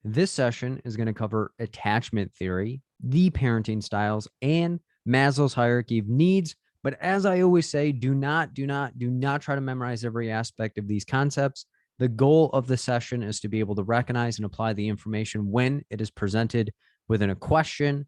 This session is going to cover attachment theory, the parenting styles, and Maslow's hierarchy of needs. But as I always say, do not try to memorize every aspect of these concepts. The goal of the session is to be able to recognize and apply the information when it is presented within a question.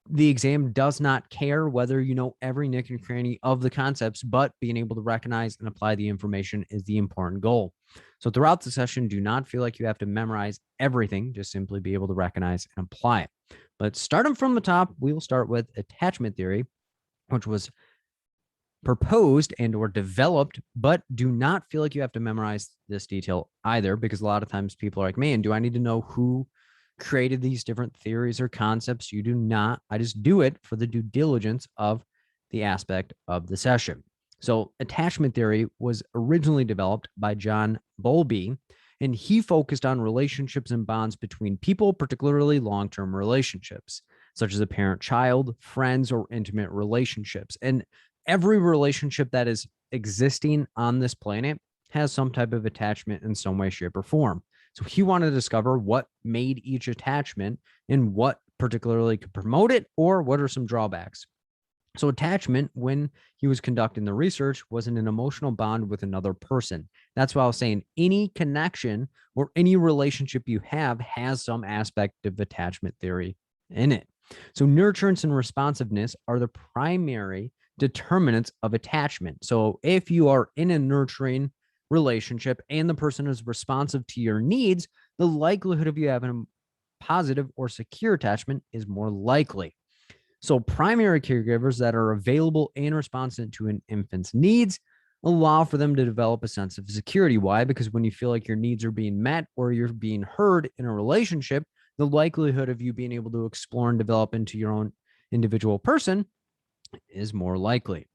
The exam does not care whether you know every nick and cranny of the concepts, but being able to recognize and apply the information is the important goal. So throughout the session, do not feel like you have to memorize everything, just simply be able to recognize and apply it. But starting from the top, we will start with attachment theory, which was proposed and or developed, but do not feel like you have to memorize this detail either, because a lot of times people are like, man, do I need to know who created these different theories or concepts? You do not. I just do it for the due diligence of the aspect of the session. So attachment theory was originally developed by John Bowlby, and he focused on relationships and bonds between people, particularly long-term relationships, such as a parent-child, friends, or intimate relationships. And every relationship that is existing on this planet has some type of attachment in some way, shape, or form. So he wanted to discover what made each attachment and what particularly could promote it, or what are some drawbacks. So attachment, when he was conducting the research, was an emotional bond with another person. That's why I was saying any connection or any relationship you have has some aspect of attachment theory in it. So nurturance and responsiveness are the primary determinants of attachment. So if you are in a nurturing relationship and the person is responsive to your needs, the likelihood of you having a positive or secure attachment is more likely. So primary caregivers that are available and responsive to an infant's needs allow for them to develop a sense of security. Why? Because when you feel like your needs are being met or you're being heard in a relationship, the likelihood of you being able to explore and develop into your own individual person is more likely.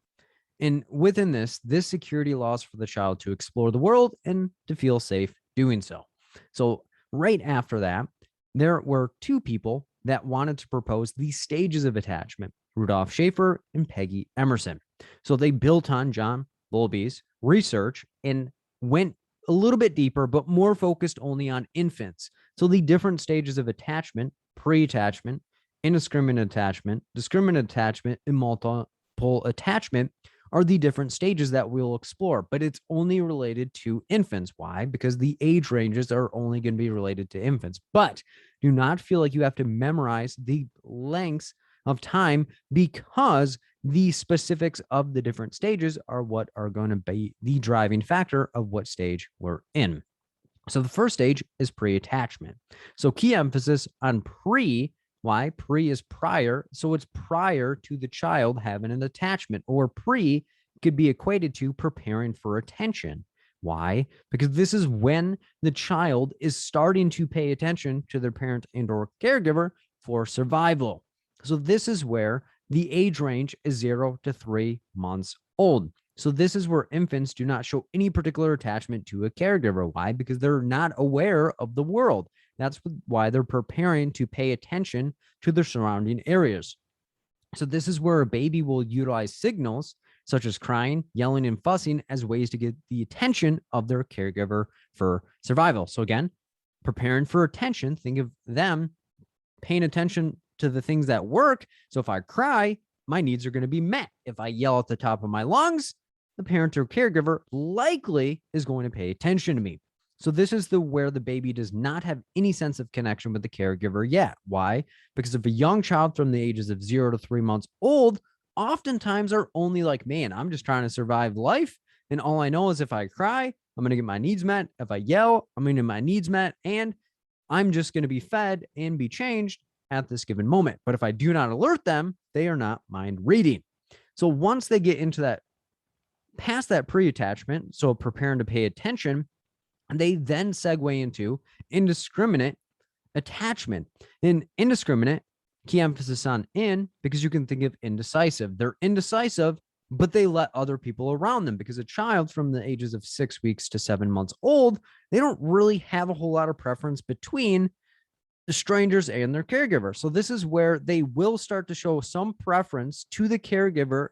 And within this security allows for the child to explore the world and to feel safe doing so. So right after that, there were two people that wanted to propose these stages of attachment, Rudolph Schaefer and Peggy Emerson. So they built on John Bowlby's research and went a little bit deeper, but more focused only on infants. So the different stages of attachment, pre-attachment, indiscriminate attachment, discriminate attachment, and multiple attachment are the different stages that we'll explore, but it's only related to infants. Why? Because the age ranges are only going to be related to infants. But do not feel like you have to memorize the lengths of time, because the specifics of the different stages are what are going to be the driving factor of what stage we're in. So the first stage is pre-attachment. So key emphasis on pre. Why? Pre is prior. So it's prior to the child having an attachment, or pre could be equated to preparing for attention. Why? Because this is when the child is starting to pay attention to their parent and or caregiver for survival. So this is where the age range is 0 to 3 months old. So this is where infants do not show any particular attachment to a caregiver. Why? Because they're not aware of the world. That's why they're preparing to pay attention to their surrounding areas. So this is where a baby will utilize signals such as crying, yelling, and fussing as ways to get the attention of their caregiver for survival. So again, preparing for attention, think of them paying attention to the things that work. So if I cry, my needs are going to be met. If I yell at the top of my lungs, the parent or caregiver likely is going to pay attention to me. So this is where the baby does not have any sense of connection with the caregiver yet. Why? Because if a young child from the ages of 0 to 3 months old oftentimes are only like, man, I'm just trying to survive life. And all I know is if I cry, I'm going to get my needs met. If I yell, I'm going to get my needs met. And I'm just going to be fed and be changed at this given moment. But if I do not alert them, they are not mind reading. So once they get into that, past that pre-attachment, so preparing to pay attention, they then segue into indiscriminate attachment. In indiscriminate, key emphasis on in, because you can think of indecisive. They're indecisive, but they let other people around them, because a child from the ages of 6 weeks to 7 months old, they don't really have a whole lot of preference between the strangers and their caregiver. So this is where they will start to show some preference to the caregiver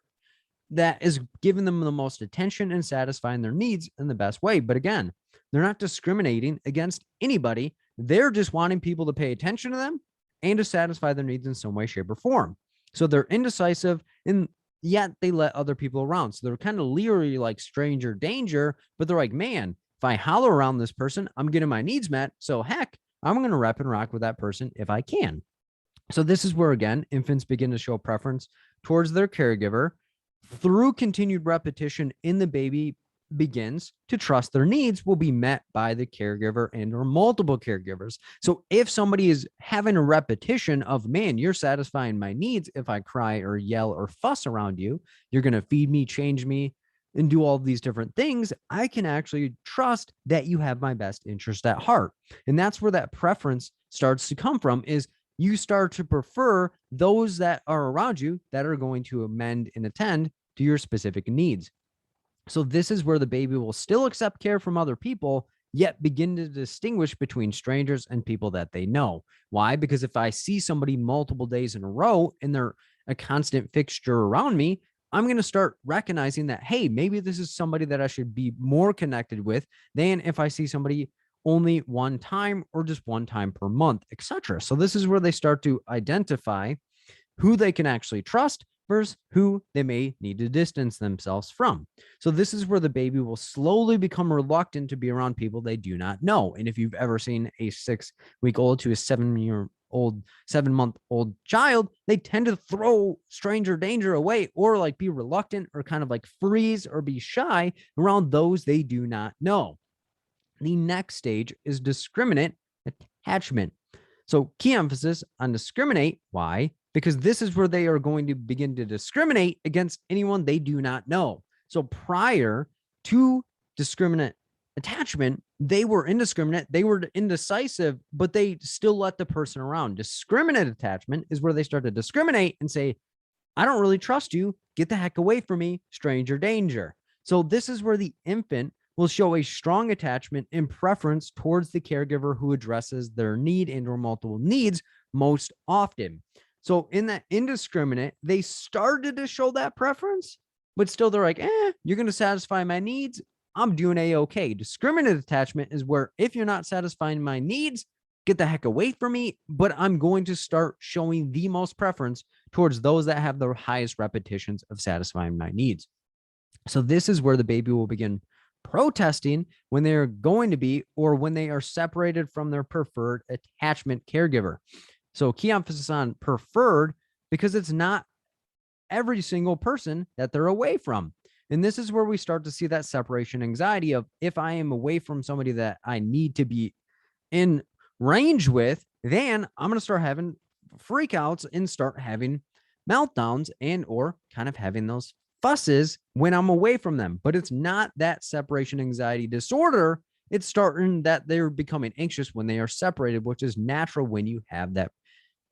that is giving them the most attention and satisfying their needs in the best way. But again, They're not discriminating against anybody. They're just wanting people to pay attention to them and to satisfy their needs in some way, shape, or form. So they're indecisive, and yet they let other people around. So they're kind of leery, like stranger danger, but they're like, man, if I holler around this person, I'm getting my needs met. So heck, I'm going to rep and rock with that person if I can. So this is where, again, infants begin to show preference towards their caregiver through continued repetition in the baby begins to trust their needs will be met by the caregiver and or multiple caregivers. So if somebody is having a repetition of, man, you're satisfying my needs if I cry or yell or fuss around you, you're going to feed me, change me, and do all of these different things, I can actually trust that you have my best interest at heart. And that's where that preference starts to come from, is you start to prefer those that are around you that are going to amend and attend to your specific needs. So this is where the baby will still accept care from other people, yet begin to distinguish between strangers and people that they know. Why? Because if I see somebody multiple days in a row and they're a constant fixture around me, I'm going to start recognizing that, hey, maybe this is somebody that I should be more connected with than if I see somebody only one time or just one time per month, etc. So this is where they start to identify who they can actually trust versus who they may need to distance themselves from. So this is where the baby will slowly become reluctant to be around people they do not know. And if you've ever seen a 6-week-old to a 7-month-old child, they tend to throw stranger danger away or like be reluctant or kind of like freeze or be shy around those they do not know. The next stage is discriminate attachment. So key emphasis on discriminate. Why? Because this is where they are going to begin to discriminate against anyone they do not know. So prior to discriminate attachment, they were indiscriminate, they were indecisive, but they still let the person around. Discriminate attachment is where they start to discriminate and say, I don't really trust you. Get the heck away from me, stranger danger. So this is where the infant will show a strong attachment and preference towards the caregiver who addresses their need and or multiple needs most often. So in that indiscriminate, they started to show that preference, but still they're like, you're going to satisfy my needs. I'm doing a-okay. Discriminate attachment is where if you're not satisfying my needs, get the heck away from me, but I'm going to start showing the most preference towards those that have the highest repetitions of satisfying my needs. So this is where the baby will begin protesting when they're going to be or when they are separated from their preferred attachment caregiver. So key emphasis on preferred because it's not every single person that they're away from. And this is where we start to see that separation anxiety of if I am away from somebody that I need to be in range with, then I'm going to start having freakouts and start having meltdowns and or kind of having those fusses when I'm away from them. But it's not that separation anxiety disorder. It's starting that they're becoming anxious when they are separated, which is natural when you have that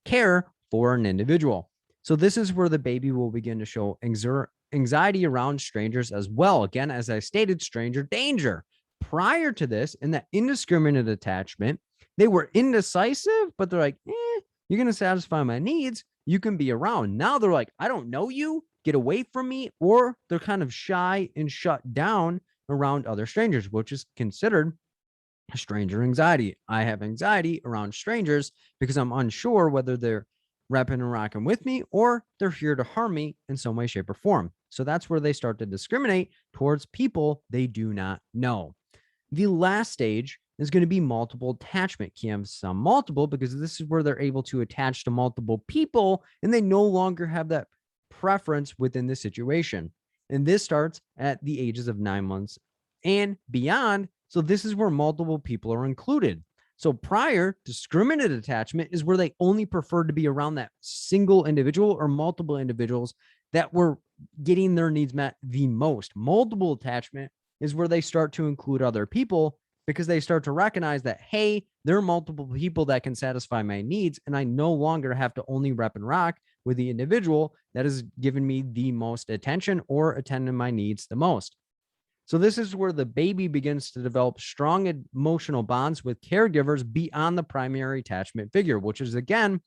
care for an individual. So this is where the baby will begin to show anxiety around strangers as well. Again, as I stated, stranger danger. Prior to this, in that indiscriminate attachment, they were indecisive, but they're like, you're going to satisfy my needs. You can be around. Now they're like, I don't know you. Get away from me. Or they're kind of shy and shut down around other strangers, which is considered stranger anxiety. I have anxiety around strangers because I'm unsure whether they're repping and rocking with me or they're here to harm me in some way, shape, or form. So that's where they start to discriminate towards people they do not know. The last stage is going to be multiple attachment. Key emphasis on multiple because this is where they're able to attach to multiple people and they no longer have that preference within the situation. And this starts at the ages of 9 months and beyond. So this is where multiple people are included. So prior, discriminate attachment is where they only preferred to be around that single individual or multiple individuals that were getting their needs met the most. Multiple attachment is where they start to include other people because they start to recognize that, hey, there are multiple people that can satisfy my needs, and I no longer have to only rep and rock with the individual that has given me the most attention or attending my needs the most. So this is where the baby begins to develop strong emotional bonds with caregivers beyond the primary attachment figure, which is, again,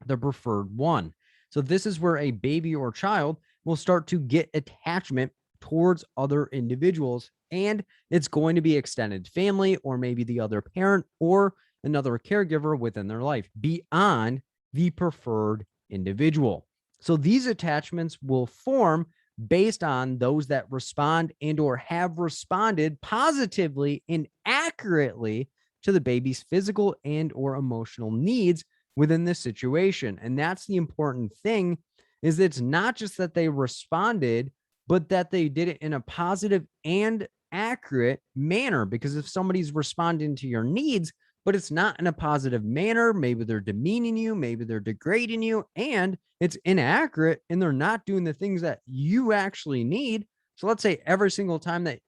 the preferred one. So this is where a baby or child will start to get attachment towards other individuals and it's going to be extended family or maybe the other parent or another caregiver within their life beyond the preferred individual. So these attachments will form based on those that respond and or have responded positively and accurately to the baby's physical and or emotional needs within this situation. And that's the important thing, is it's not just that they responded, but that they did it in a positive and accurate manner. Because if somebody's responding to your needs, but it's not in a positive manner, maybe they're demeaning you, maybe they're degrading you, and it's inaccurate and they're not doing the things that you actually need. So let's say every single time that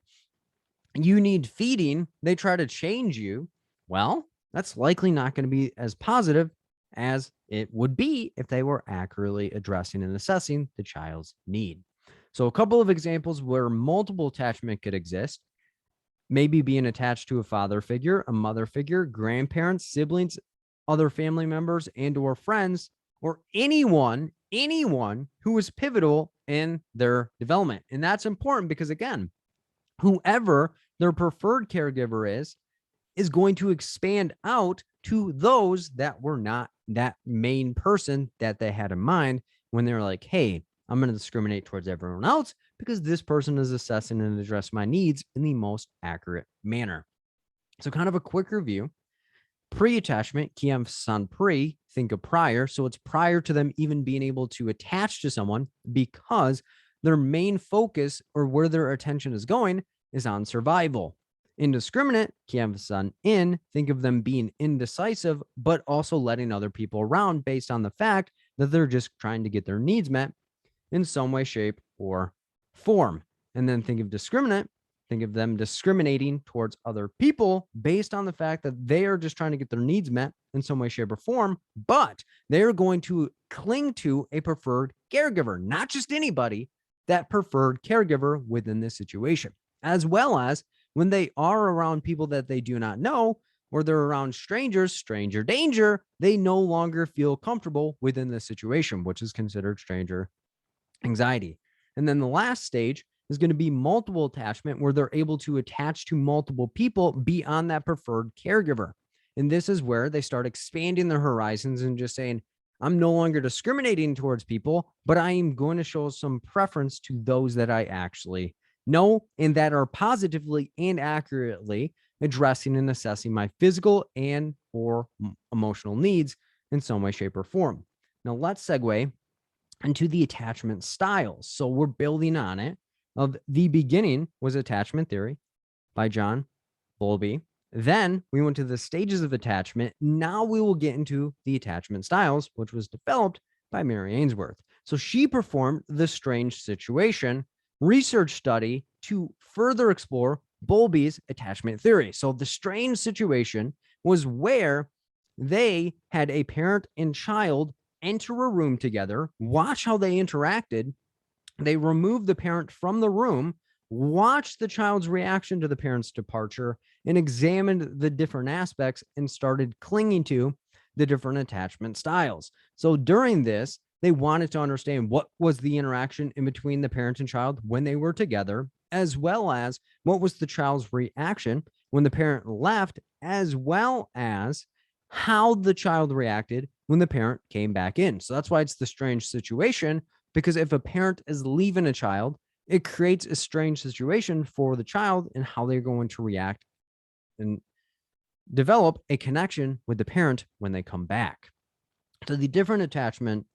you need feeding, they try to change you. Well, that's likely not going to be as positive as it would be if they were accurately addressing and assessing the child's need. So a couple of examples where multiple attachment could exist: maybe being attached to a father figure, a mother figure, grandparents, siblings, other family members, and or friends, or anyone who is pivotal in their development. And that's important because, again, whoever their preferred caregiver is going to expand out to those that were not that main person that they had in mind when they're like, hey, I'm going to discriminate towards everyone else because this person is assessing and address my needs in the most accurate manner. So kind of a quick review. Pre-attachment, key emphasis on pre, think of prior. So it's prior to them even being able to attach to someone, because their main focus or where their attention is going is on survival. Indiscriminate, key emphasis on in, think of them being indecisive, but also letting other people around based on the fact that they're just trying to get their needs met in some way, shape, or form. And then think of discriminate, think of them discriminating towards other people based on the fact that they are just trying to get their needs met in some way, shape, or form, but they're going to cling to a preferred caregiver, not just anybody, that preferred caregiver within this situation, as well as when they are around people that they do not know, or they're around strangers, stranger danger, they no longer feel comfortable within this situation, which is considered stranger anxiety. And then the last stage is going to be multiple attachment, where they're able to attach to multiple people beyond that preferred caregiver. And this is where they start expanding their horizons and just saying, I'm no longer discriminating towards people, but I am going to show some preference to those that I actually know and that are positively and accurately addressing and assessing my physical and or emotional needs in some way, shape, or form. Now let's segue into the attachment styles. So we're building on it. Of the beginning was attachment theory by John Bowlby. Then we went to the stages of attachment. Now we will get into the attachment styles, which was developed by Mary Ainsworth. So she performed the strange situation research study to further explore Bowlby's attachment theory. So the strange situation was where they had a parent and child enter a room together, watch how they interacted. They removed the parent from the room, watched the child's reaction to the parent's departure, and examined the different aspects and started clinging to the different attachment styles. So during this, they wanted to understand what was the interaction in between the parent and child when they were together, as well as what was the child's reaction when the parent left, as well as how the child reacted when the parent came back in. So that's why it's the strange situation, because if a parent is leaving a child, it creates a strange situation for the child and how they're going to react and develop a connection with the parent when they come back. So the different attachment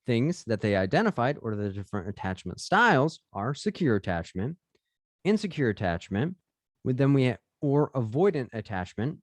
things that they identified, or the different attachment styles, are secure attachment, insecure attachment, or avoidant attachment,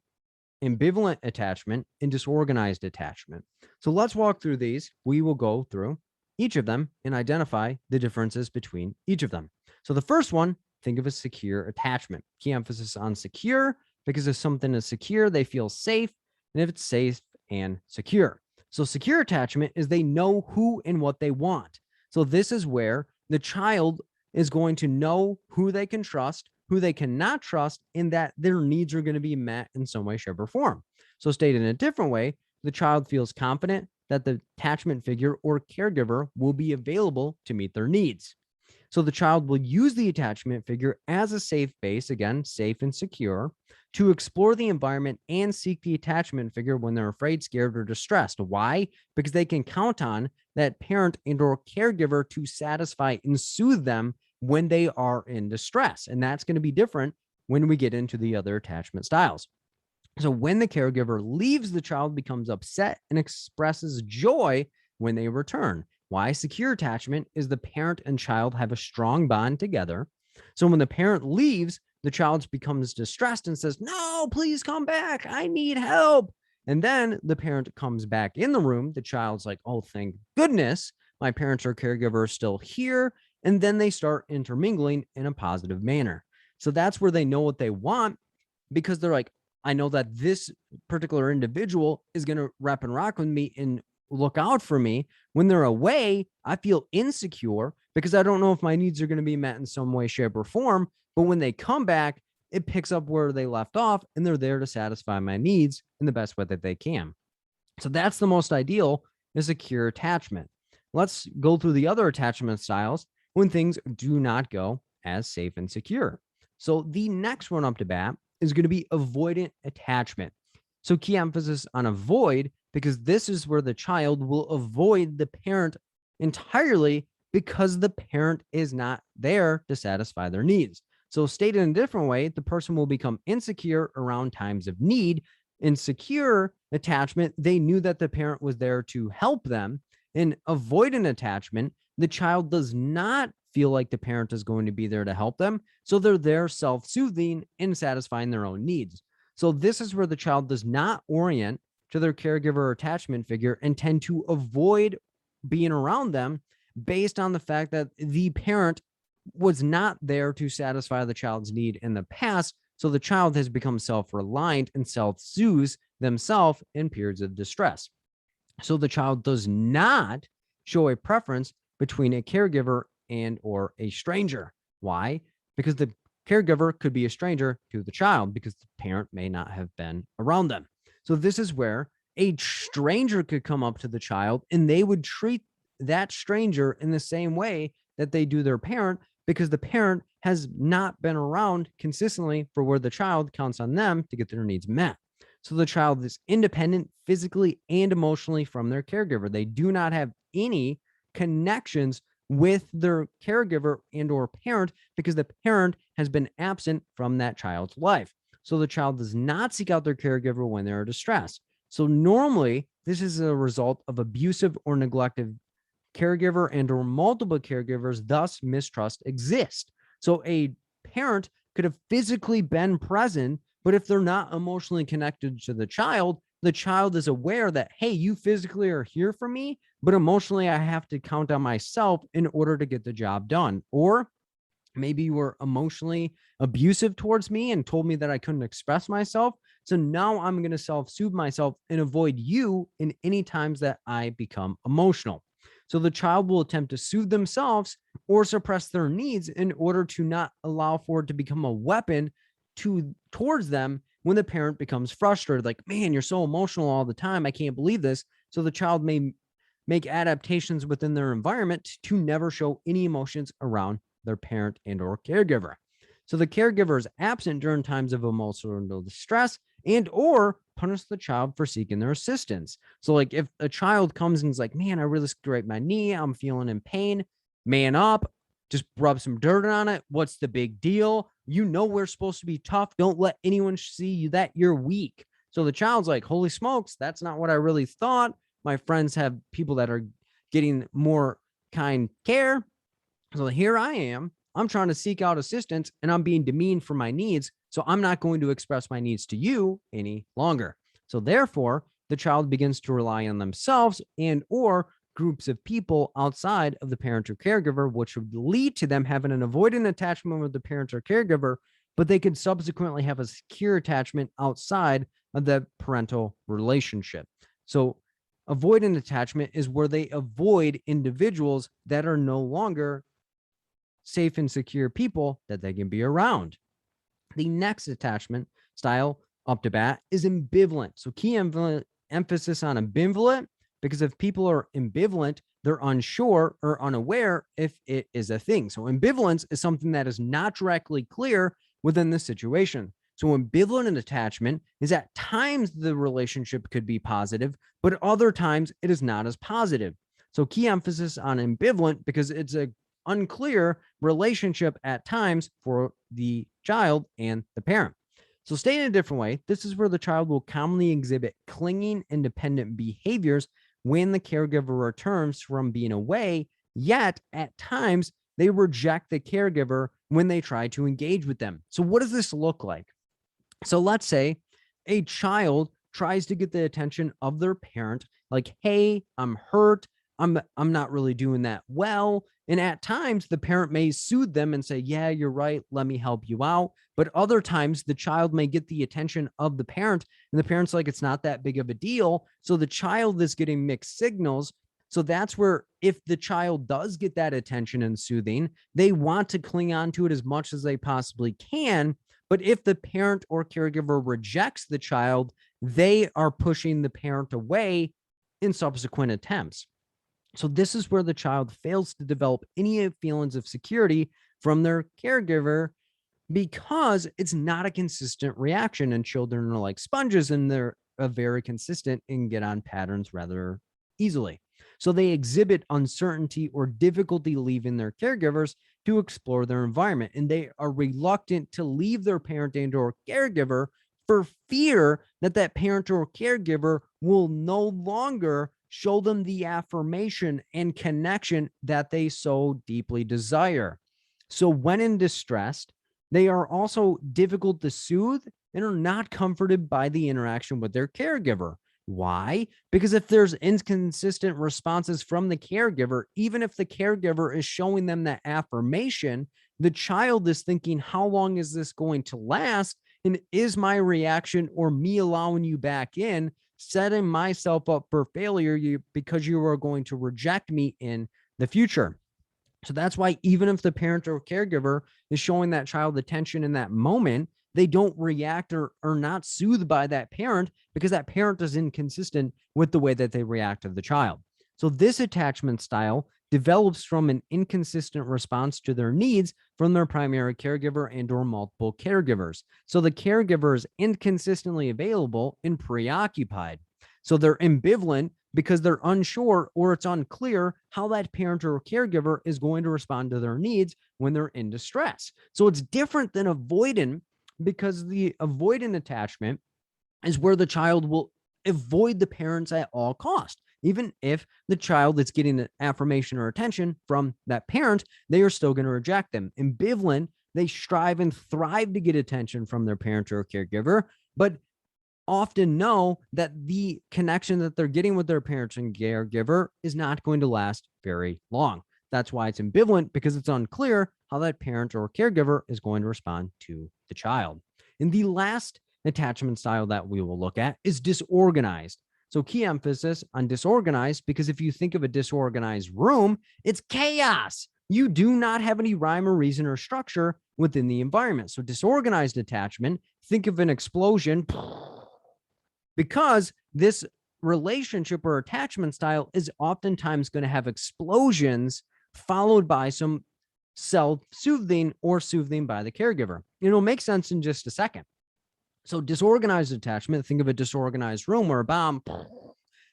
ambivalent attachment, and disorganized attachment. So let's walk through these. We will go through each of them and identify the differences between each of them. So the first one, think of a secure attachment. Key emphasis on secure, because if something is secure, they feel safe, and if it's safe and secure. So secure attachment is they know who and what they want. So this is where the child is going to know who they can trust, who they cannot trust, and that their needs are going to be met in some way, shape, or form. So stated in a different way, the child feels confident that the attachment figure or caregiver will be available to meet their needs. So the child will use the attachment figure as a safe base, again, safe and secure, to explore the environment and seek the attachment figure when they're afraid, scared, or distressed. Why? Because they can count on that parent and or caregiver to satisfy and soothe them when they are in distress. And that's going to be different when we get into the other attachment styles. So when the caregiver leaves, the child becomes upset and expresses joy when they return. Why? Secure attachment is the parent and child have a strong bond together. So when the parent leaves, the child becomes distressed and says, "No, please come back. I need help." And then the parent comes back in the room. The child's like, "Oh, thank goodness, my parents or caregiver are still here." And then they start intermingling in a positive manner. So that's where they know what they want, because they're like, I know that this particular individual is going to rep and rock with me and look out for me. When they're away, I feel insecure because I don't know if my needs are going to be met in some way, shape, or form. But when they come back, it picks up where they left off, and they're there to satisfy my needs in the best way that they can. So that's the most ideal, is secure attachment. Let's go through the other attachment styles when things do not go as safe and secure. So the next one up to bat is going to be avoidant attachment. So key emphasis on avoid, because this is where the child will avoid the parent entirely because the parent is not there to satisfy their needs. So stated in a different way, the person will become insecure around times of need. In secure attachment, they knew that the parent was there to help them. In avoidant attachment, the child does not feel like the parent is going to be there to help them. So they're there self-soothing and satisfying their own needs. So this is where the child does not orient to their caregiver or attachment figure and tend to avoid being around them based on the fact that the parent was not there to satisfy the child's need in the past. So the child has become self-reliant and self-soothes themselves in periods of distress. So the child does not show a preference between a caregiver and or a stranger. Why? Because the caregiver could be a stranger to the child because the parent may not have been around them. So this is where a stranger could come up to the child and they would treat that stranger in the same way that they do their parent, because the parent has not been around consistently for where the child counts on them to get their needs met. So the child is independent physically and emotionally from their caregiver. They do not have any connections with their caregiver and or parent because the parent has been absent from that child's life. So the child does not seek out their caregiver when they're distressed. So normally this is a result of abusive or neglected caregiver and or multiple caregivers, thus mistrust exists. So a parent could have physically been present, but if they're not emotionally connected to the child is aware that, hey, you physically are here for me, but emotionally I have to count on myself in order to get the job done. Or maybe you were emotionally abusive towards me and told me that I couldn't express myself. So now I'm going to self-soothe myself and avoid you in any times that I become emotional. So the child will attempt to soothe themselves or suppress their needs in order to not allow for it to become a weapon towards them when the parent becomes frustrated. Like, man, you're so emotional all the time. I can't believe this. So the child may make adaptations within their environment to never show any emotions around their parent and or caregiver. So the caregiver is absent during times of emotional distress and or punish the child for seeking their assistance. So like if a child comes and is like, man, I really scraped my knee, I'm feeling in pain, man up, just rub some dirt on it. What's the big deal? You know, we're supposed to be tough. Don't let anyone see you that you're weak. So the child's like, holy smokes, that's not what I really thought. My friends have people that are getting more kind care. So here I am. I'm trying to seek out assistance and I'm being demeaned for my needs. So I'm not going to express my needs to you any longer. So therefore, the child begins to rely on themselves and or groups of people outside of the parent or caregiver, which would lead to them having an avoidant attachment with the parent or caregiver, but they could subsequently have a secure attachment outside of the parental relationship. So avoidant attachment is where they avoid individuals that are no longer safe and secure people that they can be around. The next attachment style up to bat is ambivalent. So key emphasis on ambivalent, because if people are ambivalent, they're unsure or unaware if it is a thing. So ambivalence is something that is not directly clear within the situation. So ambivalent attachment is at times the relationship could be positive, but at other times it is not as positive. So key emphasis on ambivalent because it's a unclear relationship at times for the child and the parent. So stated in a different way, this is where the child will commonly exhibit clinging, independent behaviors when the caregiver returns from being away, yet at times they reject the caregiver when they try to engage with them. So what does this look like? So let's say a child tries to get the attention of their parent, like, hey, I'm hurt. I'm not really doing that well. And at times the parent may soothe them and say, yeah, you're right. Let me help you out. But other times the child may get the attention of the parent and the parent's like, it's not that big of a deal. So the child is getting mixed signals. So that's where if the child does get that attention and soothing, they want to cling on to it as much as they possibly can. But if the parent or caregiver rejects the child, they are pushing the parent away in subsequent attempts. So this is where the child fails to develop any feelings of security from their caregiver because it's not a consistent reaction. And children are like sponges and they're very consistent and get on patterns rather easily. So they exhibit uncertainty or difficulty leaving their caregivers to explore their environment. And they are reluctant to leave their parent and or caregiver for fear that that parent or caregiver will no longer show them the affirmation and connection that they so deeply desire. So when in distress, they are also difficult to soothe and are not comforted by the interaction with their caregiver. Why? Because if there's inconsistent responses from the caregiver, even if the caregiver is showing them that affirmation, the child is thinking, how long is this going to last? And is my reaction or me allowing you back in setting myself up for failure because you are going to reject me in the future? So that's why even if the parent or caregiver is showing that child attention in that moment, they don't react or are not soothed by that parent because that parent is inconsistent with the way that they react to the child. So this attachment style develops from an inconsistent response to their needs from their primary caregiver and or multiple caregivers. So the caregiver is inconsistently available and preoccupied. So they're ambivalent because they're unsure or it's unclear how that parent or caregiver is going to respond to their needs when they're in distress. So it's different than avoidant because the avoidant attachment is where the child will avoid the parents at all cost. Even if the child is getting an affirmation or attention from that parent, they are still going to reject them. Ambivalent, they strive and thrive to get attention from their parent or caregiver, but often know that the connection that they're getting with their parent and caregiver is not going to last very long. That's why it's ambivalent, because it's unclear how that parent or caregiver is going to respond to the child. And the last attachment style that we will look at is disorganized. So key emphasis on disorganized, because if you think of a disorganized room, it's chaos. You do not have any rhyme or reason or structure within the environment. So disorganized attachment, think of an explosion, because this relationship or attachment style is oftentimes going to have explosions followed by some self-soothing or soothing by the caregiver. It'll make sense in just a second. So disorganized attachment, think of a disorganized room or a bomb,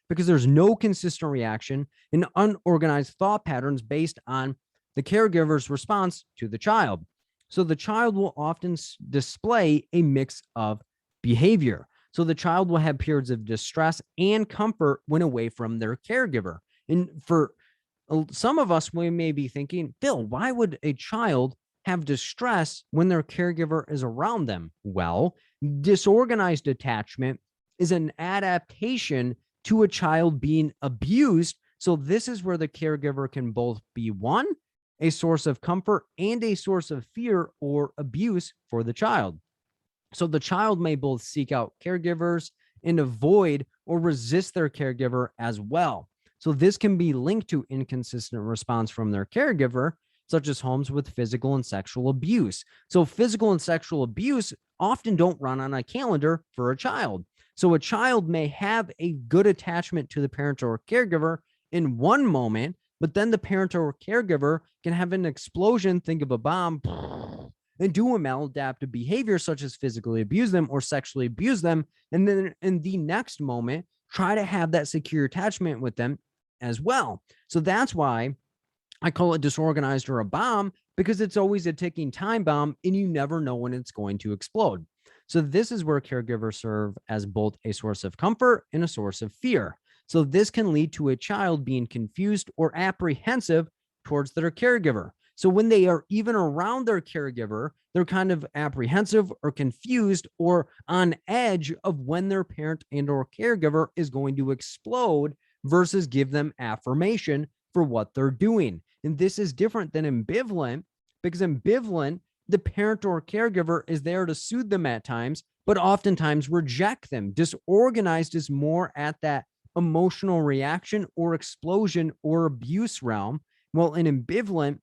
because there's no consistent reaction and unorganized thought patterns based on the caregiver's response to the child. So the child will often display a mix of behavior. So the child will have periods of distress and comfort when away from their caregiver. And for some of us, we may be thinking, Phil, why would a child have distress when their caregiver is around them? Well, disorganized attachment is an adaptation to a child being abused. So this is where the caregiver can both be one, a source of comfort and a source of fear or abuse for the child. So the child may both seek out caregivers and avoid or resist their caregiver as well. So this can be linked to inconsistent response from their caregiver, such as homes with physical and sexual abuse. So physical and sexual abuse often don't run on a calendar for a child. So a child may have a good attachment to the parent or caregiver in one moment, But then the parent or caregiver can have an explosion, think of a bomb, and do a maladaptive behavior such as physically abuse them or sexually abuse them. And then in the next moment, try to have that secure attachment with them as well. So that's why I call it disorganized or a bomb, because it's always a ticking time bomb and you never know when it's going to explode. So this is where caregivers serve as both a source of comfort and a source of fear. So this can lead to a child being confused or apprehensive towards their caregiver. So when they are even around their caregiver, they're kind of apprehensive or confused or on edge of when their parent and or caregiver is going to explode versus give them affirmation for what they're doing. And this is different than ambivalent, because ambivalent, the parent or caregiver is there to soothe them at times, but oftentimes reject them. Disorganized is more at that emotional reaction or explosion or abuse realm, while an ambivalent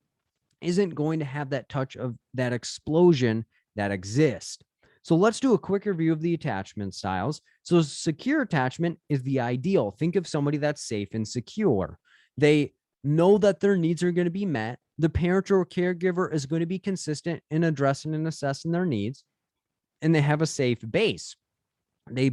isn't going to have that touch of that explosion that exists. So let's do a quick review of the attachment styles. So secure attachment is the ideal. Think of somebody that's safe and secure. They know that their needs are going to be met. The parent or caregiver is going to be consistent in addressing and assessing their needs, and they have a safe base. They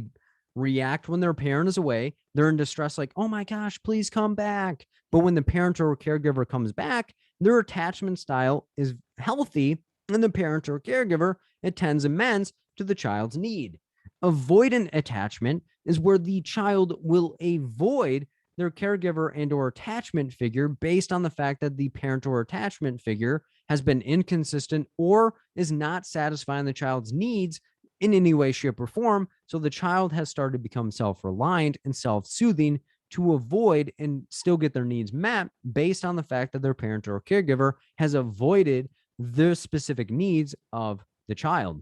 react when their parent is away. They're in distress, like, oh my gosh, please come back. But when the parent or caregiver comes back, their attachment style is healthy, and the parent or caregiver attends and mends to the child's need. Avoidant attachment is where the child will avoid their caregiver and or attachment figure based on the fact that the parent or attachment figure has been inconsistent or is not satisfying the child's needs in any way, shape, or form. So the child has started to become self-reliant and self-soothing to avoid and still get their needs met based on the fact that their parent or caregiver has avoided the specific needs of the child.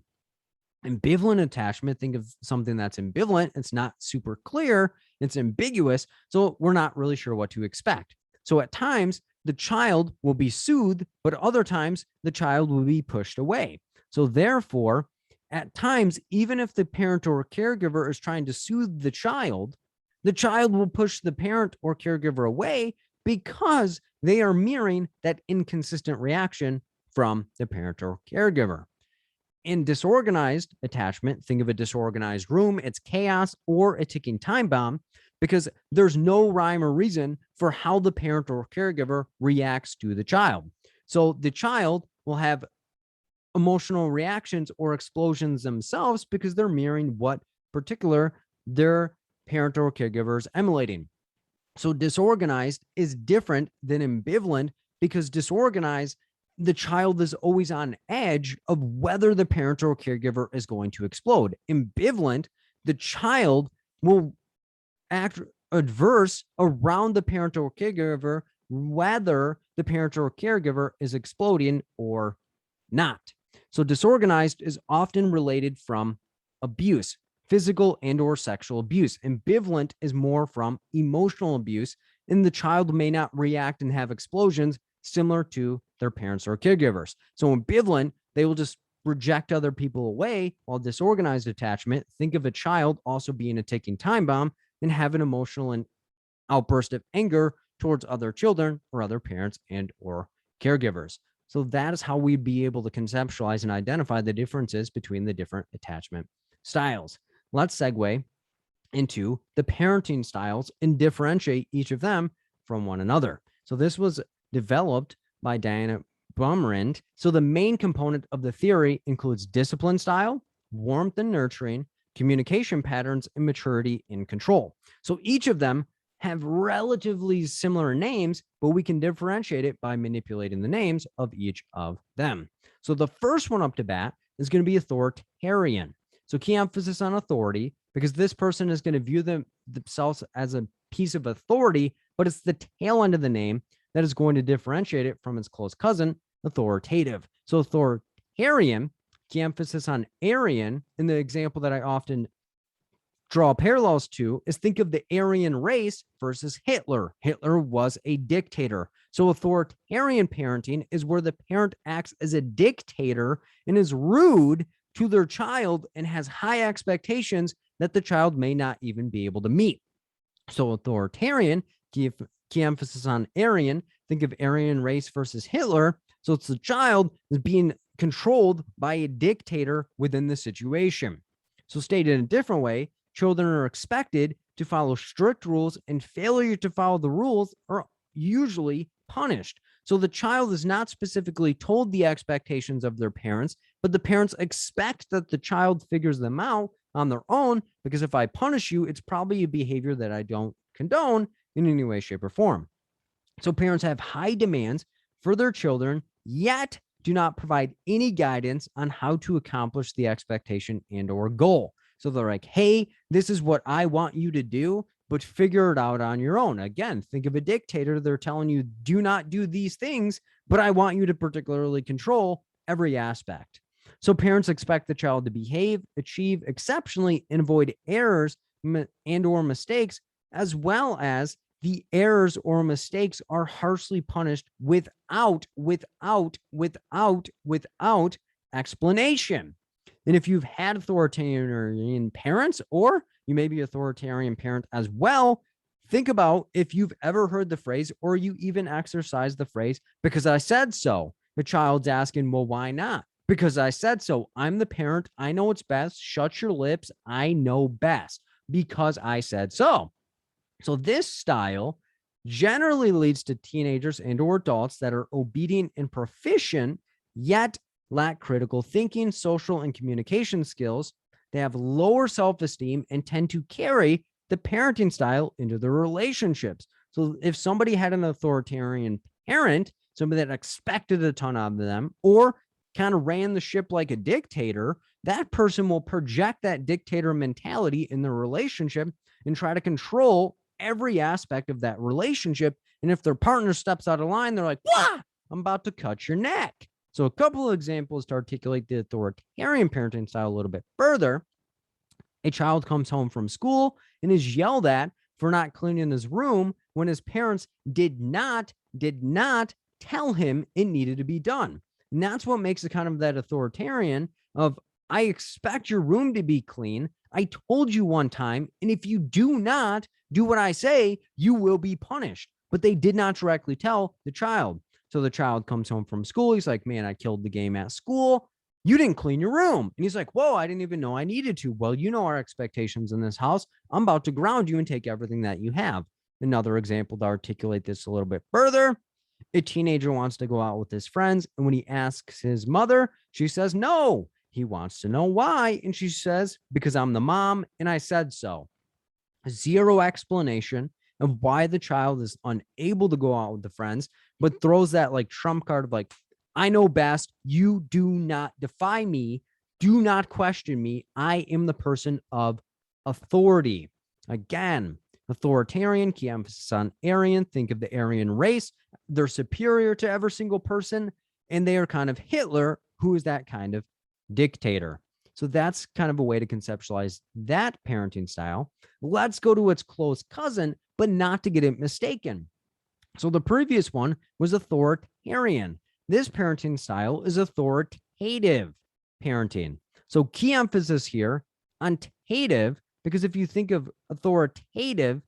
Ambivalent attachment, think of something that's ambivalent. It's not super clear. It's ambiguous. So we're not really sure what to expect. So at times, the child will be soothed, but other times the child will be pushed away. So therefore, at times, even if the parent or caregiver is trying to soothe the child will push the parent or caregiver away because they are mirroring that inconsistent reaction from the parent or caregiver. In disorganized attachment, think of a disorganized room, it's chaos or a ticking time bomb, because there's no rhyme or reason for how the parent or caregiver reacts to the child. So the child will have emotional reactions or explosions themselves because they're mirroring what particular their parent or caregiver is emulating. So disorganized is different than ambivalent, because disorganized, the child is always on edge of whether the parent or caregiver is going to explode. Ambivalent, the child will act adverse around the parent or caregiver, whether the parent or caregiver is exploding or not. So disorganized is often related from abuse, physical and or sexual abuse. Ambivalent is more from emotional abuse, and the child may not react and have explosions similar to their parents or caregivers. So ambivalent, they will just reject other people away, while disorganized attachment, think of a child also being a ticking time bomb and have an emotional and outburst of anger towards other children or other parents and or caregivers. So that is how we'd be able to conceptualize and identify the differences between the different attachment styles. Let's segue into the parenting styles and differentiate each of them from one another. So this was developed by Diana Baumrind. So the main component of the theory includes discipline style, warmth and nurturing, communication patterns, and maturity in control. So each of them have relatively similar names, but we can differentiate it by manipulating the names of each of them. So the first one up to bat is going to be authoritarian. So key emphasis on authority, because this person is going to view themselves as a piece of authority, but it's the tail end of the name that is going to differentiate it from its close cousin, authoritative. So authoritarian, key emphasis on Aryan, in the example that I often draw parallels to is think of the Aryan race versus Hitler. Hitler was a dictator. So authoritarian parenting is where the parent acts as a dictator and is rude to their child and has high expectations that the child may not even be able to meet. So authoritarian, key emphasis on Aryan, Think of Aryan race versus Hitler. So it's the child that's being controlled by a dictator within the situation. So stated in a different way, children are expected to follow strict rules, and failure to follow the rules are usually punished. So the child is not specifically told the expectations of their parents, but the parents expect that the child figures them out on their own, because if I punish you, it's probably a behavior that I don't condone in any way, shape, or form. So parents have high demands for their children, yet do not provide any guidance on how to accomplish the expectation and or goal. So they're like, hey, this is what I want you to do, but figure it out on your own. Again, think of a dictator. They're telling you, do not do these things, but I want you to particularly control every aspect. So parents expect the child to behave, achieve exceptionally, and avoid errors and or mistakes, as well as the errors or mistakes are harshly punished without explanation. And if you've had authoritarian parents, or you may be an authoritarian parent as well, think about if you've ever heard the phrase, or you even exercise the phrase, because I said so. The child's asking, well, why not? Because I said so. I'm the parent. I know what's best. Shut your lips. I know best because I said so. So this style generally leads to teenagers and or adults that are obedient and proficient, yet lack critical thinking, social, and communication skills. They have lower self-esteem and tend to carry the parenting style into their relationships. So if somebody had an authoritarian parent, somebody that expected a ton out of them, or kind of ran the ship like a dictator, that person will project that dictator mentality in their relationship and try to control every aspect of that relationship. And if their partner steps out of line, they're like, "Wah, I'm about to cut your neck." So a couple of examples to articulate the authoritarian parenting style a little bit further. A child comes home from school and is yelled at for not cleaning his room when his parents did not tell him it needed to be done. And that's what makes it kind of that authoritarian of, I expect your room to be clean. I told you one time, and if you do not do what I say, you will be punished. But they did not directly tell the child. So the child comes home from school. He's like, man, I killed the game at school. You didn't clean your room. And he's like, whoa, I didn't even know I needed to. Well, you know our expectations in this house. I'm about to ground you and take everything that you have. Another example to articulate this a little bit further. A teenager wants to go out with his friends, and when he asks his mother, she says no. He wants to know why, and she says, because I'm the mom and I said so. Zero explanation of why the child is unable to go out with the friends, but throws that like trump card of like, I know best. You do not defy me. Do not question me. I am the person of authority. Again, authoritarian, key emphasis on Aryan. Think of the Aryan race. They're superior to every single person, and they are kind of Hitler, who is that kind of dictator. So that's kind of a way to conceptualize that parenting style. Let's go to its close cousin, but not to get it mistaken. So the previous one was authoritarian. This parenting style is authoritative parenting. So key emphasis here on tative, because if you think of authoritative,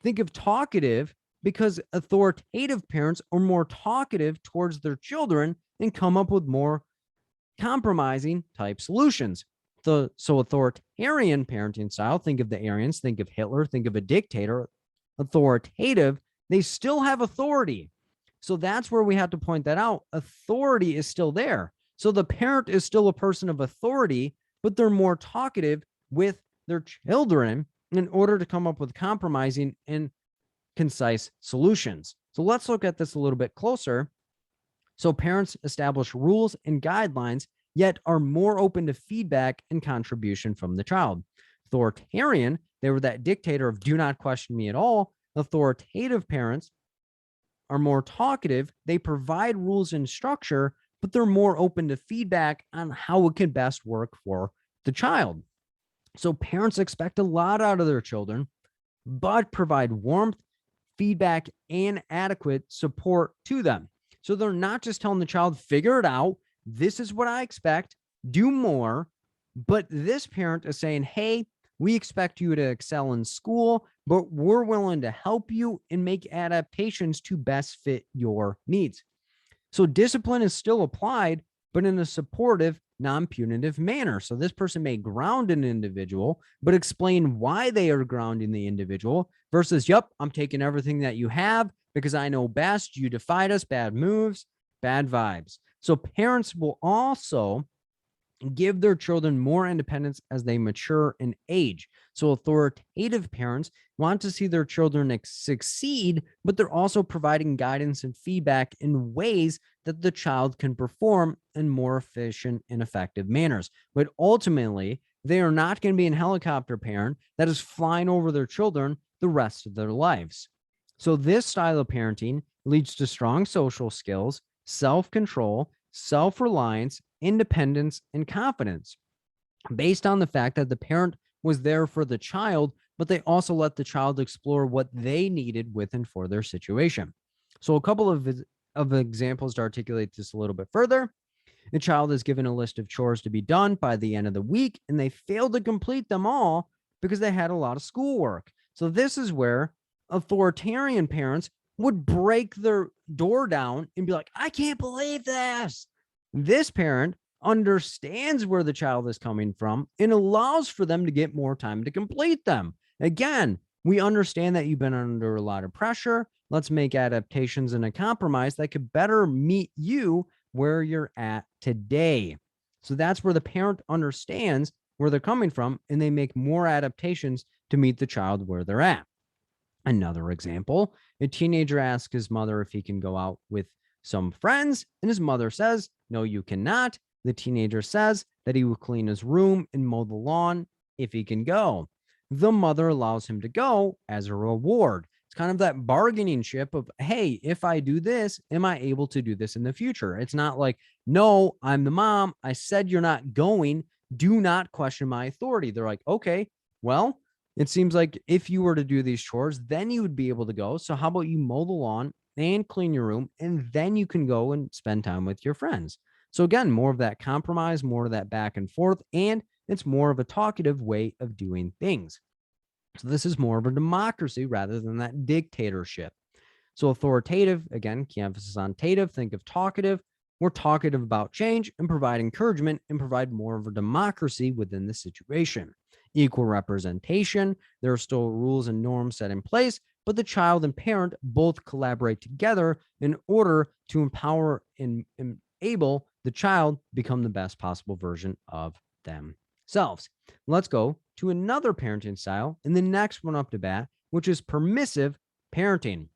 think of talkative, because authoritative parents are more talkative towards their children and come up with more compromising type solutions. So authoritarian parenting style, think of the Aryans, think of Hitler, think of a dictator. Authoritative, they still have authority. So that's where we have to point that out. Authority is still there. So the parent is still a person of authority, but they're more talkative with their children in order to come up with compromising and concise solutions. So let's look at this a little bit closer. So parents establish rules and guidelines, yet are more open to feedback and contribution from the child. Authoritarian, they were that dictator of do not question me at all. Authoritative parents are more talkative. They provide rules and structure, but they're more open to feedback on how it can best work for the child. So parents expect a lot out of their children, but provide warmth, feedback, and adequate support to them. So they're not just telling the child, figure it out. This is what I expect. Do more. But this parent is saying, hey, We expect you to excel in school, but we're willing to help you and make adaptations to best fit your needs. So discipline is still applied, but in a supportive, non-punitive manner. So this person may ground an individual, but explain why they are grounding the individual versus, yep, I'm taking everything that you have because I know best. You defied us, bad moves, bad vibes. So parents will also give their children more independence as they mature and age. So authoritative parents want to see their children succeed, but they're also providing guidance and feedback in ways that the child can perform in more efficient and effective manners. But ultimately, they are not going to be a helicopter parent that is flying over their children the rest of their lives. So this style of parenting leads to strong social skills, self-control, self-reliance, independence, and confidence based on the fact that the parent was there for the child, but they also let the child explore what they needed with and for their situation. So a couple of examples to articulate this a little bit further. The child is given a list of chores to be done by the end of the week, and they fail to complete them all because they had a lot of schoolwork. So this is where authoritarian parents would break their door down and be like, I can't believe this. This parent understands where the child is coming from and allows for them to get more time to complete them. Again, we understand that you've been under a lot of pressure. Let's make adaptations and a compromise that could better meet you where you're at today. So that's where the parent understands where they're coming from and they make more adaptations to meet the child where they're at. Another example, a teenager asks his mother if he can go out with some friends, and his mother says, no, you cannot. The teenager says that he will clean his room and mow the lawn if he can go. The mother allows him to go as a reward. It's kind of that bargaining chip of, hey, if I do this, am I able to do this in the future? It's not like, no, I'm the mom. I said you're not going. Do not question my authority. They're like, okay, well, it seems like if you were to do these chores, then you would be able to go. So how about you mow the lawn and clean your room, and then you can go and spend time with your friends. So again, more of that compromise, more of that back and forth, and it's more of a talkative way of doing things. So this is more of a democracy rather than that dictatorship. So authoritative, again, key emphasis on tative, think of talkative. We're talkative about change and provide encouragement and provide more of a democracy within the situation. Equal representation, there are still rules and norms set in place, but the child and parent both collaborate together in order to empower and enable the child become the best possible version of themselves. Let's go to another parenting style and the next one up to bat, which is permissive parenting.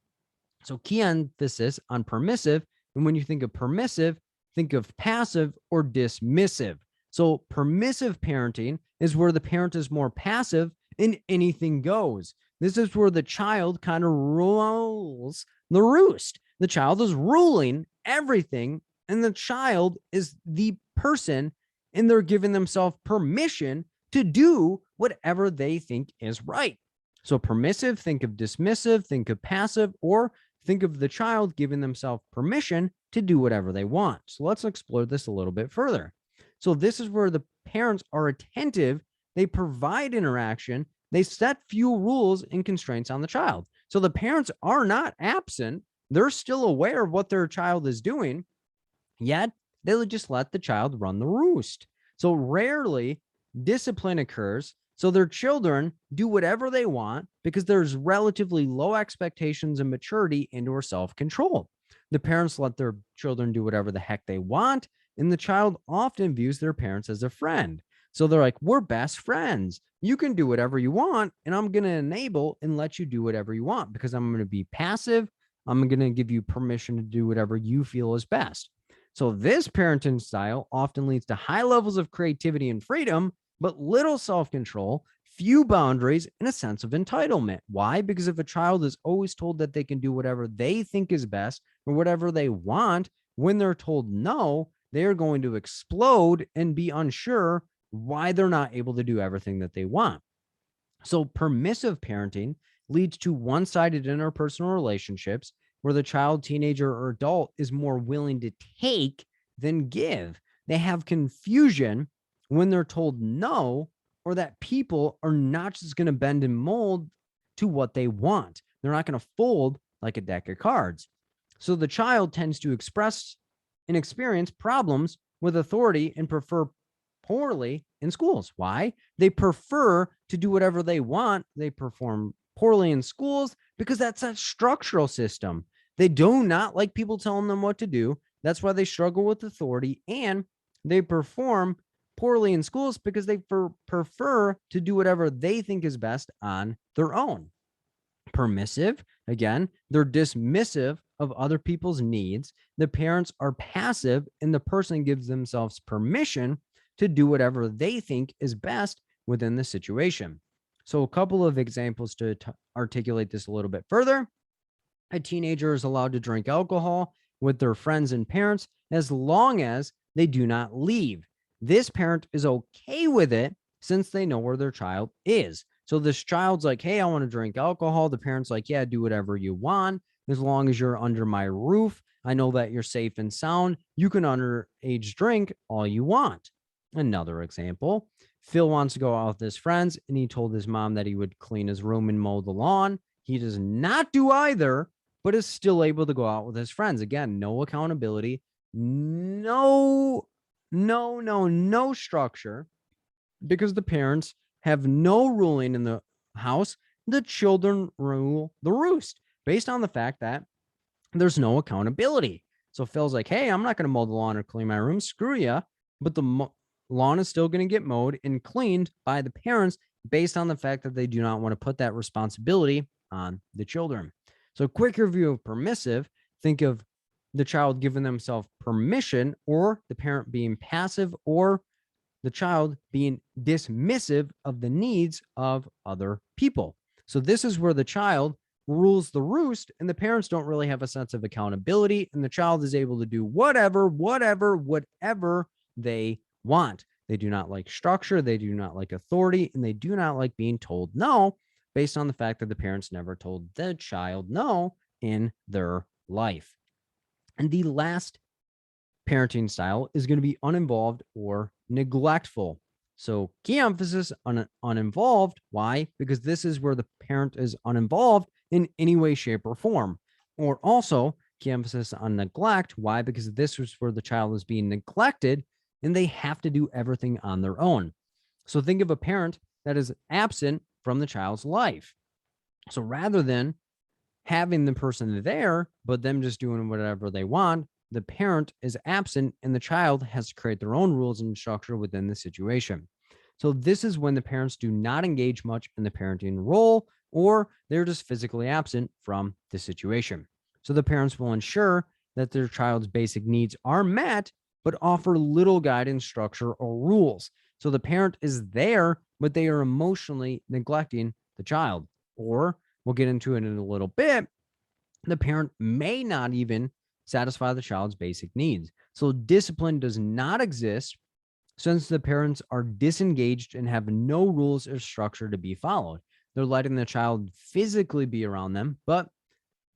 So key emphasis on permissive. And when you think of permissive, think of passive or dismissive. So permissive parenting is where the parent is more passive and anything goes. This is where the child kind of rules the roost. The child is ruling everything, and the child is the person, and they're giving themselves permission to do whatever they think is right. So permissive, think of dismissive, think of passive, or think of the child giving themselves permission to do whatever they want. So let's explore this a little bit further. So this is where the parents are attentive. They provide interaction. They set few rules and constraints on the child. So the parents are not absent. They're still aware of what their child is doing, yet they just let the child run the roost. So rarely discipline occurs. So their children do whatever they want because there's relatively low expectations and maturity and/or self-control. The parents let their children do whatever the heck they want, and the child often views their parents as a friend. So they're like, we're best friends. You can do whatever you want, and I'm going to enable and let you do whatever you want because I'm going to be passive. I'm going to give you permission to do whatever you feel is best. So this parenting style often leads to high levels of creativity and freedom, but little self-control, few boundaries, and a sense of entitlement. Why? Because if a child is always told that they can do whatever they think is best or whatever they want, when they're told no, they're going to explode and be unsure why they're not able to do everything that they want. So permissive parenting leads to one-sided interpersonal relationships where the child, teenager, or adult is more willing to take than give. They have confusion when they're told no or that people are not just going to bend and mold to what they want. They're not going to fold like a deck of cards. So the child tends to express and experience problems with authority and prefer poorly in schools. Why? They prefer to do whatever they want. They perform poorly in schools because that's a structural system. They do not like people telling them what to do. That's why they struggle with authority, and they perform poorly in schools because they prefer to do whatever they think is best on their own. Permissive, again, they're dismissive of other people's needs. The parents are passive, and the person gives themselves permission to do whatever they think is best within the situation. So, a couple of examples to articulate this a little bit further. A teenager is allowed to drink alcohol with their friends and parents as long as they do not leave. This parent is okay with it since they know where their child is. So this child's like, hey, I want to drink alcohol. The parent's like, yeah, do whatever you want as long as you're under my roof. I know that you're safe and sound. You can underage drink all you want. Another example, Phil wants to go out with his friends, and he told his mom that he would clean his room and mow the lawn. He does not do either, but is still able to go out with his friends. Again, no accountability, no structure, because the parents have no ruling in the house. The children rule the roost based on the fact that there's no accountability. So Phil's like, hey, I'm not going to mow the lawn or clean my room. Screw ya. But the lawn is still going to get mowed and cleaned by the parents based on the fact that they do not want to put that responsibility on the children. So quick review of permissive. Think of the child giving themselves permission, or the parent being passive, or the child being dismissive of the needs of other people. So this is where the child rules the roost, and the parents don't really have a sense of accountability, and the child is able to do whatever they want. They do not like structure, they do not like authority, and they do not like being told no, based on the fact that the parents never told the child no in their life. And the last parenting style is going to be uninvolved or neglectful. So key emphasis on uninvolved. Why? Because this is where the parent is uninvolved in any way, shape, or form. Or also key emphasis on neglect. Why? Because this is where the child is being neglected and they have to do everything on their own. So think of a parent that is absent from the child's life. So rather than having the person there, but them just doing whatever they want, the parent is absent and the child has to create their own rules and structure within the situation. So this is when the parents do not engage much in the parenting role, or they're just physically absent from the situation. So the parents will ensure that their child's basic needs are met, but offer little guidance, structure, or rules. So the parent is there, but they are emotionally neglecting the child. Or we'll get into it in a little bit, the parent may not even satisfy the child's basic needs. So discipline does not exist since the parents are disengaged and have no rules or structure to be followed. They're letting the child physically be around them, but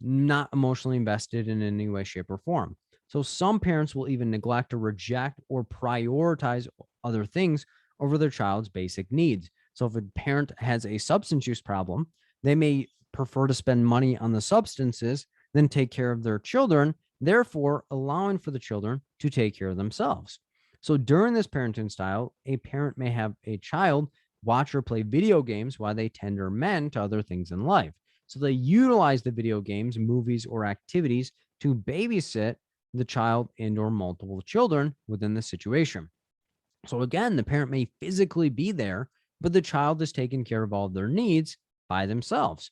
not emotionally invested in any way, shape, or form. So some parents will even neglect or reject or prioritize other things over their child's basic needs. So if a parent has a substance use problem, they may prefer to spend money on the substances than take care of their children, therefore allowing for the children to take care of themselves. So during this parenting style, a parent may have a child watch or play video games while they tender men to other things in life. So they utilize the video games, movies, or activities to babysit the child and or multiple children within the situation. So again, the parent may physically be there, but the child is taking care of all of their needs by themselves.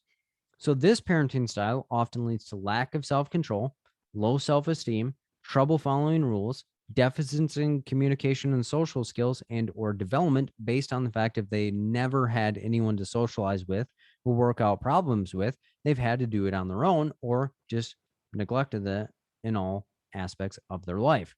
So this parenting style often leads to lack of self-control, low self-esteem, trouble following rules, deficits in communication and social skills and or development based on the fact if they never had anyone to socialize with or work out problems with, they've had to do it on their own or just neglected it in all aspects of their life.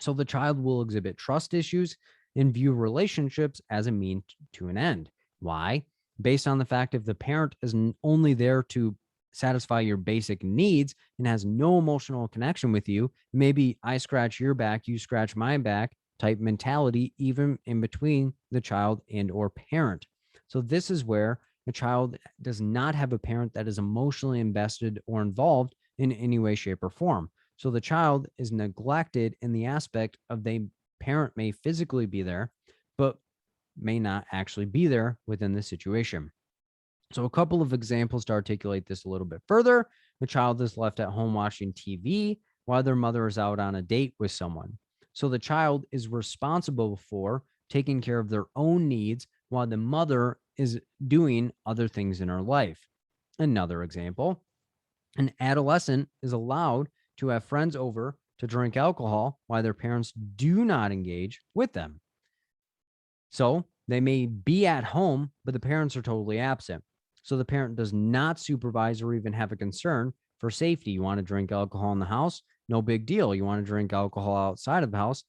So the child will exhibit trust issues and view relationships as a means to an end. Why? Based on the fact if the parent is only there to satisfy your basic needs and has no emotional connection with you, maybe I scratch your back, you scratch my back, type mentality, even in between the child and or parent. So this is where a child does not have a parent that is emotionally invested or involved in any way, shape, or form. So the child is neglected in the aspect of the parent may physically be there, but may not actually be there within the situation. So a couple of examples to articulate this a little bit further. The child is left at home watching TV while their mother is out on a date with someone. So the child is responsible for taking care of their own needs while the mother is doing other things in her life. Another example, an adolescent is allowed to have friends over to drink alcohol while their parents do not engage with them. So they may be at home, but the parents are totally absent. So the parent does not supervise or even have a concern for safety. You want to drink alcohol in the house? No big deal. You want to drink alcohol outside of the house?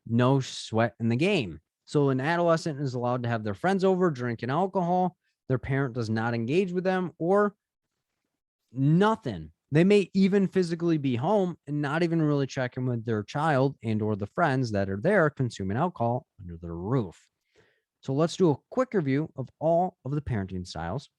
No sweat in the game. So an adolescent is allowed to have their friends over drinking alcohol. Their parent does not engage with them or nothing. They may even physically be home and not even really checking with their child and or the friends that are there consuming alcohol under their roof. So let's do a quick review of all of the parenting styles.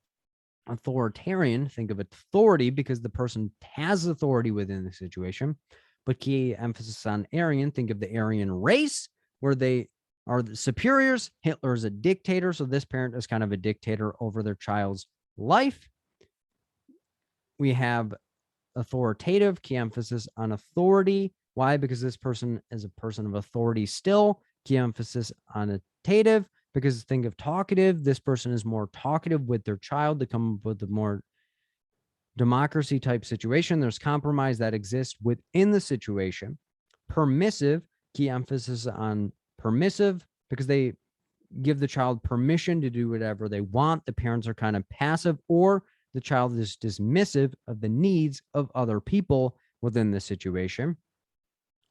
Authoritarian, think of authority because the person has authority within the situation, but key emphasis on Aryan, think of the Aryan race where they are the superiors. Hitler is a dictator, so this parent is kind of a dictator over their child's life. We have authoritative, key emphasis on authority. Why? Because this person is a person of authority still. Key emphasis on attative, because think of talkative. This person is more talkative with their child to come up with a more democracy type situation. There's compromise that exists within the situation. Permissive, key emphasis on permissive, because they give the child permission to do whatever they want. The parents are kind of passive, or the child is dismissive of the needs of other people within the situation.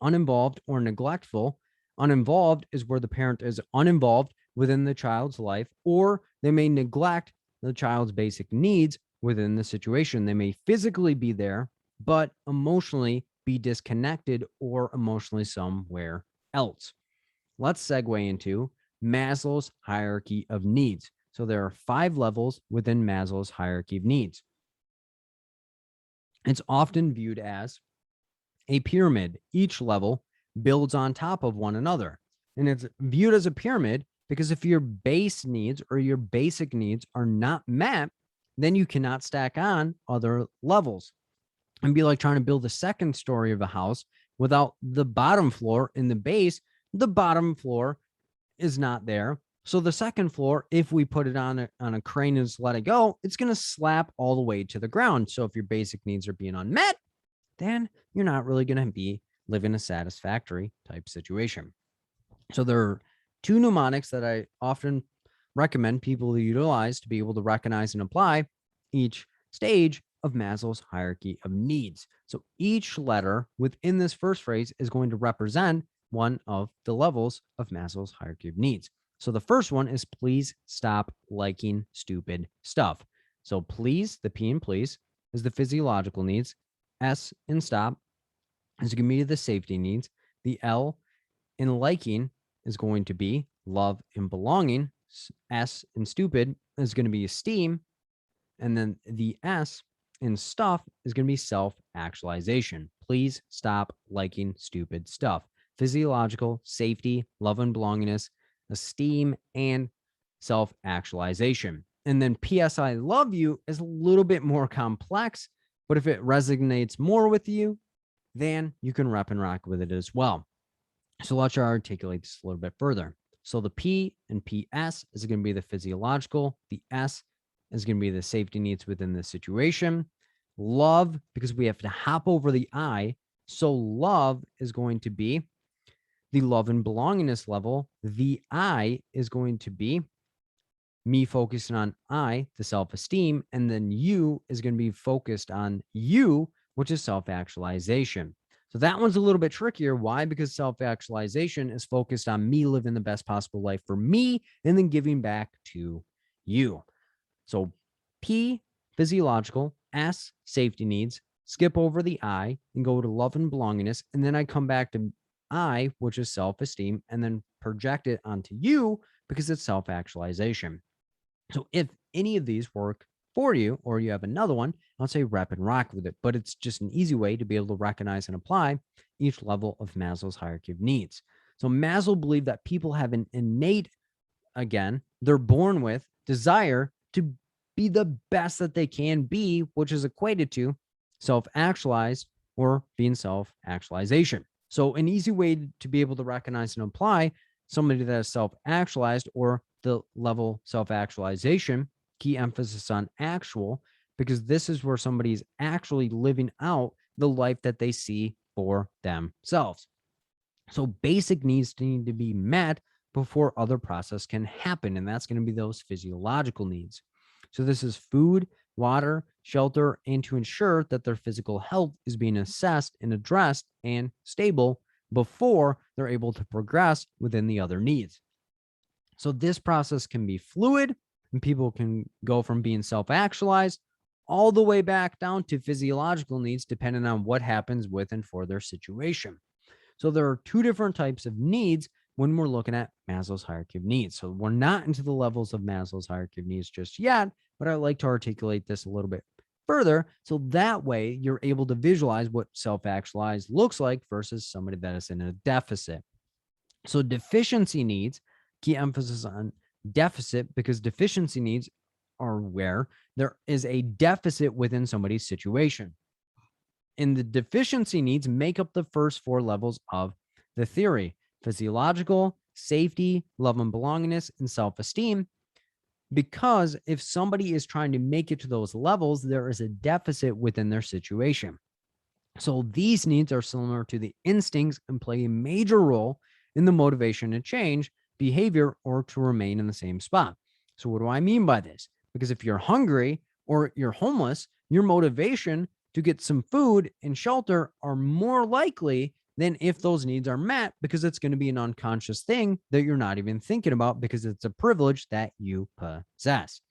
Uninvolved or neglectful. Uninvolved is where the parent is uninvolved within the child's life, or they may neglect the child's basic needs within the situation. They may physically be there, but emotionally be disconnected or emotionally somewhere else. Let's segue into Maslow's hierarchy of needs. So there are 5 levels within Maslow's hierarchy of needs. It's often viewed as a pyramid. Each level builds on top of one another. And it's viewed as a pyramid because if your base needs or your basic needs are not met, then you cannot stack on other levels. It'd be like trying to build a second story of a house without the bottom floor in the base. The bottom floor is not there. So the second floor, if we put it on a crane and just let it go, it's going to slap all the way to the ground. So if your basic needs are being unmet, then you're not really going to be living a satisfactory type situation. So there are 2 mnemonics that I often recommend people to utilize to be able to recognize and apply each stage of Maslow's hierarchy of needs. So each letter within this first phrase is going to represent one of the levels of Maslow's hierarchy of needs. So the first one is please stop liking stupid stuff. So please, the P in please, is the physiological needs. S in stop is going to be the safety needs. The L in liking is going to be love and belonging. S in stupid is going to be esteem. And then the S in stuff is going to be self-actualization. Please stop liking stupid stuff. Physiological, safety, love and belongingness, esteem, and self-actualization. And then P.S. I love you is a little bit more complex, but if it resonates more with you, then you can rep and rock with it as well. So let's articulate this a little bit further. So the P and PS is going to be the physiological. The S is going to be the safety needs within the situation. Love, because we have to hop over the I. So love is going to be the love and belongingness level. The I is going to be me focusing on I, the self-esteem, and then you is going to be focused on you, which is self-actualization. So that one's a little bit trickier. Why? Because self-actualization is focused on me living the best possible life for me and then giving back to you. So P, physiological, S, safety needs, skip over the I and go to love and belongingness. And then I come back to I, which is self-esteem, and then project it onto you because it's self-actualization. So if any of these work for you or you have another one, I'll say rep and rock with it. But it's just an easy way to be able to recognize and apply each level of Maslow's hierarchy of needs. So Maslow believed that people have an innate, again, they're born with desire to be the best that they can be, which is equated to self-actualized or being self-actualization. So an easy way to be able to recognize and apply somebody that is self-actualized or the level self-actualization, key emphasis on actual, because this is where somebody's actually living out the life that they see for themselves. So basic needs need to be met before other process can happen. And that's going to be those physiological needs. So this is food, water, shelter, and to ensure that their physical health is being assessed and addressed and stable before they're able to progress within the other needs. So this process can be fluid and people can go from being self-actualized all the way back down to physiological needs, depending on what happens with and for their situation. So there are two different types of needs when we're looking at Maslow's hierarchy of needs. So we're not into the levels of Maslow's hierarchy of needs just yet, but I'd like to articulate this a little bit further. So that way you're able to visualize what self-actualized looks like versus somebody that is in a deficit. So deficiency needs, key emphasis on deficit, because deficiency needs are where there is a deficit within somebody's situation. And the deficiency needs make up the first four levels of the theory: physiological, safety, love and belongingness, and self-esteem. Because if somebody is trying to make it to those levels, there is a deficit within their situation. So these needs are similar to the instincts and play a major role in the motivation to change behavior or to remain in the same spot. So what do I mean by this? Because if you're hungry or you're homeless, your motivation to get some food and shelter are more likely than if those needs are met, because it's going to be an unconscious thing that you're not even thinking about because it's a privilege that you possess.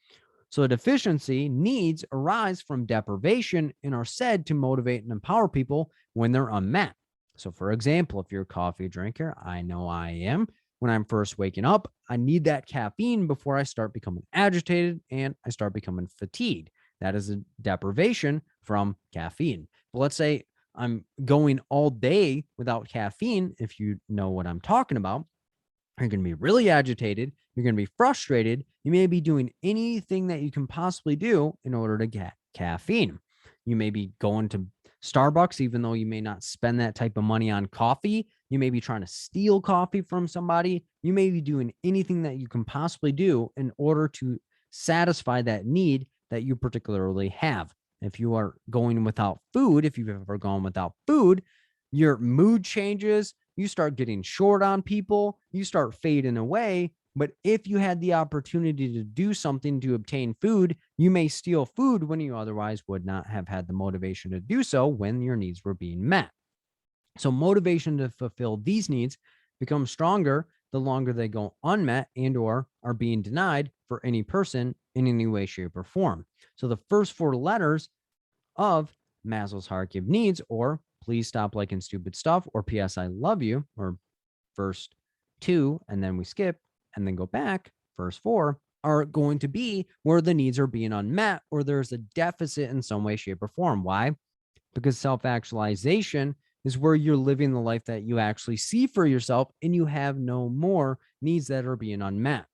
So deficiency needs arise from deprivation and are said to motivate and empower people when they're unmet. So for example, if you're a coffee drinker, I know I am. When I'm first waking up, I need that caffeine before I start becoming agitated and I start becoming fatigued. That is a deprivation from caffeine. But let's say I'm going all day without caffeine, if you know what I'm talking about. You're going to be really agitated. You're going to be frustrated. You may be doing anything that you can possibly do in order to get caffeine. You may be going to Starbucks, even though you may not spend that type of money on coffee. You may be trying to steal coffee from somebody. You may be doing anything that you can possibly do in order to satisfy that need that you particularly have. If you are going without food, if you've ever gone without food, your mood changes. You start getting short on people, you start fading away. But if you had the opportunity to do something to obtain food, you may steal food when you otherwise would not have had the motivation to do so when your needs were being met. So motivation to fulfill these needs becomes stronger the longer they go unmet and or are being denied for any person in any way, shape, or form. So the first four letters of Maslow's hierarchy of needs, or please stop liking stupid stuff, or P.S. I love you, or first two, and then we skip and then go back, first four, are going to be where the needs are being unmet or there's a deficit in some way, shape, or form. Why? Because self-actualization is where you're living the life that you actually see for yourself and you have no more needs that are being unmet.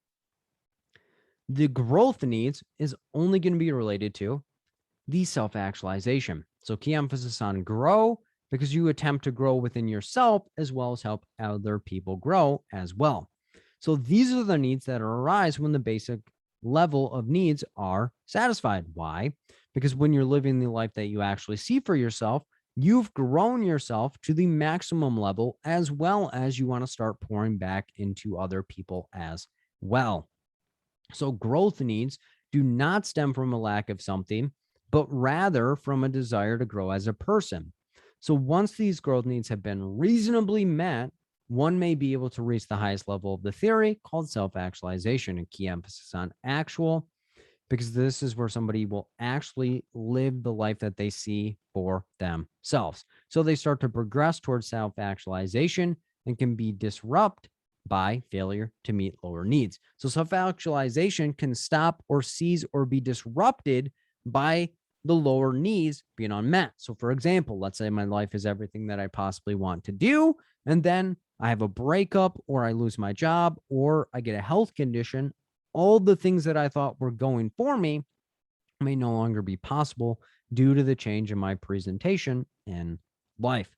The growth needs is only going to be related to the self-actualization. So key emphasis on grow, because you attempt to grow within yourself as well as help other people grow as well. So these are the needs that arise when the basic level of needs are satisfied. Why? Because when you're living the life that you actually see for yourself, you've grown yourself to the maximum level, as well as you want to start pouring back into other people as well. So growth needs do not stem from a lack of something, but rather from a desire to grow as a person. So once these growth needs have been reasonably met, one may be able to reach the highest level of the theory called self-actualization, and key emphasis on actual, because this is where somebody will actually live the life that they see for themselves. So they start to progress towards self-actualization and can be disrupted by failure to meet lower needs. So self-actualization can stop or cease or be disrupted by the lower needs being unmet. So for example, let's say my life is everything that I possibly want to do, and then I have a breakup, or I lose my job, or I get a health condition. All the things that I thought were going for me may no longer be possible due to the change in my presentation in life.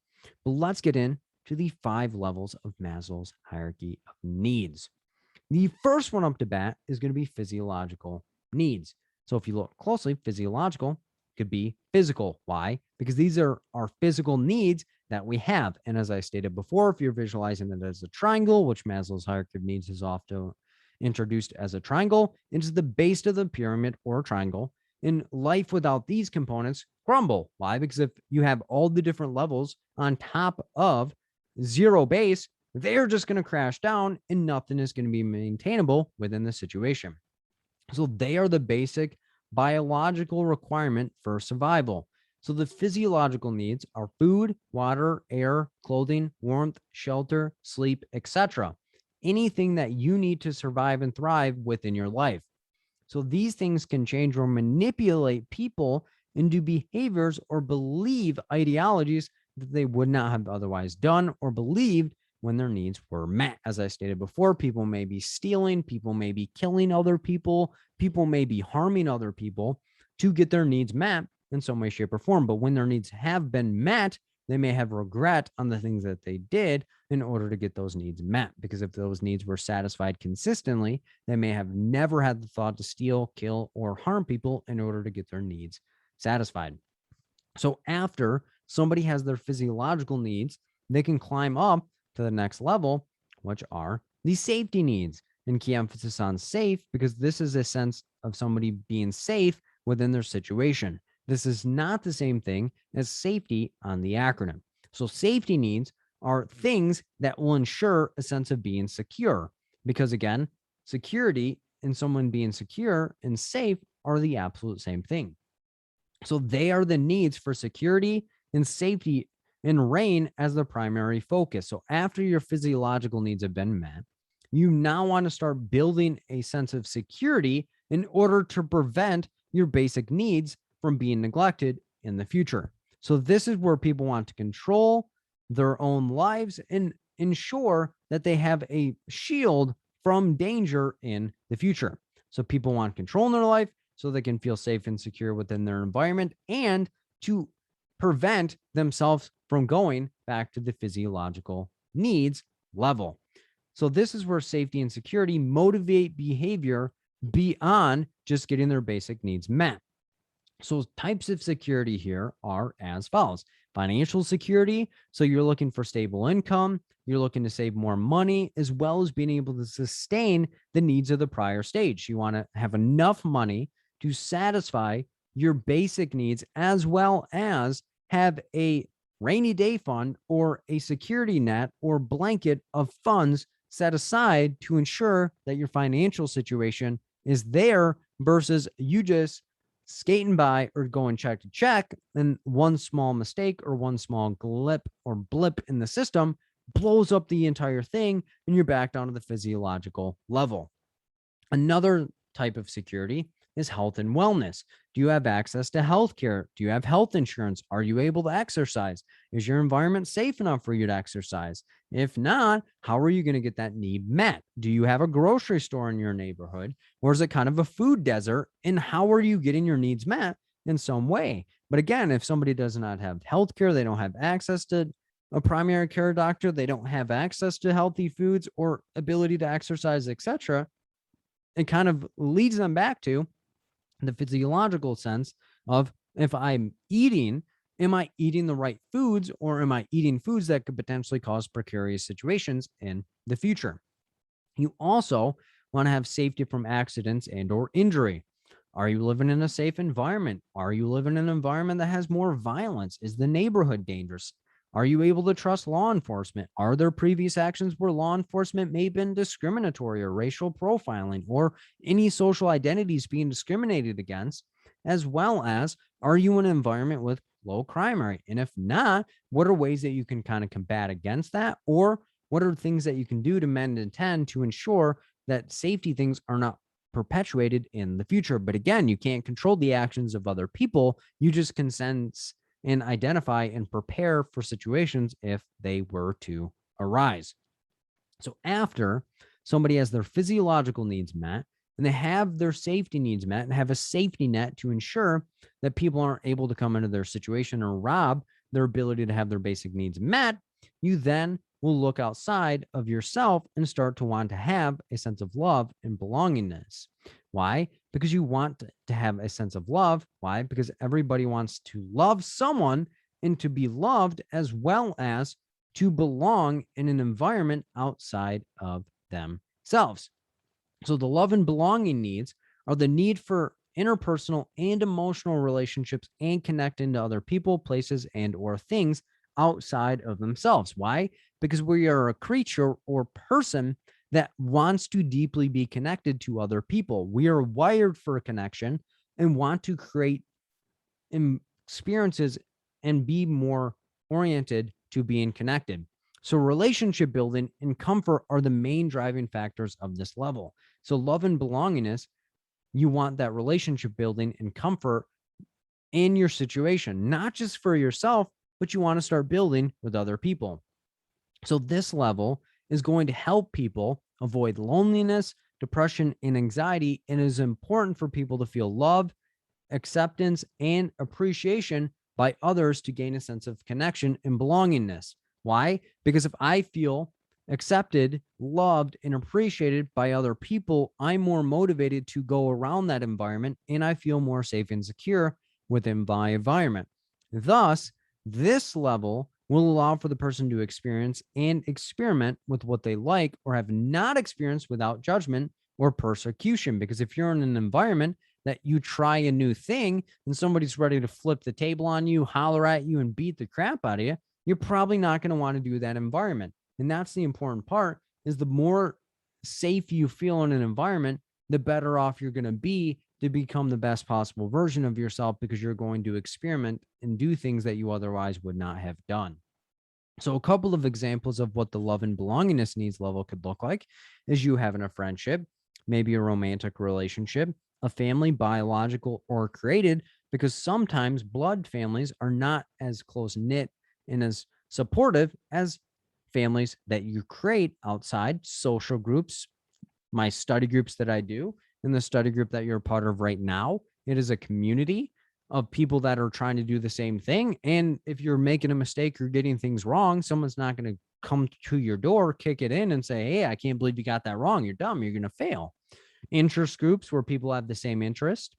But let's get into the 5 levels of Maslow's hierarchy of needs. The first one up to bat is going to be physiological needs. So if you look closely, physiological could be physical. Why? Because these are our physical needs that we have. And as I stated before, if you're visualizing it as a triangle, which Maslow's hierarchy of needs is often introduced as a triangle, it's the base of the pyramid or triangle. In life without these components crumble. Why? Because if you have all the different levels on top of zero base, they're just going to crash down and nothing is going to be maintainable within the situation. So they are the basic biological requirement for survival. So the physiological needs are food, water, air, clothing, warmth, shelter, sleep, etc. Anything that you need to survive and thrive within your life. So these things can change or manipulate people into behaviors or believe ideologies that they would not have otherwise done or believed when their needs were met. As I stated before, people may be stealing, people may be killing other people, people may be harming other people to get their needs met in some way, shape, or form. But when their needs have been met, they may have regret on the things that they did in order to get those needs met. Because if those needs were satisfied consistently, they may have never had the thought to steal, kill, or harm people in order to get their needs satisfied. So after somebody has their physiological needs, they can climb up to the next level, which are the safety needs. And key emphasis on safe, because this is a sense of somebody being safe within their situation. This is not the same thing as safety on the acronym. So safety needs are things that will ensure a sense of being secure. Because again, security and someone being secure and safe are the absolute same thing. So they are the needs for security and safety and reign as the primary focus. So after your physiological needs have been met, you now want to start building a sense of security in order to prevent your basic needs from being neglected in the future. So this is where people want to control their own lives and ensure that they have a shield from danger in the future. So people want control in their life so they can feel safe and secure within their environment and to prevent themselves from going back to the physiological needs level. So this is where safety and security motivate behavior beyond just getting their basic needs met. So types of security here are as follows. Financial security. So you're looking for stable income. You're looking to save more money, as well as being able to sustain the needs of the prior stage. You want to have enough money to satisfy your basic needs, as well as have a rainy day fund or a security net or blanket of funds set aside to ensure that your financial situation is there versus you just skating by or going check to check, and one small mistake or one small blip in the system blows up the entire thing and you're back down to the physiological level. Another type of security is health and wellness. Do you have access to health care? Do you have health insurance? Are you able to exercise? Is your environment safe enough for you to exercise? If not, how are you going to get that need met? Do you have a grocery store in your neighborhood, or is it kind of a food desert? And how are you getting your needs met in some way? But again, if somebody does not have health care, they don't have access to a primary care doctor, they don't have access to healthy foods or ability to exercise, etc., it kind of leads them back to the physiological sense of, if I'm eating, am I eating the right foods, or am I eating foods that could potentially cause precarious situations in the future? You also want to have safety from accidents and or injury. Are you living in a safe environment? Are you living in an environment that has more violence? Is the neighborhood dangerous? Are you able to trust law enforcement? Are there previous actions where law enforcement may have been discriminatory or racial profiling or any social identities being discriminated against? As well as, are you in an environment with low crime rate? And if not, what are ways that you can kind of combat against that? Or What are things that you can do to mend and tend to ensure that safety things are not perpetuated in the future? But again, you can't control the actions of other people. You just can sense and identify and prepare for situations if they were to arise. So after somebody has their physiological needs met and they have their safety needs met and have a safety net to ensure that people aren't able to come into their situation or rob their ability to have their basic needs met, you then will look outside of yourself and start to want to have a sense of love and belongingness. Why? Because you want to have a sense of love. Why? Because everybody wants to love someone and to be loved, as well as to belong in an environment outside of themselves. So the love and belonging needs are the need for interpersonal and emotional relationships and connecting to other people, places, and or things outside of themselves. Why? Because we are a creature or person that wants to deeply be connected to other people. We are wired for a connection and want to create experiences and be more oriented to being connected. So relationship building and comfort are the main driving factors of this level. So love and belongingness, you want that relationship building and comfort in your situation, not just for yourself, but you want to start building with other people. So this level is going to help people avoid loneliness, depression, and anxiety. And it is important for people to feel love, acceptance, and appreciation by others to gain a sense of connection and belongingness. Why? Because if I feel accepted, loved, and appreciated by other people, I'm more motivated to go around that environment and I feel more safe and secure within my environment. Thus, this level will allow for the person to experience and experiment with what they like or have not experienced without judgment or persecution. Because if you're in an environment that you try a new thing and somebody's ready to flip the table on you, holler at you, and beat the crap out of you, you're probably not going to want to do that environment. And that's the important part, is the more safe you feel in an environment, the better off you're going to be to become the best possible version of yourself, because you're going to experiment and do things that you otherwise would not have done. So a couple of examples of what the love and belongingness needs level could look like is you having a friendship, maybe a romantic relationship, a family, biological or created, because sometimes blood families are not as close knit and as supportive as families that you create outside. Social groups, my study groups that I do, and the study group that you're a part of right now, it is a community of people that are trying to do the same thing. And if you're making a mistake or getting things wrong, someone's not going to come to your door, kick it in, and say, hey, I can't believe you got that wrong. You're dumb. You're going to fail. Interest groups where people have the same interest,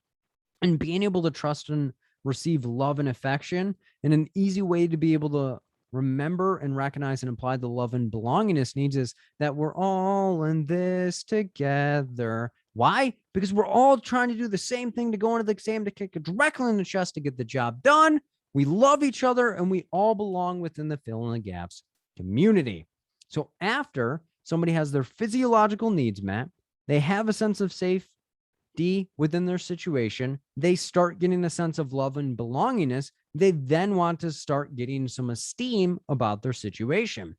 and being able to trust and receive love and affection. And an easy way to be able to remember and recognize and apply the love and belongingness needs is that we're all in this together. Why? Because we're all trying to do the same thing, to go into the exam, to kick it directly in the chest to get the job done. We love each other and we all belong within the fill in the gaps community. So after somebody has their physiological needs met, they have a sense of safety within their situation, they start getting a sense of love and belongingness. They then want to start getting some esteem about their situation.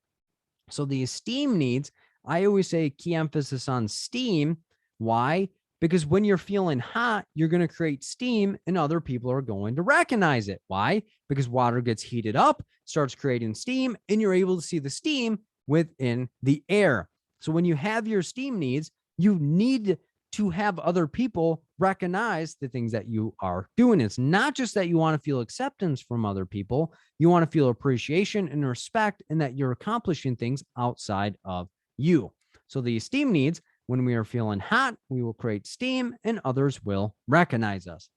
So the esteem needs, I always say key emphasis on steam. Why? Because when you're feeling hot, you're going to create steam and other people are going to recognize it. Why? Because water gets heated up, starts creating steam, and you're able to see the steam within the air. So when you have your steam needs, you need to have other people recognize the things that you are doing. It's not just that you want to feel acceptance from other people. You want to feel appreciation and respect, and that you're accomplishing things outside of you. So the esteem needs, when we are feeling hot, we will create steam and others will recognize us.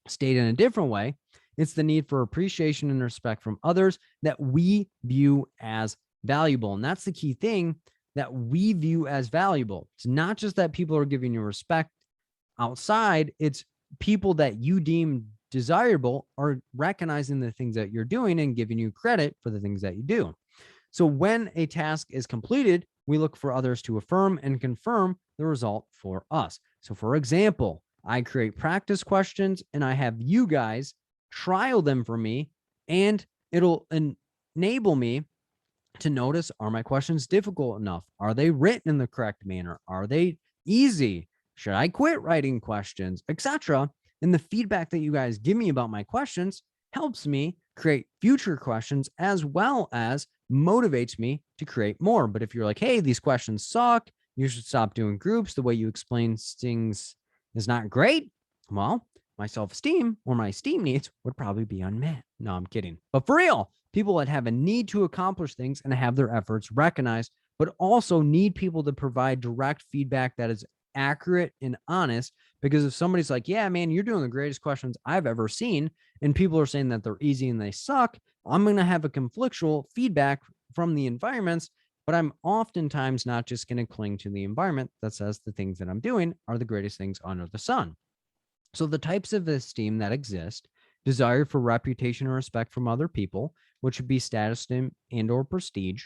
Stated in a different way, it's the need for appreciation and respect from others that we view as valuable. And that's the key thing, that we view as valuable. It's not just that people are giving you respect outside, it's people that you deem desirable are recognizing the things that you're doing and giving you credit for the things that you do. So when a task is completed, we look for others to affirm and confirm the result for us. So for example, I create practice questions and I have you guys trial them for me, and it'll enable me to notice, are my questions difficult enough? Are they written in the correct manner? Are they easy? Should I quit writing questions, etc.? And the feedback that you guys give me about my questions helps me create future questions as well as motivates me to create more. But if you're like, hey, these questions suck, you should stop doing groups, the way you explain things is not great, well, my self-esteem or my esteem needs would probably be unmet. No, I'm kidding. But for real, people that have a need to accomplish things and have their efforts recognized, but also need people to provide direct feedback that is accurate and honest. Because if somebody's like, yeah, man, you're doing the greatest questions I've ever seen, and people are saying that they're easy and they suck, I'm going to have a conflictual feedback from the environments. But I'm oftentimes not just going to cling to the environment that says the things that I'm doing are the greatest things under the sun. So the types of esteem that exist: desire for reputation or respect from other people, which would be status and or prestige;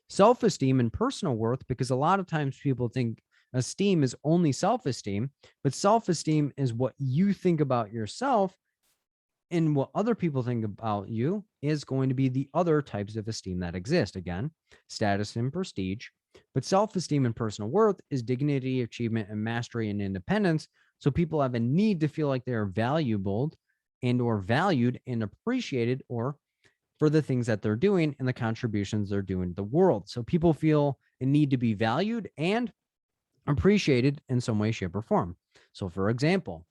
self-esteem and personal worth, because a lot of times people think esteem is only self-esteem, but self-esteem is what you think about yourself, and what other people think about you is going to be the other types of esteem that exist. Again, status and prestige. But self-esteem and personal worth is dignity, achievement, and mastery and independence. So people have a need to feel like they are valuable and or valued and appreciated or for the things that they're doing and the contributions they're doing to the world. So people feel a need to be valued and appreciated in some way, shape, or form. So for example,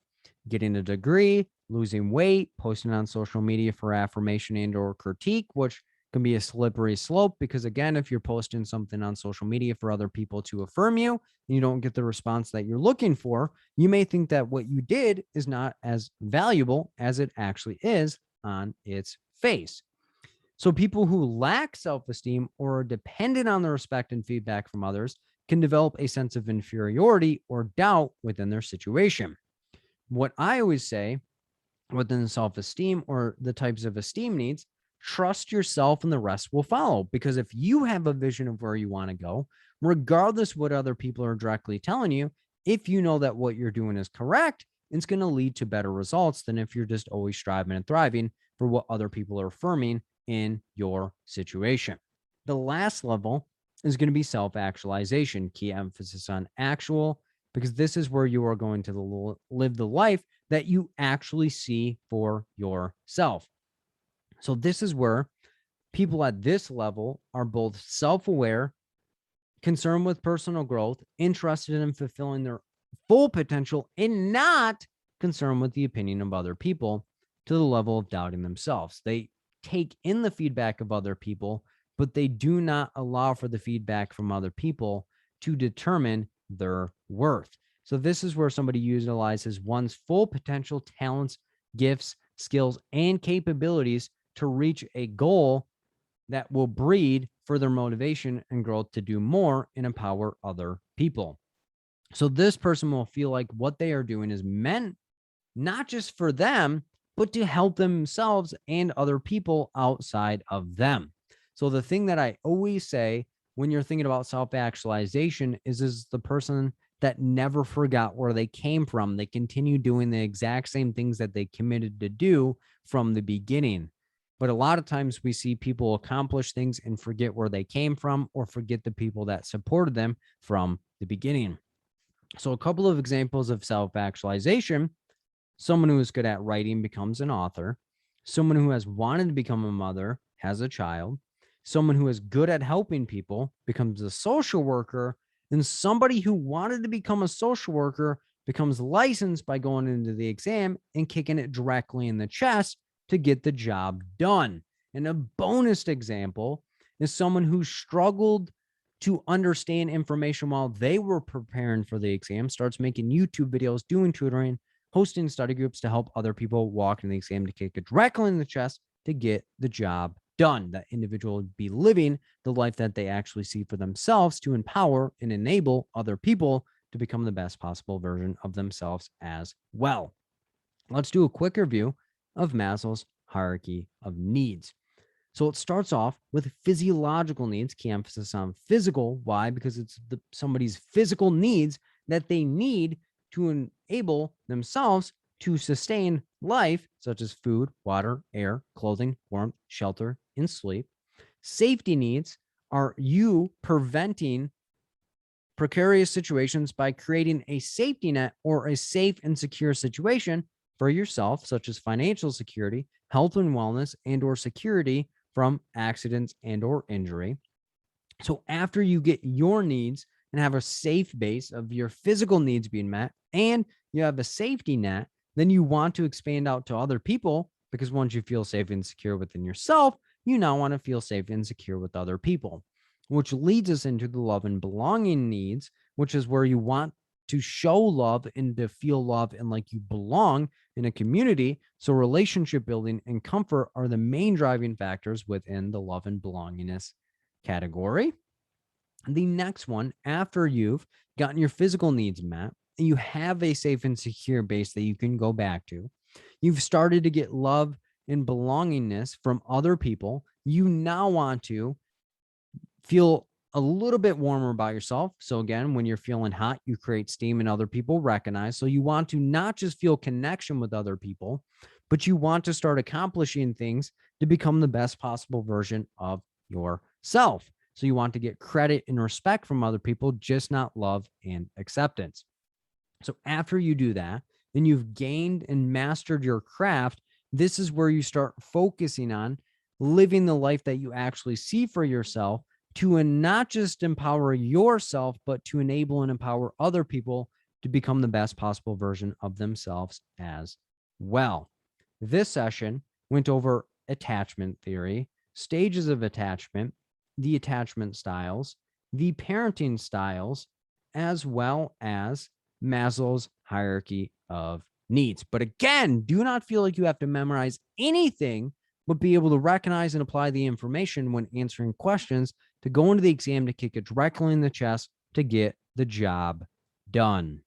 getting a degree, losing weight, posting on social media for affirmation and or critique, which can be a slippery slope, because again, if you're posting something on social media for other people to affirm you and you don't get the response that you're looking for, you may think that what you did is not as valuable as it actually is on its face. So people who lack self-esteem or are dependent on the respect and feedback from others can develop a sense of inferiority or doubt within their situation. What I always say within self-esteem or the types of esteem needs, trust yourself and the rest will follow. Because if you have a vision of where you want to go, regardless what other people are directly telling you, if you know that what you're doing is correct, it's going to lead to better results than if you're just always striving and thriving for what other people are affirming in your situation. The last level is going to be self-actualization, key emphasis on actual, because this is where you are going to live the life that you actually see for yourself. So this is where people at this level are both self-aware, concerned with personal growth, interested in fulfilling their full potential, and not concerned with the opinion of other people to the level of doubting themselves. They take in the feedback of other people, but they do not allow for the feedback from other people to determine their worth. So this is where somebody utilizes one's full potential, talents, gifts, skills, and capabilities to reach a goal that will breed further motivation and growth to do more and empower other people. So this person will feel like what they are doing is meant not just for them, but to help themselves and other people outside of them. So the thing that I always say when you're thinking about self-actualization is the person that never forgot where they came from. They continue doing the exact same things that they committed to do from the beginning. But a lot of times we see people accomplish things and forget where they came from or forget the people that supported them from the beginning. So a couple of examples of self-actualization: someone who is good at writing becomes an author. Someone who has wanted to become a mother has a child. Someone who is good at helping people becomes a social worker. And somebody who wanted to become a social worker becomes licensed by going into the exam and kicking it directly in the chest to get the job done. And a bonus example is someone who struggled to understand information while they were preparing for the exam, starts making YouTube videos, doing tutoring, hosting study groups to help other people walk in the exam to kick it directly in the chest to get the job done. That individual would be living the life that they actually see for themselves to empower and enable other people to become the best possible version of themselves as well. Let's do a quick review of Maslow's hierarchy of needs. So it starts off with physiological needs, key emphasis on physical. Why? Because it's somebody's physical needs that they need to enable themselves to sustain life, such as food, water, air, clothing, warmth, shelter, and sleep. Safety needs are you preventing precarious situations by creating a safety net or a safe and secure situation for yourself, such as financial security, health and wellness, and or security from accidents and or injury. So after you get your needs and have a safe base of your physical needs being met and you have a safety net, then you want to expand out to other people, because once you feel safe and secure within yourself, you now want to feel safe and secure with other people, which leads us into the love and belonging needs, which is where you want to show love and to feel love and like you belong in a community. So relationship building and comfort are the main driving factors within the love and belongingness category. The next one, after you've gotten your physical needs met and you have a safe and secure base that you can go back to, you've started to get love and belongingness from other people. You now want to feel a little bit warmer about yourself. So again, when you're feeling hot, you create steam and other people recognize. So you want to not just feel connection with other people, but you want to start accomplishing things to become the best possible version of yourself. So you want to get credit and respect from other people, just not love and acceptance. So after you do that, then you've gained and mastered your craft. This is where you start focusing on living the life that you actually see for yourself, to not just empower yourself, but to enable and empower other people to become the best possible version of themselves as well. This session went over attachment theory, stages of attachment, the attachment styles, the parenting styles, as well as Maslow's hierarchy of needs. But again, do not feel like you have to memorize anything, but be able to recognize and apply the information when answering questions to go into the exam to kick it directly in the chest to get the job done.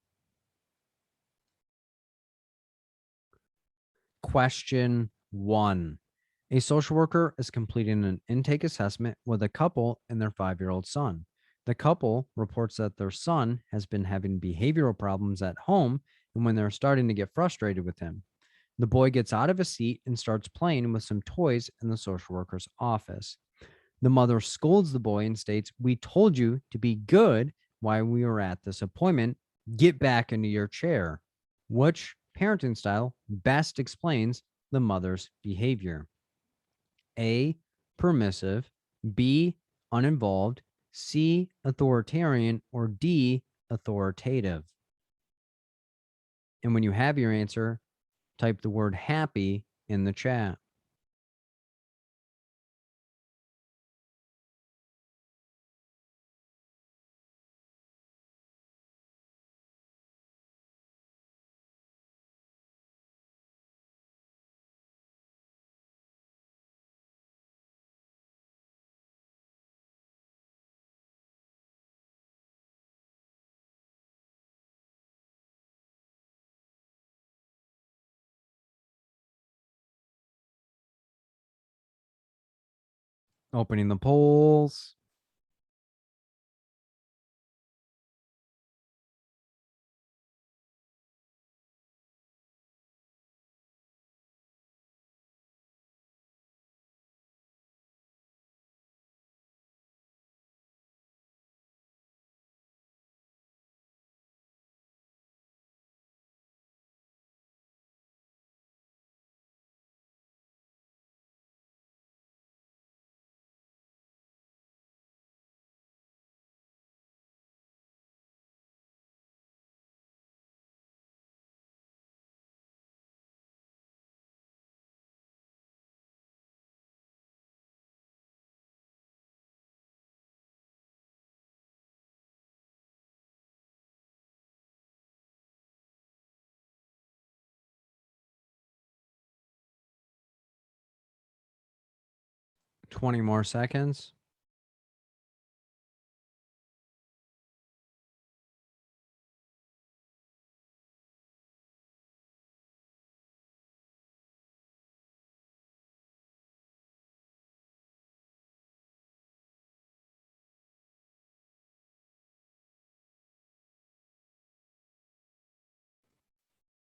Question 1. A social worker is completing an intake assessment with a couple and their 5-year-old son. The couple reports that their son has been having behavioral problems at home and when they're starting to get frustrated with him. The boy gets out of his seat and starts playing with some toys in the social worker's office. The mother scolds the boy and states, "We told you to be good while we were at this appointment. Get back into your chair." Which parenting style best explains the mother's behavior? A, permissive, B, uninvolved, C, authoritarian, or D, authoritative. And when you have your answer, type the word happy in the chat. Opening the polls. Twenty more seconds.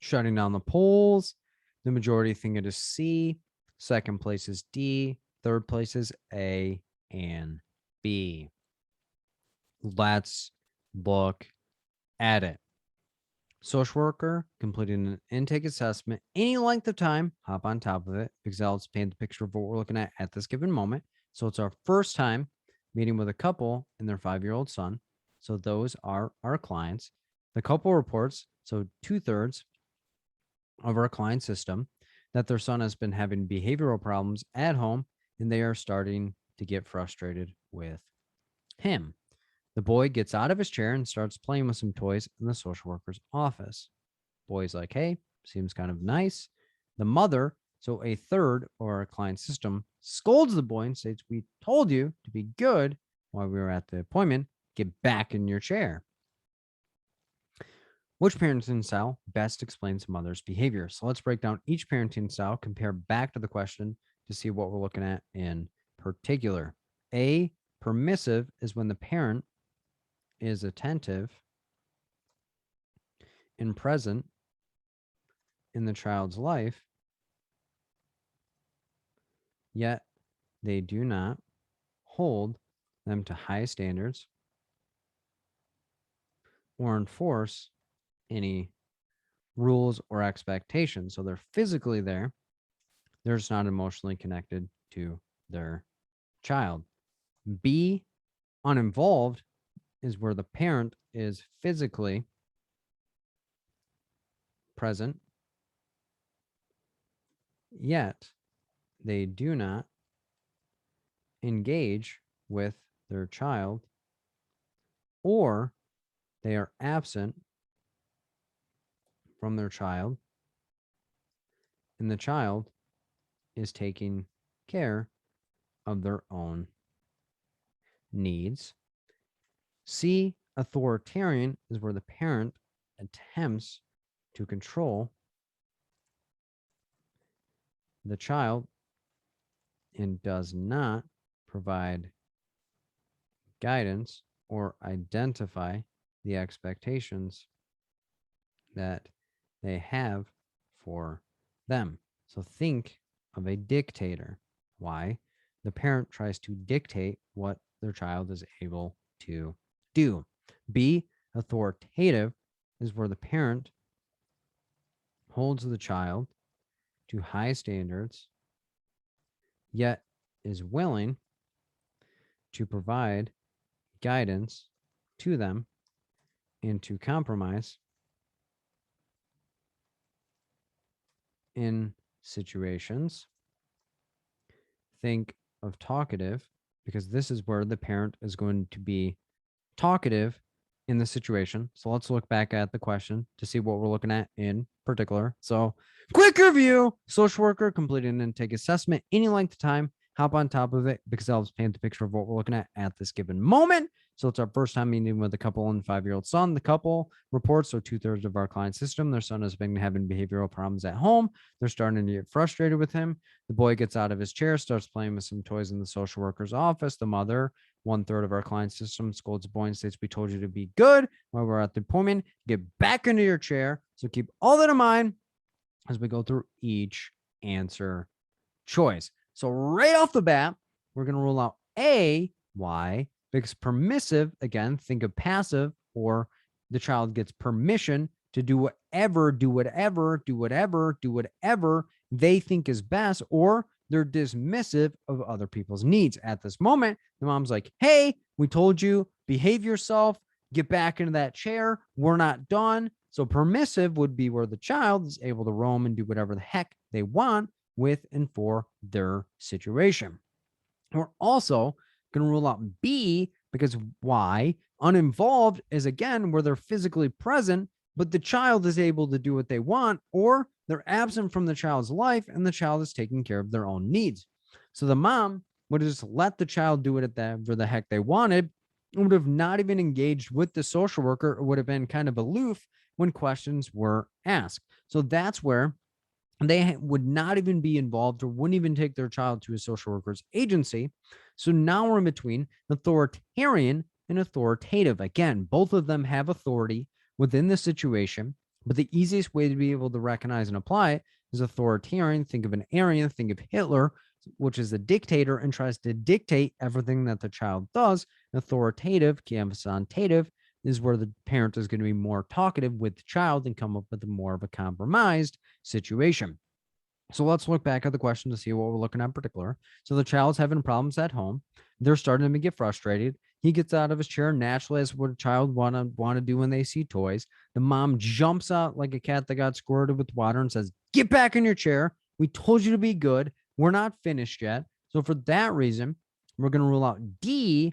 Shutting down the polls. The majority think it is C. Second place is D. Third place is A and B. Let's look at it. Social worker completing an intake assessment, any length of time, hop on top of it because that'll paint the picture of what we're looking at this given moment. So it's our first time meeting with a couple and their 5-year-old son. So those are our clients. The couple reports, so 2/3 of our client system, that their son has been having behavioral problems at home and they are starting to get frustrated with him. The boy gets out of his chair and starts playing with some toys in the social worker's office. Boy's like, hey, seems kind of nice. The mother, so a third of our client system, scolds the boy and states, we told you to be good while we were at the appointment. Get back in your chair. Which parenting style best explains the mother's behavior? So let's break down each parenting style, compare back to the question to see what we're looking at in particular. A, permissive is when the parent is attentive and present in the child's life, yet they do not hold them to high standards or enforce any rules or expectations. So they're physically there, they're just not emotionally connected to their child. B, uninvolved is where the parent is physically present, yet they do not engage with their child, or they are absent from their child and the child is taking care of their own needs. C, authoritarian is where the parent attempts to control the child and does not provide guidance or identify the expectations that they have for them. So think of a dictator. Why? The parent tries to dictate what their child is able to do. B, authoritative is where the parent holds the child to high standards, yet is willing to provide guidance to them and to compromise in situations. Think of talkative, because this is where the parent is going to be talkative in the situation. So let's look back at the question to see what we're looking at in particular. So quick review: social worker completed an intake assessment, any length of time, hop on top of it because that helps paint the picture of what we're looking at this given moment. So it's our first time meeting with a couple and 5-year-old son. The couple reports are 2/3 of our client system. Their son has been having behavioral problems at home. They're starting to get frustrated with him. The boy gets out of his chair, starts playing with some toys in the social worker's office. The mother, 1/3 of our client system, scolds the boy and states, we told you to be good while we're at the appointment. Get back into your chair. So keep all that in mind as we go through each answer choice. So right off the bat, we're going to rule out A. Why? Because permissive, again, think of passive, or the child gets permission to do whatever they think is best, or they're dismissive of other people's needs. At this moment, the mom's like, hey, we told you, behave yourself, get back into that chair. We're not done. So permissive would be where the child is able to roam and do whatever the heck they want with and for their situation. We're also going to rule out B, because why? Uninvolved is, again, where they're physically present, but the child is able to do what they want, or they're absent from the child's life and the child is taking care of their own needs. So the mom would have just let the child do it at whatever the heck they wanted, and would have not even engaged with the social worker, or would have been kind of aloof when questions were asked. So that's where they would not even be involved or wouldn't even take their child to a social worker's agency. So now we're in between authoritarian and authoritative. Again, both of them have authority within the situation, but the easiest way to be able to recognize and apply it is authoritarian. Think of an Aryan, think of Hitler. which is a dictator and tries to dictate everything that the child does. Authoritative, key emphasis on tative, is where the parent is going to be more talkative with the child and come up with more of a compromised situation. So let's look back at the question to see what we're looking at in particular. So the child's having problems at home. They're starting to get frustrated. He gets out of his chair naturally, as what a child want to do when they see toys. The mom jumps out like a cat that got squirted with water and says, "Get back in your chair. We told you to be good. We're not finished yet." So for that reason, we're going to rule out D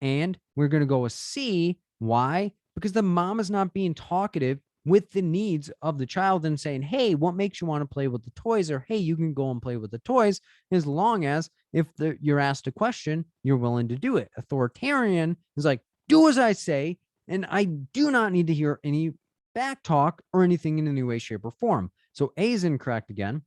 and we're going to go with C. Why? Because the mom is not being talkative with the needs of the child and saying, "Hey, what makes you want to play with the toys?" Or, "Hey, you can go and play with the toys," as long as if you're asked a question, you're willing to do it. Authoritarian is like, "Do as I say, and I do not need to hear any back talk or anything in any way, shape, or form." So A is incorrect again,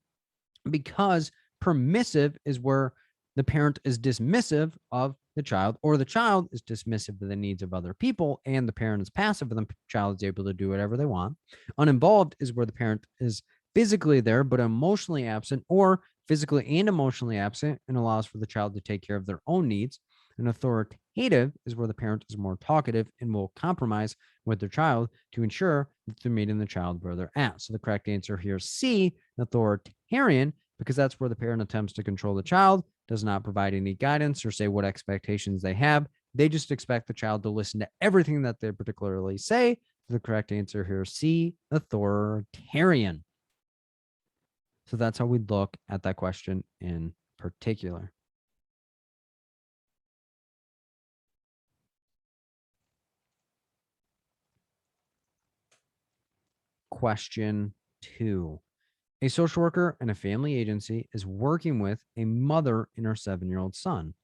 because permissive is where the parent is dismissive of the child, or the child is dismissive of the needs of other people, and the parent is passive, and the child is able to do whatever they want. Uninvolved is where the parent is physically there, but emotionally absent, or physically and emotionally absent, and allows for the child to take care of their own needs. And authoritative is where the parent is more talkative and will compromise with their child to ensure that they're meeting the child where they're at. So the correct answer here is C, authoritarian, because that's where the parent attempts to control the child, does not provide any guidance or say what expectations they have. They just expect the child to listen to everything that they particularly say. The correct answer here is C, authoritarian. So that's how we look at that question in particular. Question 2. A social worker and a family agency is working with a mother and her 7-year-old son.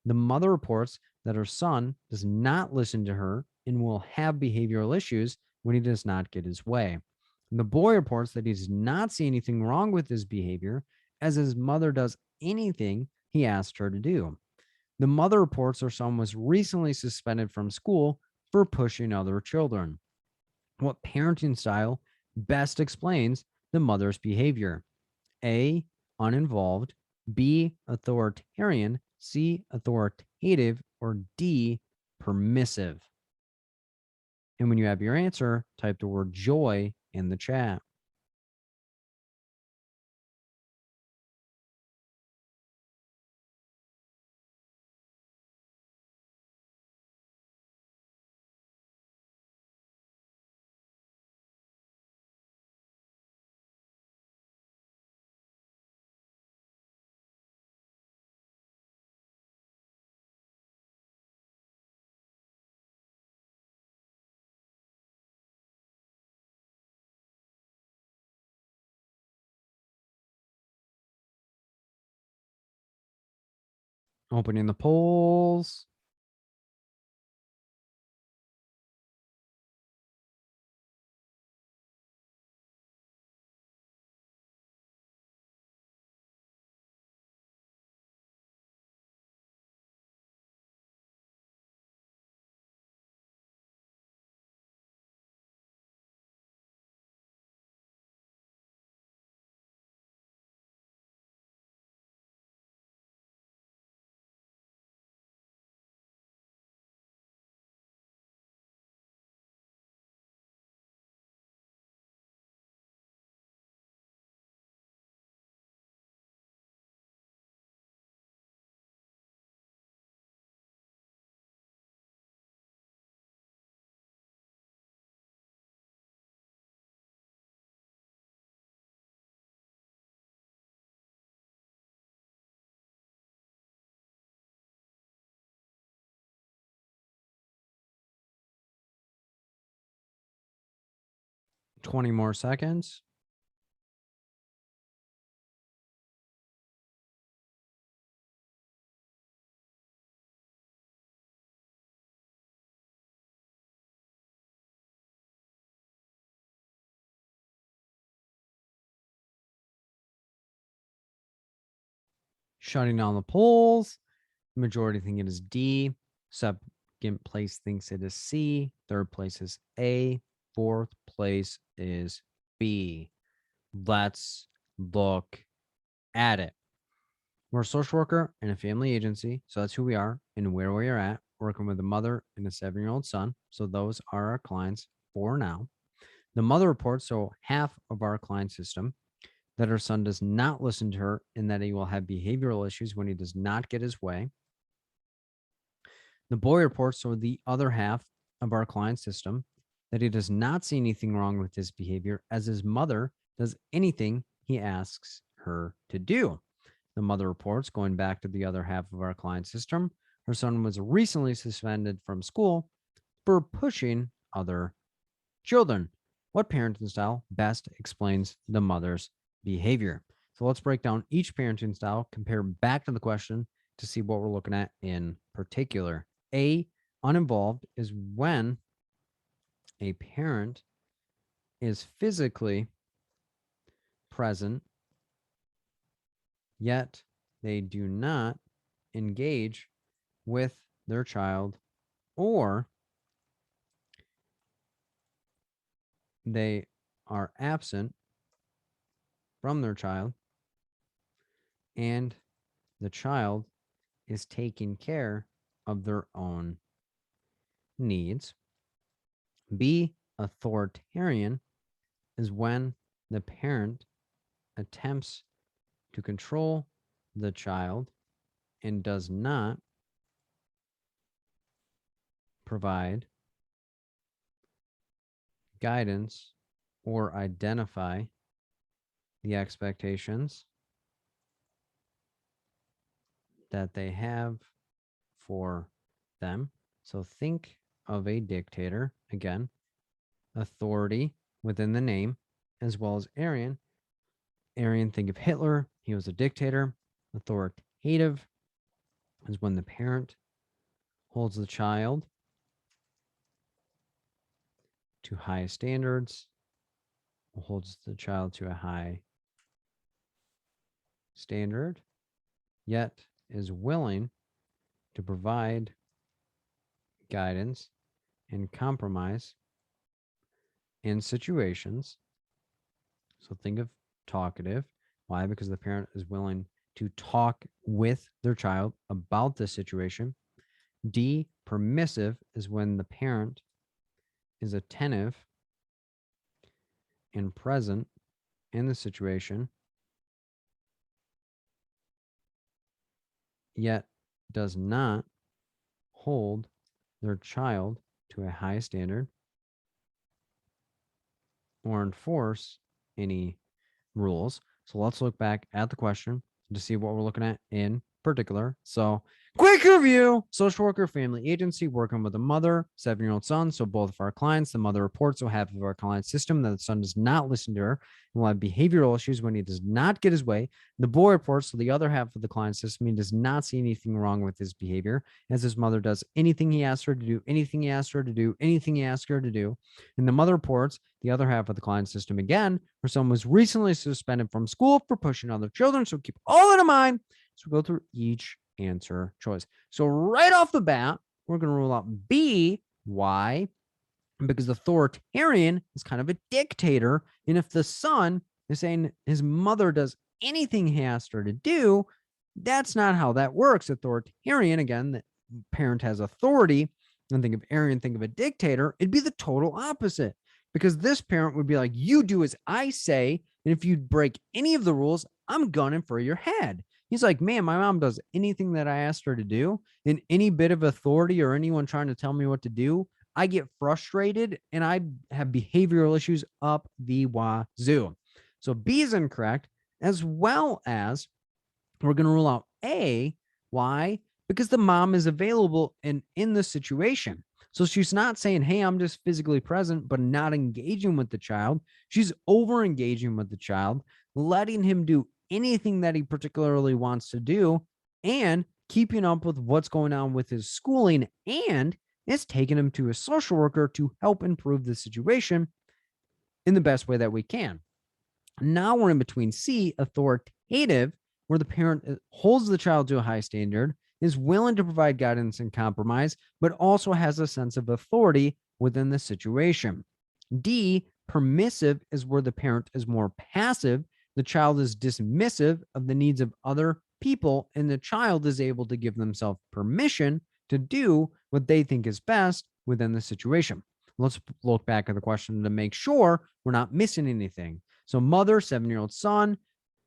The mother reports that her son does not listen to her and will have behavioral issues when he does not get his way. The boy reports that he does not see anything wrong with his behavior, as his mother does anything he asked her to do. The mother reports her son was recently suspended from school for pushing other children. What parenting style best explains the mother's behavior? A, uninvolved, B, authoritarian, C, authoritative, or D, permissive. And when you have your answer, type the word joy in the chat. Opening the polls. Twenty more seconds. Shutting down the polls. Majority think it is D. Second place thinks it is C. Third place is A. Fourth place is B. Let's look at it. We're a social worker and a family agency. So that's who we are and where we are at, working with a mother and a 7-year-old son. So those are our clients for now. The mother reports, so half of our client system, that her son does not listen to her and that he will have behavioral issues when he does not get his way. The boy reports, so the other half of our client system, that he does not see anything wrong with his behavior as his mother does anything he asks her to do. The mother reports, going back to the other half of our client system, her son was recently suspended from school for pushing other children. What parenting style best explains the mother's behavior? So let's break down each parenting style, compare back to the question to see what we're looking at in particular. A, uninvolved, is when a parent is physically present, yet they do not engage with their child, or they are absent from their child and the child is taking care of their own needs. B, authoritarian, is when the parent attempts to control the child and does not provide guidance or identify the expectations that they have for them. So think of a dictator, again, authority within the name, as well as Aryan. Aryan, think of Hitler. He was a dictator. Authoritative is when the parent holds the child to high standards, holds the child to a high standard, yet is willing to provide guidance and compromise in situations. So think of talkative. Why? Because the parent is willing to talk with their child about the situation. D, permissive, is when the parent is attentive and present in the situation, yet does not hold their child to a high standard or enforce any rules. So let's look back at the question to see what we're looking at in particular. So quick review: social worker, family agency, working with a mother, 7-year-old son. So both of our clients, the mother reports, so half of our client system, that the son does not listen to her and will have behavioral issues when he does not get his way. The boy reports, so the other half of the client system, he does not see anything wrong with his behavior as his mother does anything he asks her to do, anything he asks her to do, anything he asks her to do. And the mother reports, the other half of the client system, again, her son was recently suspended from school for pushing other children. So keep all that in mind. So we'll go through each answer choice. So right off the bat, we're going to rule out B. Why? Because authoritarian is kind of a dictator. And if the son is saying his mother does anything he asked her to do, that's not how that works. Authoritarian, again, the parent has authority. And think of Aryan, think of a dictator. It'd be the total opposite, because this parent would be like, you do as I say. And if you break any of the rules, I'm gunning for your head. He's like, man, my mom does anything that I asked her to do, and any bit of authority or anyone trying to tell me what to do, I get frustrated and I have behavioral issues up the wazoo. So B is incorrect, as well as we're going to rule out A. Why? Because the mom is available and in the situation. So she's not saying, hey, I'm just physically present, but not engaging with the child. She's over engaging with the child, letting him do anything that he particularly wants to do, and keeping up with what's going on with his schooling, and is taking him to a social worker to help improve the situation in the best way that we can. Now we're in between C, authoritative, where the parent holds the child to a high standard, is willing to provide guidance and compromise, but also has a sense of authority within the situation. D, permissive, is where the parent is more passive. The child is dismissive of the needs of other people, and the child is able to give themselves permission to do what they think is best within the situation. Let's look back at the question to make sure we're not missing anything. So, mother, 7-year-old son,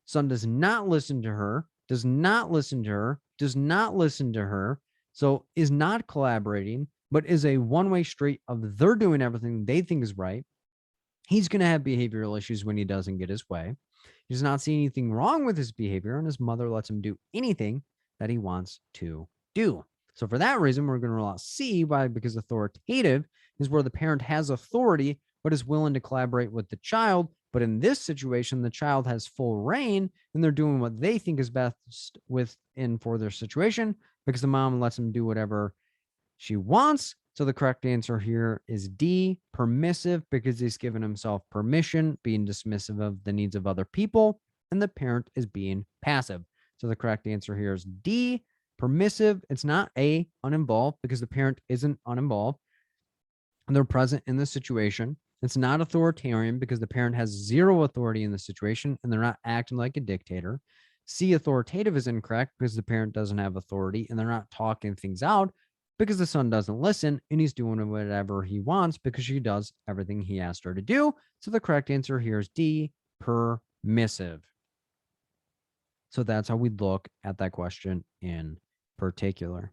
son does not listen to her, does not listen to her, does not listen to her. So, is not collaborating, but is a one-way street of they're doing everything they think is right. He's going to have behavioral issues when he doesn't get his way. He does not see anything wrong with his behavior, and his mother lets him do anything that he wants to do. So for that reason, we're going to rule out C. Why? Because authoritative is where the parent has authority, but is willing to collaborate with the child. But in this situation, the child has full reign, and they're doing what they think is best within for their situation because the mom lets them do whatever she wants. So the correct answer here is D, permissive, because he's given himself permission, being dismissive of the needs of other people, and the parent is being passive. So the correct answer here is D, permissive. It's not A, uninvolved, because the parent isn't uninvolved. And they're present in the situation. It's not authoritarian because the parent has zero authority in the situation and they're not acting like a dictator. C, authoritative is incorrect because the parent doesn't have authority and they're not talking things out because the son doesn't listen and he's doing whatever he wants because she does everything he asked her to do. So the correct answer here is D, permissive. So that's how we look at that question in particular.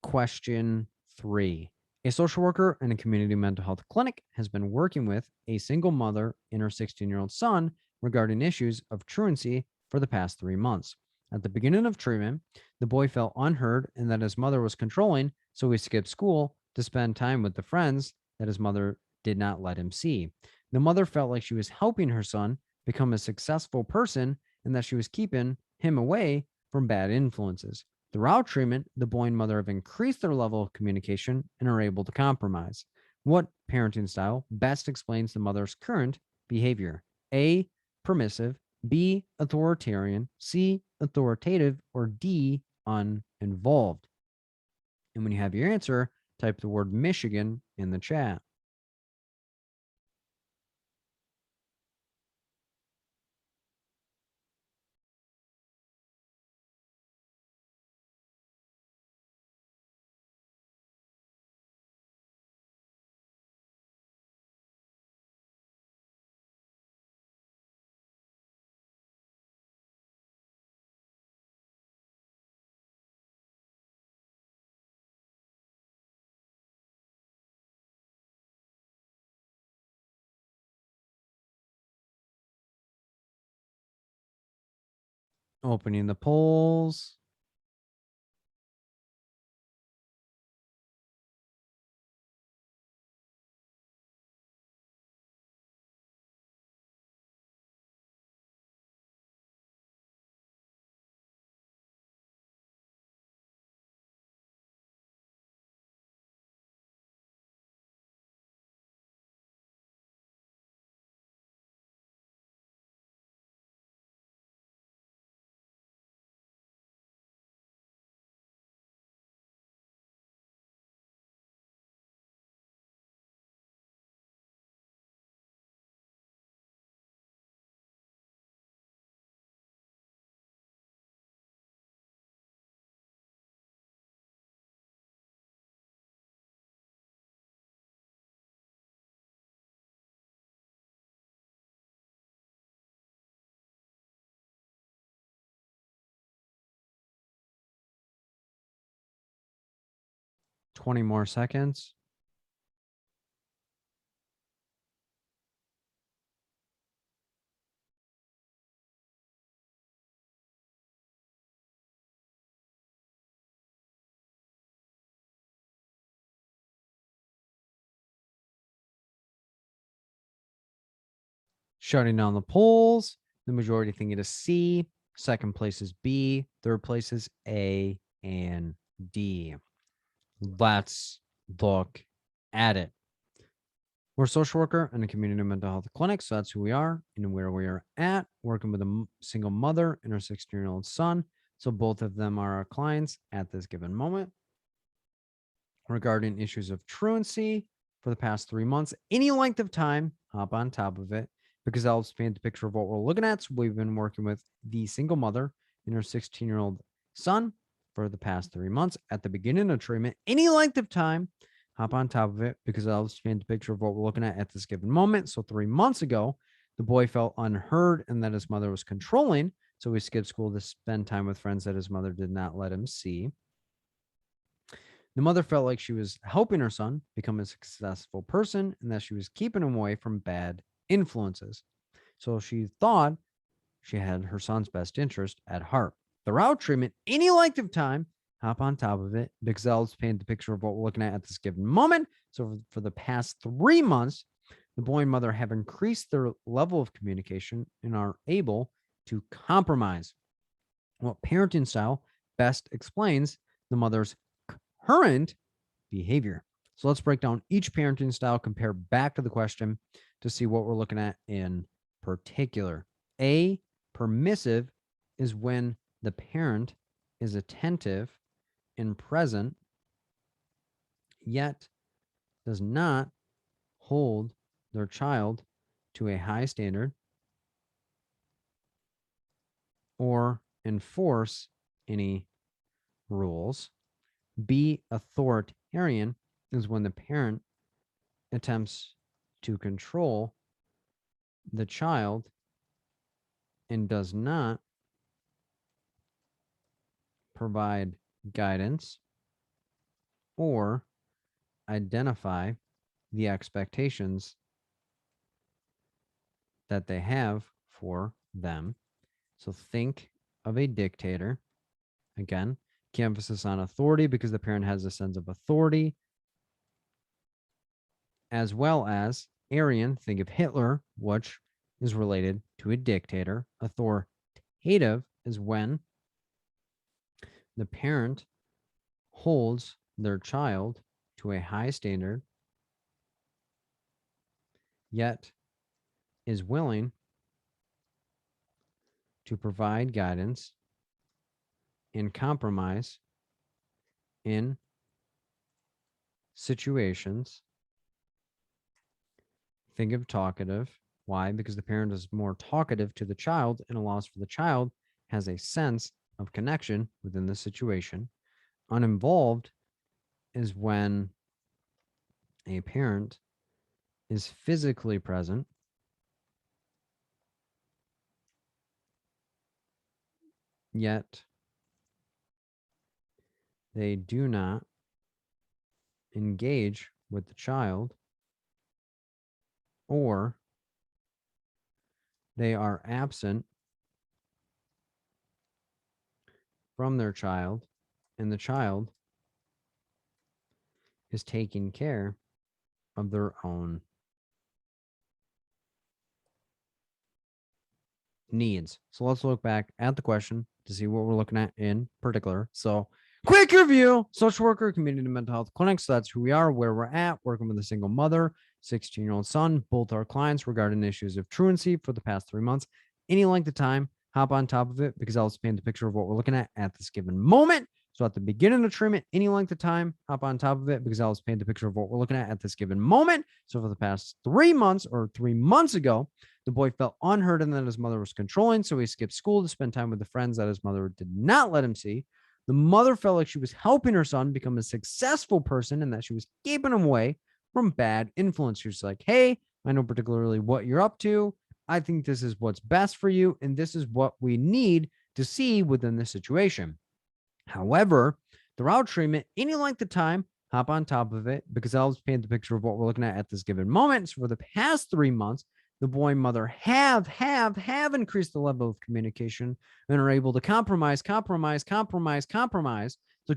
Question 3. A social worker in a community mental health clinic has been working with a single mother and her 16-year-old son regarding issues of truancy for the past 3 months. At the beginning of treatment, the boy felt unheard and that his mother was controlling, so he skipped school to spend time with the friends that his mother did not let him see. The mother felt like she was helping her son become a successful person and that she was keeping him away from bad influences. Throughout treatment, the boy and mother have increased their level of communication and are able to compromise. What parenting style best explains the mother's current behavior? A, permissive, B, authoritarian, C, authoritative, or D, uninvolved. And when you have your answer, type the word Michigan in the chat. Opening the polls. Twenty more seconds. Shutting down the polls. The majority think it is C. Second place is B. Third place is A and D. Let's look at it. We're a social worker in a community mental health clinic, so that's who we are and where we are at, working with a single mother and her 16-year-old son. So both of them are our clients at this given moment. Regarding issues of truancy for the past 3 months, any length of time, hop on top of it because that helps paint the picture of what we're looking at. So we've been working with the single mother and her 16-year-old son for the past 3 months. At the beginning of treatment, any length of time, hop on top of it because that helps paint the picture of what we're looking at this given moment. So 3 months ago, the boy felt unheard and that his mother was controlling. So he skipped school to spend time with friends that his mother did not let him see. The mother felt like she was helping her son become a successful person and that she was keeping him away from bad influences. So she thought she had her son's best interest at heart. Throughout treatment, any length of time, hop on top of it because that helps paint the picture of what we're looking at this given moment. So for the past 3 months, the boy and mother have increased their level of communication and are able to compromise. What parenting style best explains the mother's current behavior? So let's break down each parenting style, compare back to the question to see what we're looking at in particular. A, permissive is when the parent is attentive and present, yet does not hold their child to a high standard or enforce any rules. B, authoritarian is when the parent attempts to control the child and does not provide guidance or identify the expectations that they have for them. So think of a dictator. Again, key emphasis on authority because the parent has a sense of authority, as well as Aryan, think of Hitler, which is related to a dictator. Authoritative is when the parent holds their child to a high standard, yet is willing to provide guidance and compromise in situations. Think of talkative. Why? Because the parent is more talkative to the child and allows for the child has a sense of connection within the situation. Uninvolved is when a parent is physically present, yet they do not engage with the child, or they are absent from their child, and the child is taking care of their own needs. So let's look back at the question to see what we're looking at in particular. So quick review: social worker, community mental health clinic. So that's who we are, where we're at, working with a single mother, 16-year-old son, both our clients regarding issues of truancy for the past 3 months. Any length of time, hop on top of it because I'll paint the picture of what we're looking at this given moment. So at the beginning of treatment, any length of time, hop on top of it because I'll paint the picture of what we're looking at this given moment. So for the past 3 months or 3 months ago, the boy felt unheard and that his mother was controlling. So he skipped school to spend time with the friends that his mother did not let him see. The mother felt like she was helping her son become a successful person and that she was keeping him away from bad influence. She was like, hey, I know particularly what you're up to. I think this is what's best for you. And this is what we need to see within this situation. However, throughout treatment, any length of time, hop on top of it because I'll paint the picture of what we're looking at this given moment. So for the past 3 months, the boy and mother have increased the level of communication and are able to compromise. So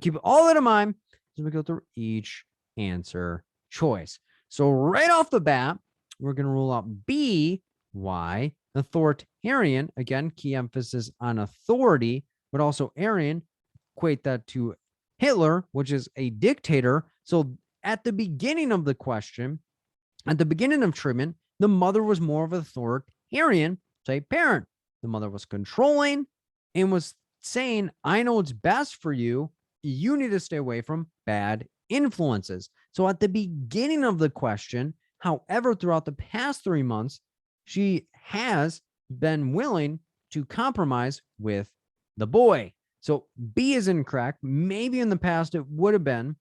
keep all that in mind as we go through each answer choice. So right off the bat, we're going to rule out B. Why? Authoritarian, again, key emphasis on authority, but also Aryan, equate that to Hitler, which is a dictator. So at the beginning of the question, at the beginning of treatment, the mother was more of an authoritarian type parent. The mother was controlling and was saying, I know what's best for you. You need to stay away from bad influences. So at the beginning of the question, however, throughout the past 3 months, she has been willing to compromise with the boy. So B is incorrect. Maybe in the past it would have been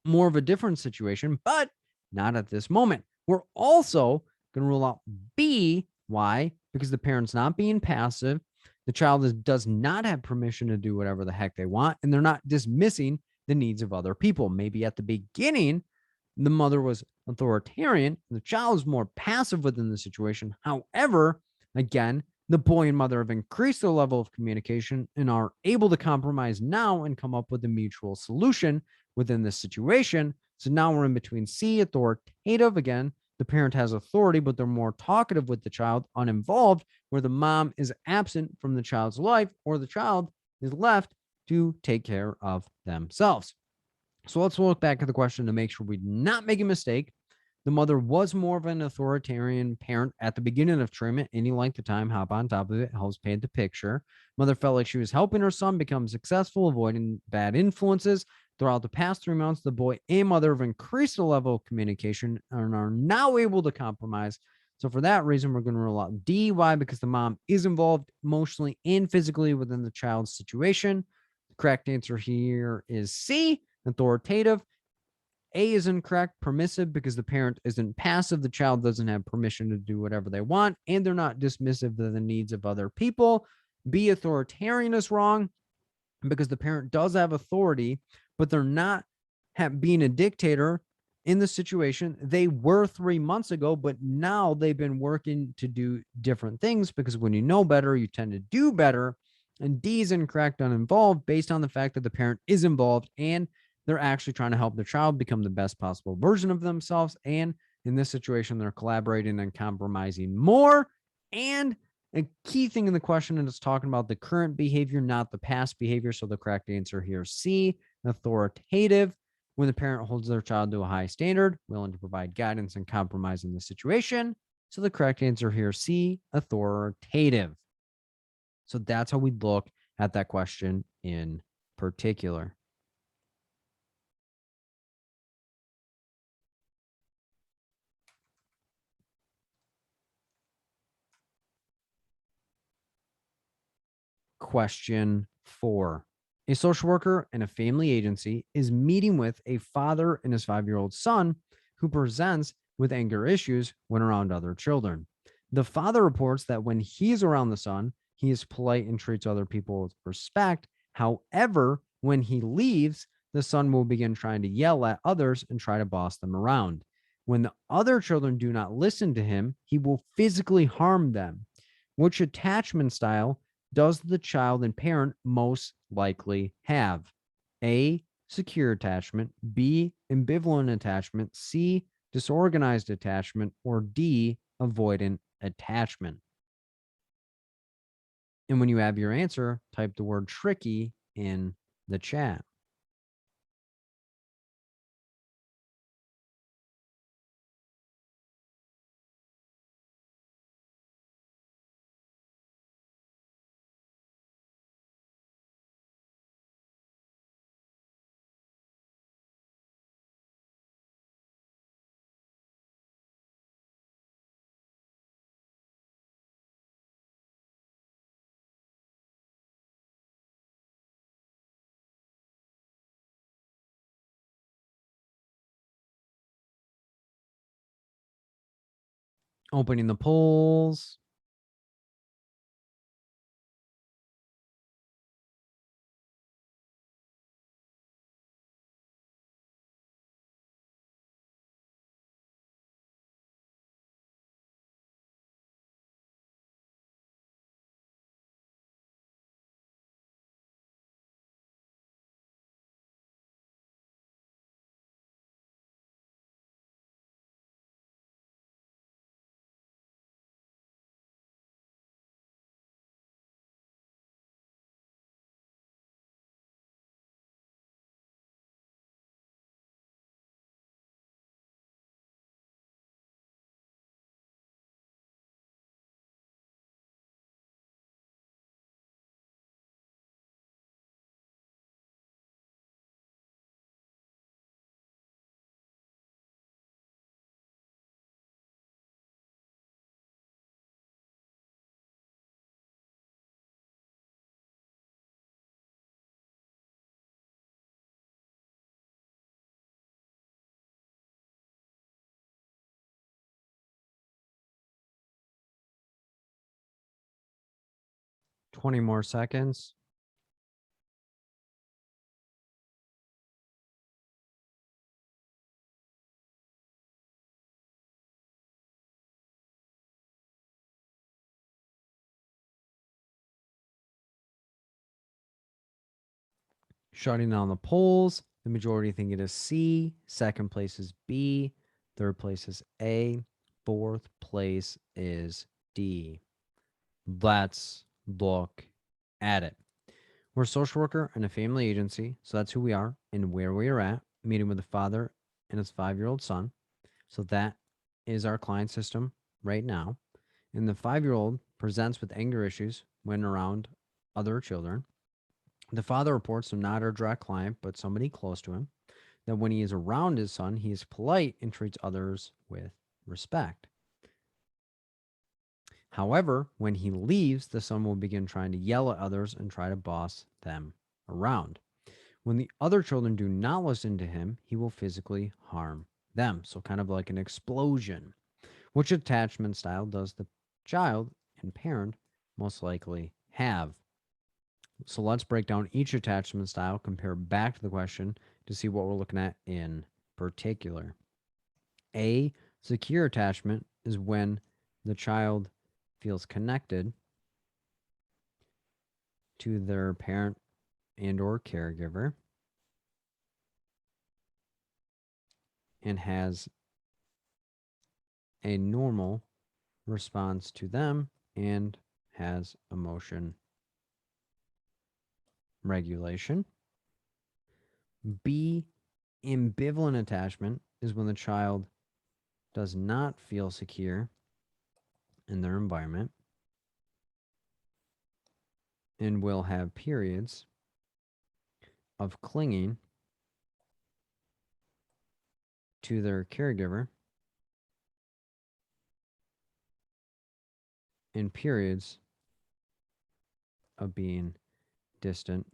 more of a different situation, but not at this moment. We're also going to rule out B. Why? Because the parent's not being passive. The child does not have permission to do whatever the heck they want, and they're not dismissing the needs of other people. Maybe at the beginning, the mother was authoritarian, and the child is more passive within the situation. However, again, the boy and mother have increased their level of communication and are able to compromise now and come up with a mutual solution within this situation. So now we're in between C, authoritative. Again, the parent has authority, but they're more talkative with the child, uninvolved, where the mom is absent from the child's life or the child is left to take care of themselves. So let's look back at the question to make sure we not make a mistake. The mother was more of an authoritarian parent at the beginning of treatment. Any length of time, hop on top of it, helps paint the picture. Mother felt like she was helping her son become successful, avoiding bad influences. Throughout the past 3 months, the boy and mother have increased the level of communication and are now able to compromise. So for that reason, we're going to rule out D. Why? Because the mom is involved emotionally and physically within the child's situation. The correct answer here is C, authoritative. A is incorrect, permissive, because the parent isn't passive. The child doesn't have permission to do whatever they want, and they're not dismissive of the needs of other people. B, authoritarian, is wrong because the parent does have authority, but they're not being a dictator in the situation. They were 3 months ago, but now they've been working to do different things because when you know better, you tend to do better. And D is incorrect, uninvolved, based on the fact that the parent is involved and they're actually trying to help their child become the best possible version of themselves. And in this situation, they're collaborating and compromising more. And a key thing in the question is talking about the current behavior, not the past behavior. So the correct answer here is C, authoritative. When the parent holds their child to a high standard, willing to provide guidance and compromise in the situation. So the correct answer here is C, authoritative. So that's how we look at that question in particular. Question 4. A social worker in a family agency is meeting with a father and his 5-year-old son who presents with anger issues when around other children. The father reports that when he's around the son, he is polite and treats other people with respect. However, when he leaves, the son will begin trying to yell at others and try to boss them around. When the other children do not listen to him, he will physically harm them. Which attachment style does the child and parent most likely have? A, secure attachment, B, ambivalent attachment, C, disorganized attachment, or D, avoidant attachment. And when you have your answer, type the word tricky in the chat. Opening the polls. 20 more seconds. Shutting down the polls. The majority think it is C. Second place is B. Third place is A. Fourth place is D. Let's look at it. We're a social worker and a family agency, so that's who we are and where we are at, meeting with a father and his 5-year-old son. So that is our client system right now. And the 5-year-old presents with anger issues when around other children. The father reports to not our direct client, but somebody close to him, that when he is around his son, he is polite and treats others with respect. However, when he leaves, the son will begin trying to yell at others and try to boss them around. When the other children do not listen to him, he will physically harm them. So, kind of like an explosion. Which attachment style does the child and parent most likely have? So, let's break down each attachment style, compare back to the question to see what we're looking at in particular. A secure attachment is when the child feels connected to their parent and or caregiver and has a normal response to them and has emotion regulation. B, ambivalent attachment is when the child does not feel secure in their environment and will have periods of clinging to their caregiver and periods of being distant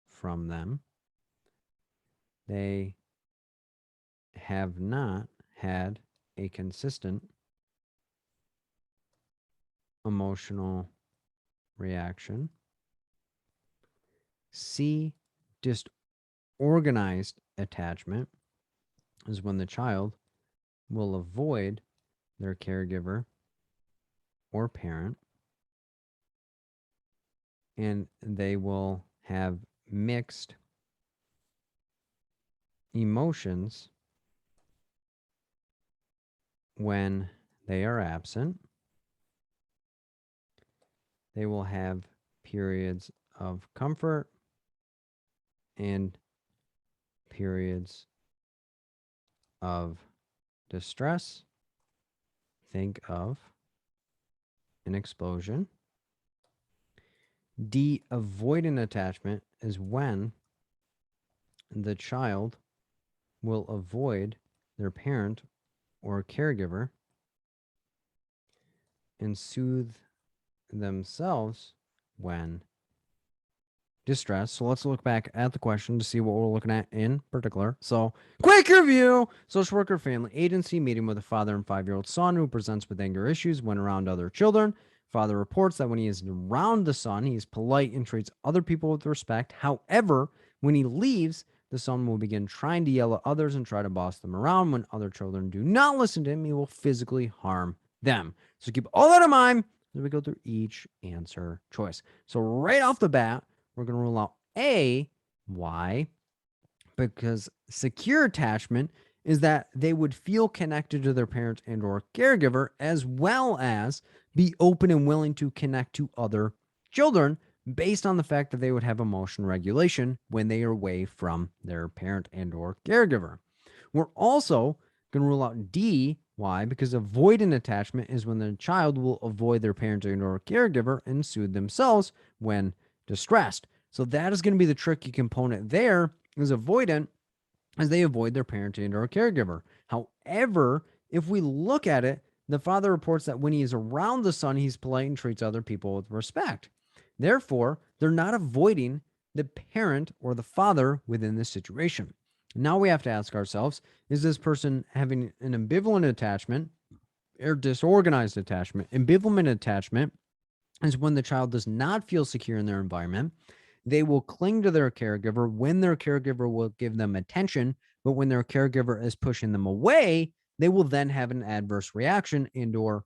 from them. They have not had a consistent emotional reaction. C, disorganized attachment is when the child will avoid their caregiver or parent and they will have mixed emotions when they are absent. They will have periods of comfort and periods of distress. Think of an explosion. D, avoidant attachment is when the child will avoid their parent or caregiver and soothe themselves when distressed. So let's look back at the question to see what we're looking at in particular. So, quick review. Social worker family agency meeting with a father and 5-year-old son who presents with anger issues when around other children. Father reports that when he is around the son, he is polite and treats other people with respect. However, when he leaves, the son will begin trying to yell at others and try to boss them around. When other children do not listen to him, he will physically harm them. So keep all that in mind as we go through each answer choice. So right off the bat, we're going to rule out A. Why? Because secure attachment is that they would feel connected to their parent and or caregiver, as well as be open and willing to connect to other children based on the fact that they would have emotion regulation when they are away from their parent and or caregiver. We're also going to rule out D. Why? Because avoidant attachment is when the child will avoid their parent and or caregiver and soothe themselves when distressed. So that is going to be the tricky component there, is avoidant, as they avoid their parent and or caregiver. However, if we look at it, the father reports that when he is around the son, he's polite and treats other people with respect. Therefore, they're not avoiding the parent or the father within this situation. Now we have to ask ourselves, is this person having an ambivalent attachment or disorganized attachment? Ambivalent attachment is when the child does not feel secure in their environment. They will cling to their caregiver when their caregiver will give them attention, but when their caregiver is pushing them away, they will then have an adverse reaction and or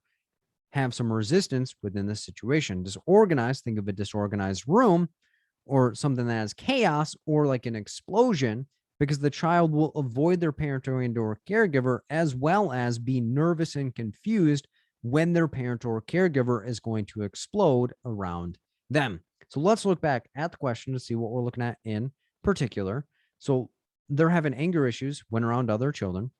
have some resistance within the situation. Disorganized, think of a disorganized room or something that has chaos or like an explosion, because the child will avoid their parent or caregiver, as well as be nervous and confused when their parent or caregiver is going to explode around them. So let's look back at the question to see what we're looking at in particular. So they're having anger issues when around other children.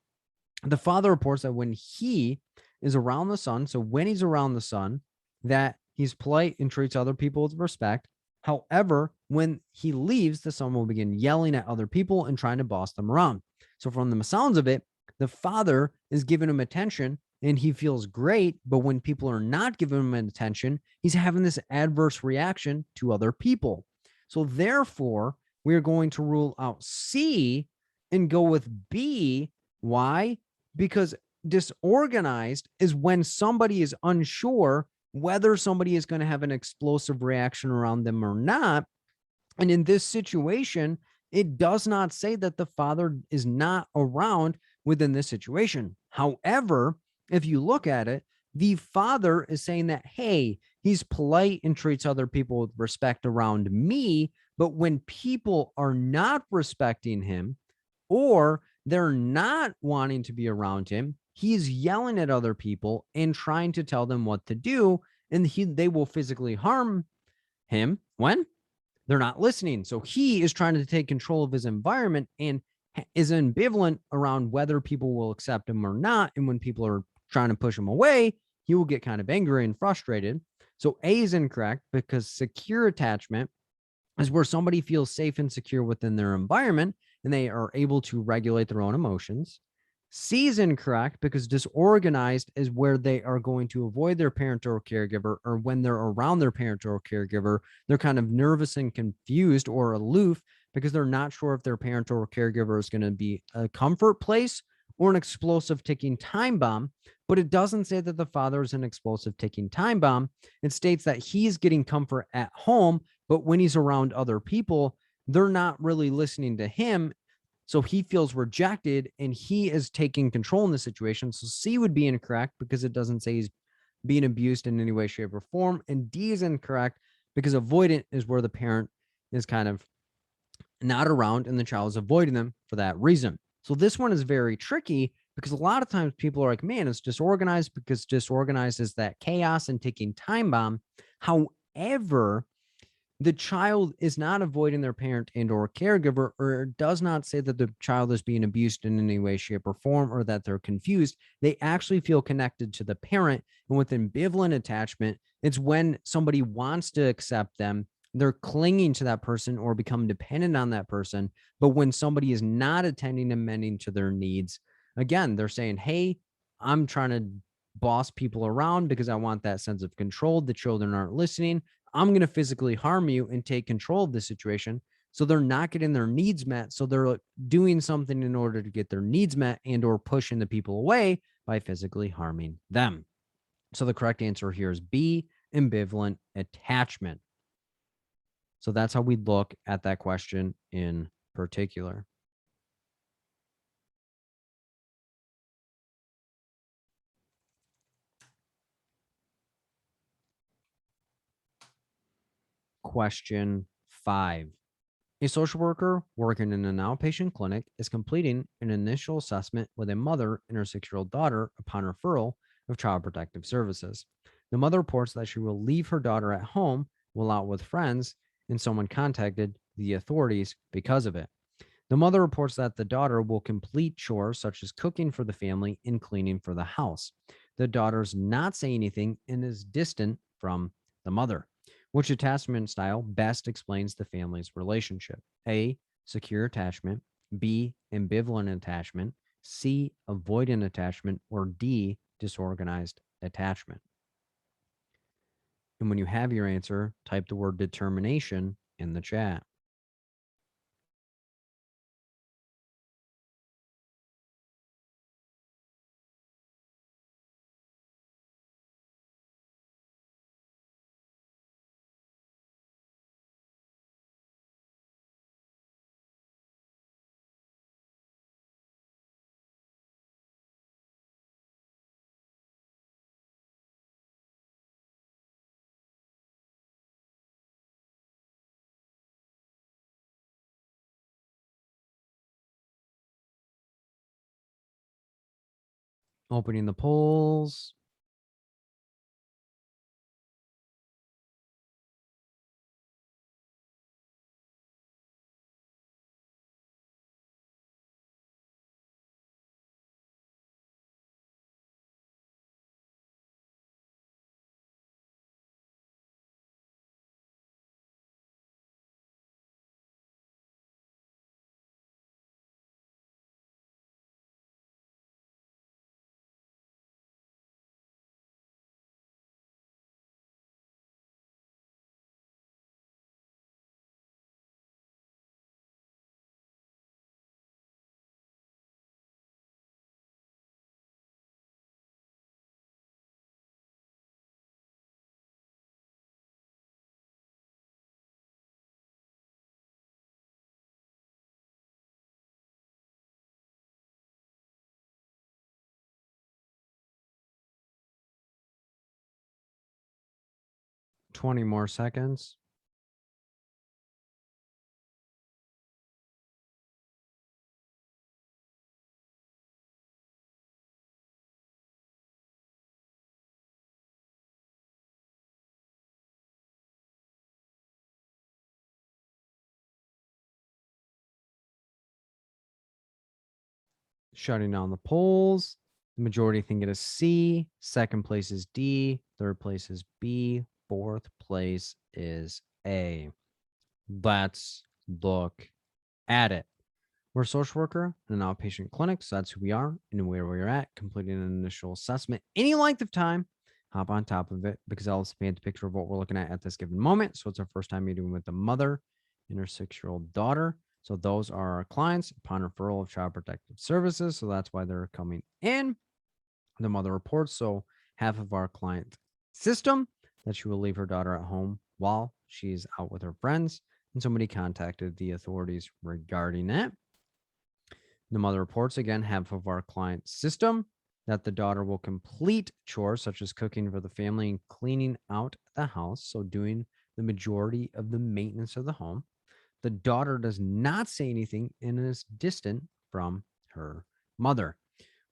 The father reports that when he is around the son, so when he's around the son, that he's polite and treats other people with respect. However, when he leaves, the son will begin yelling at other people and trying to boss them around. So, from the sounds of it, the father is giving him attention and he feels great. But when people are not giving him attention, he's having this adverse reaction to other people. So, therefore, we are going to rule out C and go with B. Why? Because disorganized is when somebody is unsure whether somebody is going to have an explosive reaction around them or not. And in this situation, it does not say that the father is not around within this situation. However, if you look at it, the father is saying that, hey, he's polite and treats other people with respect around me. But when people are not respecting him, or they're not wanting to be around him, he's yelling at other people and trying to tell them what to do. And they will physically harm him when they're not listening. So he is trying to take control of his environment and is ambivalent around whether people will accept him or not. And when people are trying to push him away, he will get kind of angry and frustrated. So A is incorrect, because secure attachment is where somebody feels safe and secure within their environment and they are able to regulate their own emotions. C is incorrect, because disorganized is where they are going to avoid their parent or caregiver, or when they're around their parent or caregiver, they're kind of nervous and confused or aloof because they're not sure if their parent or caregiver is going to be a comfort place or an explosive ticking time bomb. But it doesn't say that the father is an explosive ticking time bomb. It states that he's getting comfort at home, but when he's around other people, they're not really listening to him. So he feels rejected and he is taking control in the situation. So C would be incorrect because it doesn't say he's being abused in any way, shape, or form. And D is incorrect because avoidant is where the parent is kind of not around and the child is avoiding them for that reason. So this one is very tricky because a lot of times people are like, man, it's disorganized, because disorganized is that chaos and ticking time bomb. However, the child is not avoiding their parent and or caregiver, or does not say that the child is being abused in any way, shape, or form, or that they're confused. They actually feel connected to the parent. And with ambivalent attachment, it's when somebody wants to accept them, they're clinging to that person or become dependent on that person. But when somebody is not attending and mending to their needs, again, they're saying, hey, I'm trying to boss people around because I want that sense of control. The children aren't listening. I'm going to physically harm you and take control of the situation. So they're not getting their needs met. So they're doing something in order to get their needs met and or pushing the people away by physically harming them. So the correct answer here is B, ambivalent attachment. So that's how we look at that question in particular. Question 5. A social worker working in an outpatient clinic is completing an initial assessment with a mother and her 6-year-old daughter upon referral of Child Protective Services. The mother reports that she will leave her daughter at home while out with friends, and someone contacted the authorities because of it. The mother reports that the daughter will complete chores such as cooking for the family and cleaning for the house. The daughter's not saying anything and is distant from the mother. Which attachment style best explains the family's relationship? A, secure attachment, B, ambivalent attachment, C, avoidant attachment, or D, disorganized attachment. And when you have your answer, type the word determination in the chat. Opening the polls. Twenty more seconds. Shutting down the polls. The majority think it is C. Second place is D. Third place is B. Fourth place is A. Let's look at it. We're a social worker in an outpatient clinic, so that's who we are and where we're at, completing an initial assessment. Any length of time, hop on top of it because I'll paint the picture of what we're looking at this given moment. So it's our first time meeting with the mother and her 6-year-old daughter. So those are our clients upon referral of Child Protective Services. So that's why they're coming in. The mother reports. So half of our client system that she will leave her daughter at home while she's out with her friends. And somebody contacted the authorities regarding it. The mother reports again half of our client system that the daughter will complete chores such as cooking for the family and cleaning out the house. So doing the majority of the maintenance of the home. The daughter does not say anything and is distant from her mother.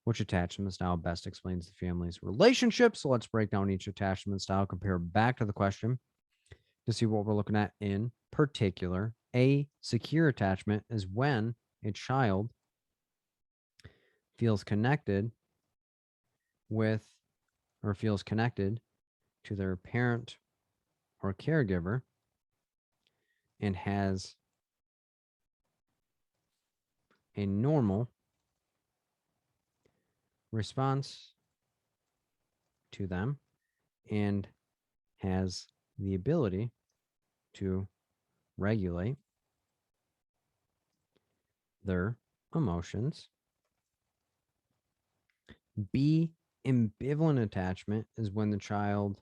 Which attachment style best explains the family's relationship? So let's break down each attachment style, compare back to the question to see what we're looking at in particular. A secure attachment is when a child feels connected with or feels connected to their parent or caregiver and has a normal response to them and has the ability to regulate their emotions. B, ambivalent attachment is when the child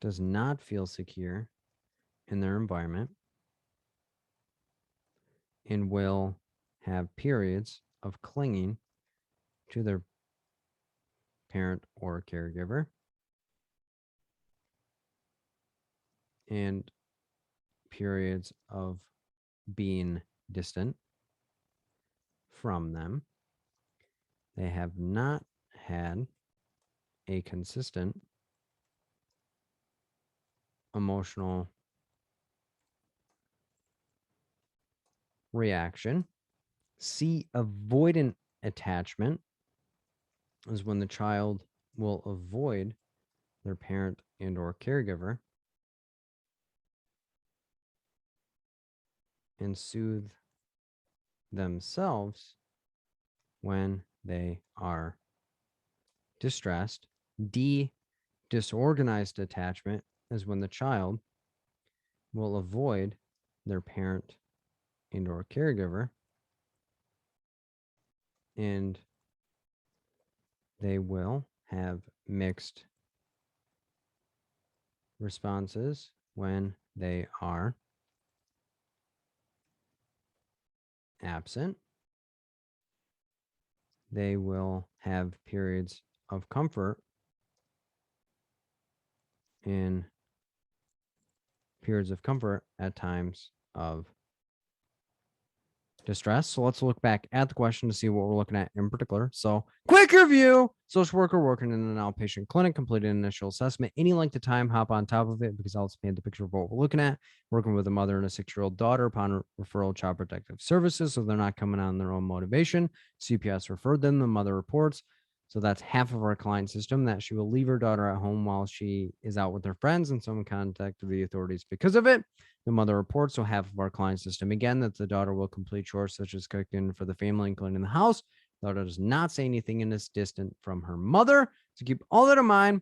does not feel secure in their environment and will have periods of clinging to their parent or caregiver and periods of being distant from them. They have not had a consistent emotional reaction. C, avoidant attachment is when the child will avoid their parent and or caregiver and soothe themselves when they are distressed. D, disorganized attachment is when the child will avoid their parent and or caregiver and they will have mixed responses when they are absent. They will have periods of comfort and periods of comfort at times of distress. So let's look back at the question to see what we're looking at in particular. So, quick review: social worker working in an outpatient clinic, completed an initial assessment. Any length of time, hop on top of it because I'll paint the picture of what we're looking at. Working with a mother and a 6-year-old daughter upon referral Child Protective Services. So they're not coming on their own motivation. CPS referred them. The mother reports. So that's half of our client system, that she will leave her daughter at home while she is out with her friends, and someone contacted the authorities because of it. The mother reports. So half of our client system, again, that the daughter will complete chores such as cooking for the family and cleaning the house. The daughter does not say anything and is distant from her mother. So keep all that in mind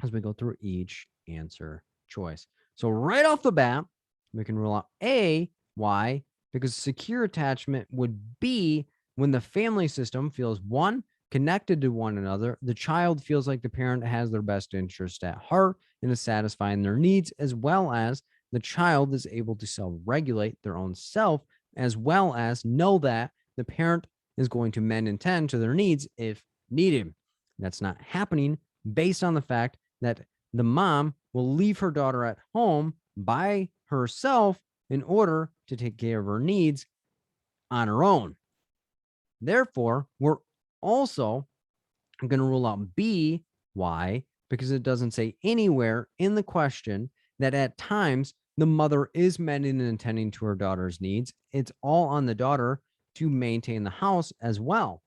as we go through each answer choice. So right off the bat, we can rule out A. Why? Because secure attachment would be when the family system feels, one, connected to one another. The child feels like the parent has their best interest at heart and is satisfying their needs, as well as the child is able to self-regulate their own self, as well as know that the parent is going to mend and tend to their needs if needed. That's not happening based on the fact that the mom will leave her daughter at home by herself in order to take care of her needs on her own. Therefore, we're also going to rule out B. Why? Because it doesn't say anywhere in the question that at times the mother is mending and attending to her daughter's needs. It's all on the daughter to maintain the house as well,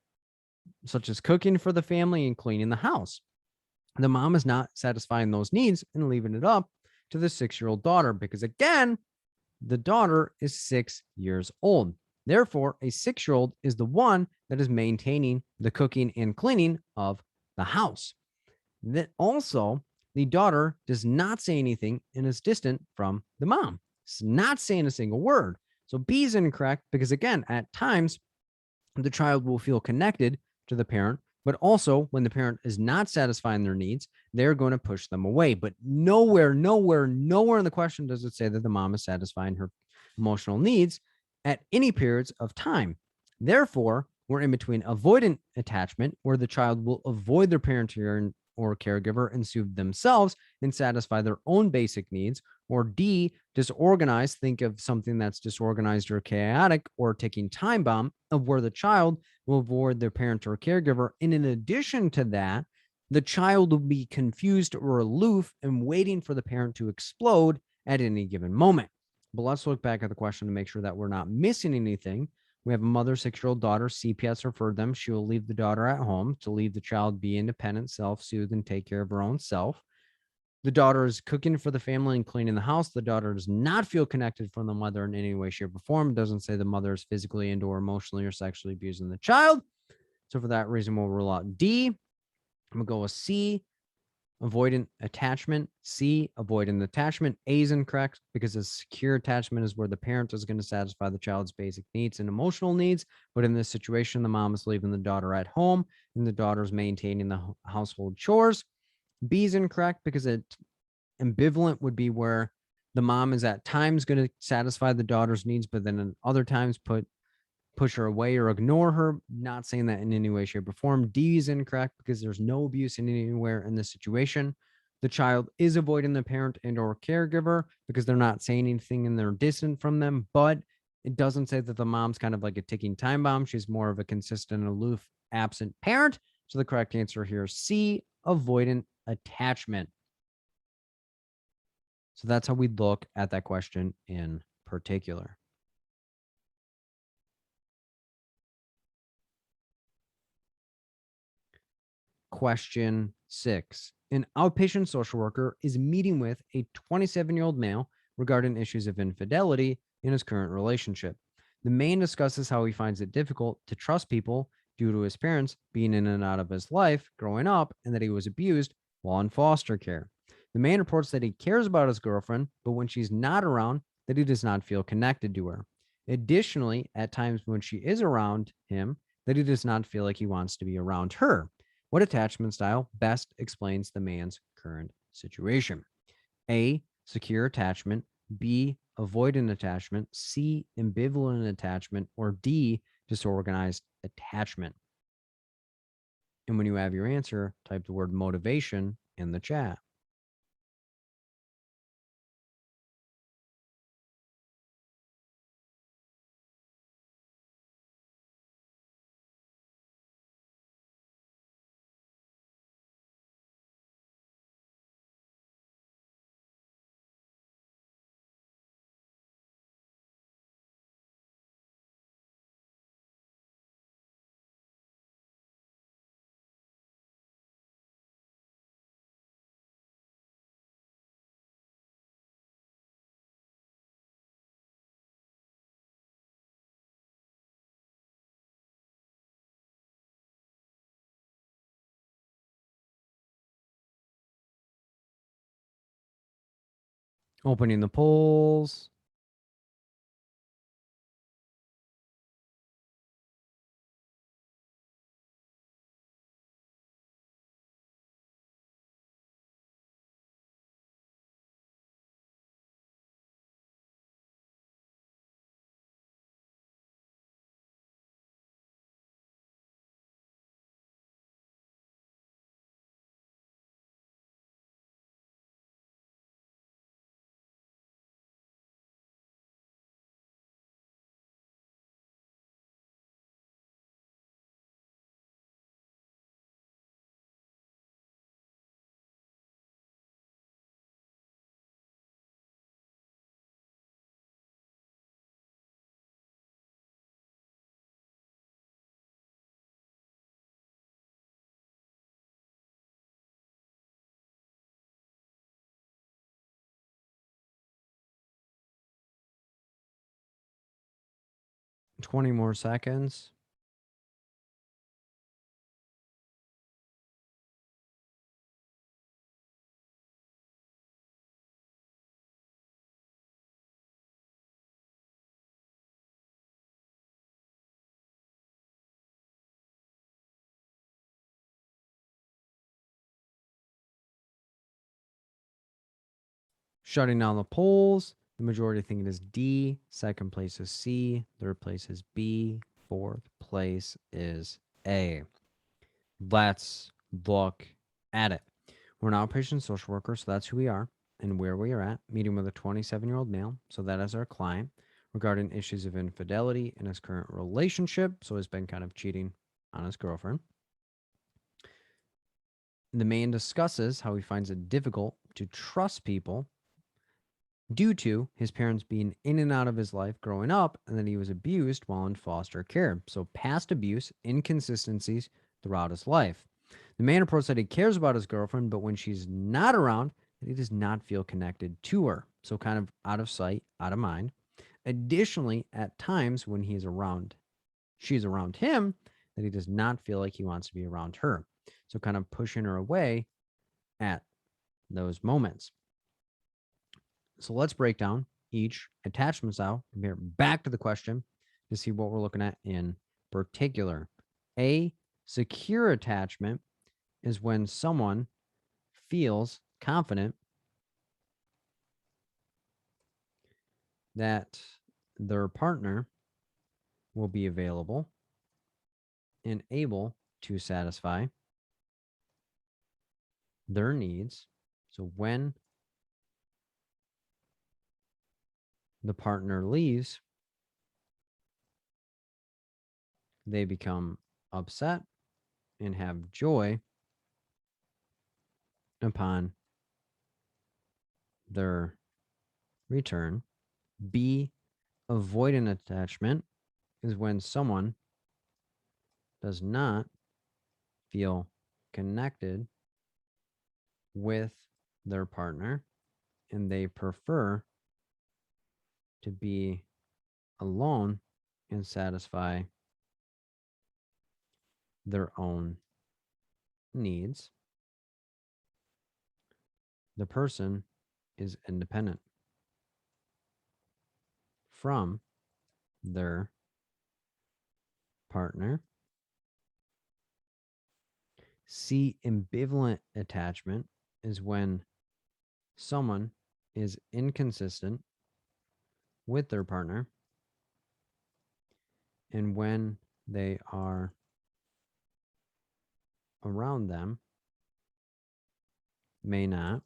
such as cooking for the family and cleaning the house. The mom is not satisfying those needs and leaving it up to the 6-year-old daughter because, again, the daughter is 6 years old. Therefore, a 6-year-old is the one that is maintaining the cooking and cleaning of the house. That also, the daughter does not say anything and is distant from the mom. It's not saying a single word. So B is incorrect because, again, at times the child will feel connected to the parent, but also when the parent is not satisfying their needs, they're going to push them away. But nowhere in the question does it say that the mom is satisfying her emotional needs at any periods of time. Therefore, we're in between avoidant attachment, where the child will avoid their parent or caregiver and soothe themselves and satisfy their own basic needs, or D, disorganized. Think of something that's disorganized or chaotic, or ticking time bomb, of where the child will avoid their parent or caregiver. And in addition to that, the child will be confused or aloof and waiting for the parent to explode at any given moment. But let's look back at the question to make sure that we're not missing anything. We have a mother, 6-year-old daughter. CPS referred them. She will leave the daughter at home to leave the child be independent, self-soothe, and take care of her own self. The daughter is cooking for the family and cleaning the house. The daughter does not feel connected from the mother in any way, shape, or form. It doesn't say the mother is physically and or emotionally or sexually abusing the child. So for that reason, we'll rule out D. I'm going to go with C, avoidant attachment. C, avoidant attachment. A is incorrect because a secure attachment is where the parent is going to satisfy the child's basic needs and emotional needs. But in this situation, the mom is leaving the daughter at home and the daughter is maintaining the household chores. B is incorrect because ambivalent would be where the mom is at times going to satisfy the daughter's needs, but then in other times push her away or ignore her. Not saying that in any way, shape, or form. D is incorrect because there's no abuse anywhere in this situation. The child is avoiding the parent and or caregiver because they're not saying anything and they're distant from them, but it doesn't say that the mom's kind of like a ticking time bomb. She's more of a consistent, aloof, absent parent. So the correct answer here is C, avoidant attachment. So that's how we look at that question in particular. Question 6. An outpatient social worker is meeting with a 27-year-old male regarding issues of infidelity in his current relationship. The man discusses how he finds it difficult to trust people due to his parents being in and out of his life growing up, and that he was abused while in foster care. The man reports that he cares about his girlfriend, but when she's not around, that he does not feel connected to her. Additionally, at times when she is around him, that he does not feel like he wants to be around her. What attachment style best explains the man's current situation? A, secure attachment. B, avoidant attachment. C, ambivalent attachment. Or D, disorganized attachment. And when you have your answer, type the word motivation in the chat. Opening the polls. Twenty more seconds. Shutting down the polls. The majority think it is D. Second place is C. Third place is B. Fourth place is A. Let's look at it. We're an outpatient social worker, so that's who we are and where we are at. Meeting with a 27-year-old male, so that is our client, regarding issues of infidelity in his current relationship. So he's been kind of cheating on his girlfriend. The man discusses how he finds it difficult to trust people due to his parents being in and out of his life growing up, and that he was abused while in foster care. So past abuse, inconsistencies throughout his life. The man approached that he cares about his girlfriend, but when she's not around, that he does not feel connected to her. So kind of out of sight, out of mind. Additionally, at times when he's around, she's around him, that he does not feel like he wants to be around her. So kind of pushing her away at those moments. So let's break down each attachment style, compare back to the question to see what we're looking at in particular. A secure attachment is when someone feels confident that their partner will be available and able to satisfy their needs. So when the partner leaves, they become upset and have joy upon their return. B, avoidant attachment is when someone does not feel connected with their partner and they prefer to be alone and satisfy their own needs. The person is independent from their partner. C, ambivalent attachment is when someone is inconsistent with their partner, and when they are around them, may not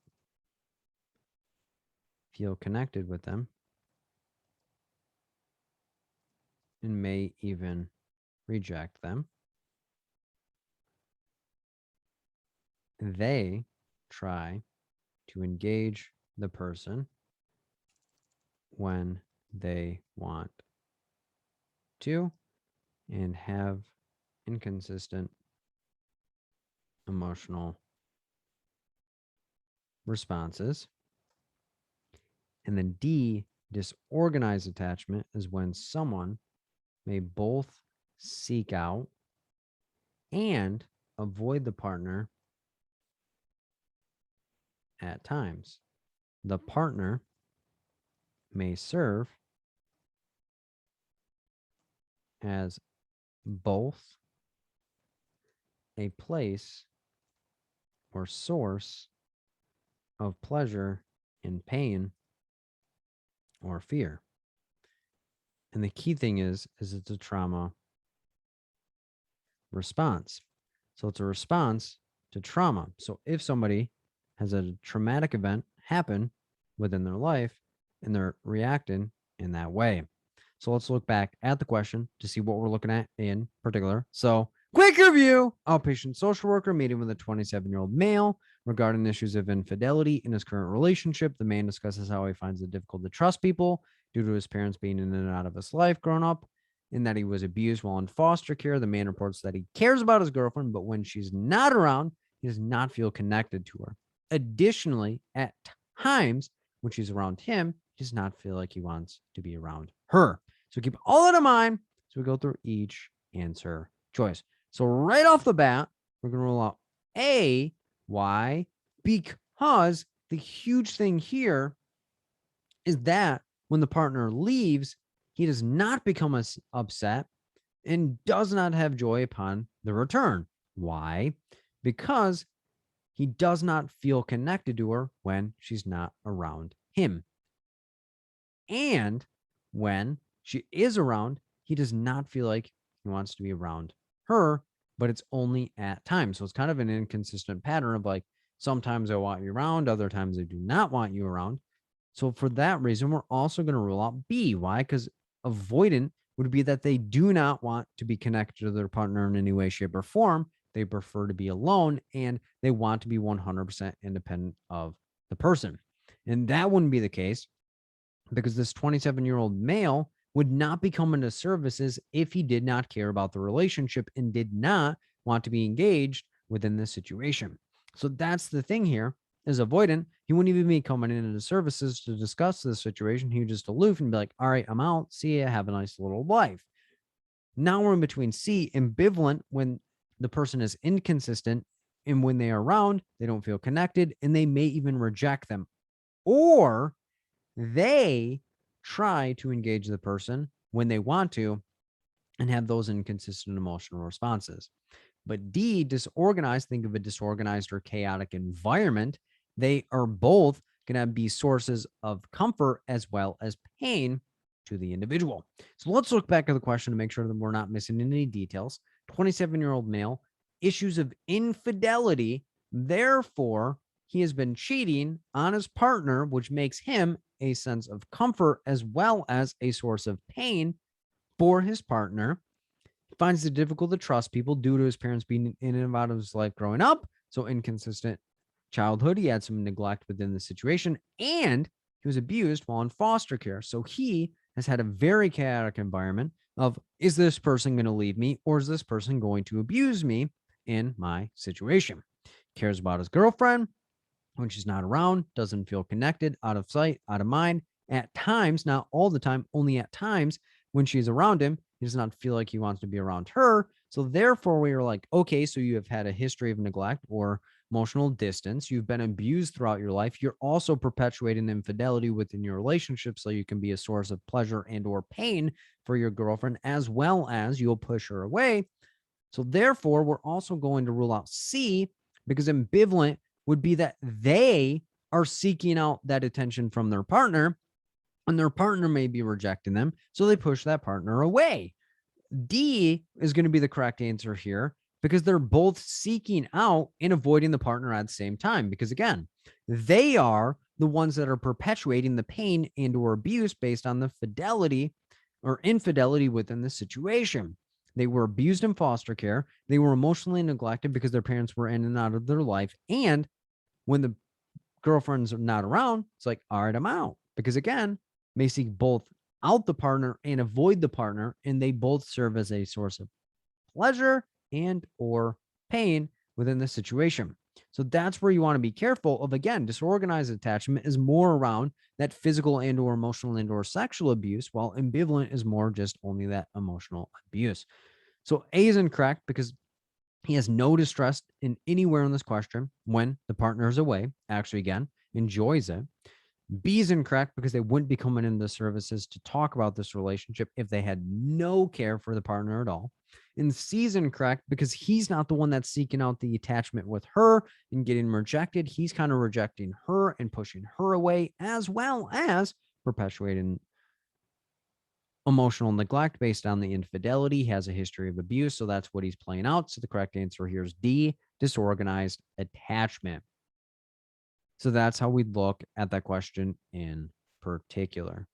feel connected with them, and may even reject them. They try to engage the person when they want to and have inconsistent emotional responses. And then D, disorganized attachment, is when someone may both seek out and avoid the partner at times. The partner may serve as both a place or source of pleasure and pain or fear. And the key thing is it's a trauma response. So it's a response to trauma. So if somebody has a traumatic event happen within their life and they're reacting in that way. So let's look back at the question to see what we're looking at in particular. So, quick review: outpatient social worker meeting with a 27-year-old male regarding issues of infidelity in his current relationship. The man discusses how he finds it difficult to trust people due to his parents being in and out of his life growing up, and that he was abused while in foster care. The man reports that he cares about his girlfriend, but when she's not around, he does not feel connected to her. Additionally, at times when she's around him, he does not feel like he wants to be around her. So keep all that in mind. So we go through each answer choice. So right off the bat, we're going to rule out A. Why? Because the huge thing here is that when the partner leaves, he does not become upset and does not have joy upon the return. Why? Because he does not feel connected to her when she's not around him. And when she is around, he does not feel like he wants to be around her, but it's only at times. So it's kind of an inconsistent pattern of like, sometimes I want you around, other times I do not want you around. So for that reason, we're also going to rule out B. Why? Because avoidant would be that they do not want to be connected to their partner in any way, shape, or form. They prefer to be alone and they want to be 100% independent of the person. And that wouldn't be the case because this 27-year-old male would not be coming to services if he did not care about the relationship and did not want to be engaged within this situation. So that's the thing here is avoidant. He wouldn't even be coming into services to discuss this situation. He would just aloof and be like, all right, I'm out. See ya. Have a nice little life. Now we're in between C, ambivalent, when the person is inconsistent and when they are around, they don't feel connected and they may even reject them. Or they try to engage the person when they want to and have those inconsistent emotional responses. But D, disorganized, think of a disorganized or chaotic environment. They are both going to be sources of comfort as well as pain to the individual. So let's look back at the question to make sure that we're not missing any details. 27-year-old male, issues of infidelity. Therefore, he has been cheating on his partner, which makes him a sense of comfort as well as a source of pain for his partner. He finds it difficult to trust people due to his parents being in and out of his life growing up. So inconsistent childhood. He had some neglect within the situation and he was abused while in foster care. So he has had a very chaotic environment of, is this person going to leave me or is this person going to abuse me in my situation? Cares about his girlfriend when she's not around, doesn't feel connected, out of sight, out of mind. At times, not all the time, only at times when she's around him, he does not feel like he wants to be around her. So therefore, we were like, okay, so you have had a history of neglect or emotional distance. You've been abused throughout your life. You're also perpetuating infidelity within your relationship so you can be a source of pleasure and or pain for your girlfriend, as well as you'll push her away. So therefore, we're also going to rule out C because ambivalent would be that they are seeking out that attention from their partner and their partner may be rejecting them. So they push that partner away. D is going to be the correct answer here because they're both seeking out and avoiding the partner at the same time. Because again, they are the ones that are perpetuating the pain and or abuse based on the fidelity or infidelity within the situation. They were abused in foster care. They were emotionally neglected because their parents were in and out of their life. And when the girlfriends are not around, it's like, all right, I'm out. Because again, may seek both out the partner and avoid the partner, and they both serve as a source of pleasure and or pain within the situation. So that's where you want to be careful of. Again, disorganized attachment is more around that physical and or emotional and or sexual abuse, while ambivalent is more just only that emotional abuse. So A is incorrect because he has no distress in anywhere in this question when the partner is away. Actually, again, enjoys it. B is incorrect because they wouldn't be coming into the services to talk about this relationship if they had no care for the partner at all. And C is incorrect because he's not the one that's seeking out the attachment with her and getting rejected. He's kind of rejecting her and pushing her away, as well as perpetuating emotional neglect based on the infidelity. He has a history of abuse, so that's what he's playing out. So the correct answer here is D, disorganized attachment. So that's how we look at that question in particular.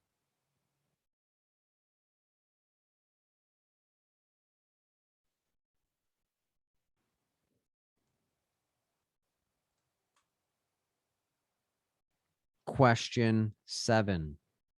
Question 7.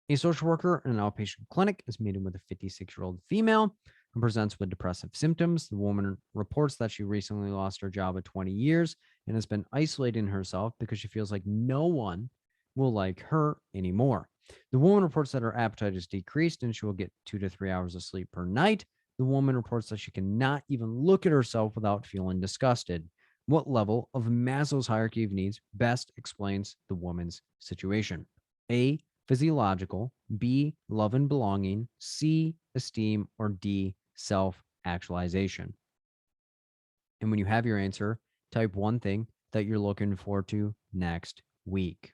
A social worker in an outpatient clinic is meeting with a 56-year-old female who presents with depressive symptoms. The woman reports that she recently lost her job at 20 years and has been isolating herself because she feels like no one will like her anymore. The woman reports that her appetite is decreased and she will get 2 to 3 hours of sleep per night. The woman reports that she cannot even look at herself without feeling disgusted. What level of Maslow's hierarchy of needs best explains the woman's situation? A, physiological, B, love and belonging, C, esteem, or D, self-actualization. And when you have your answer, type one thing that you're looking forward to next week.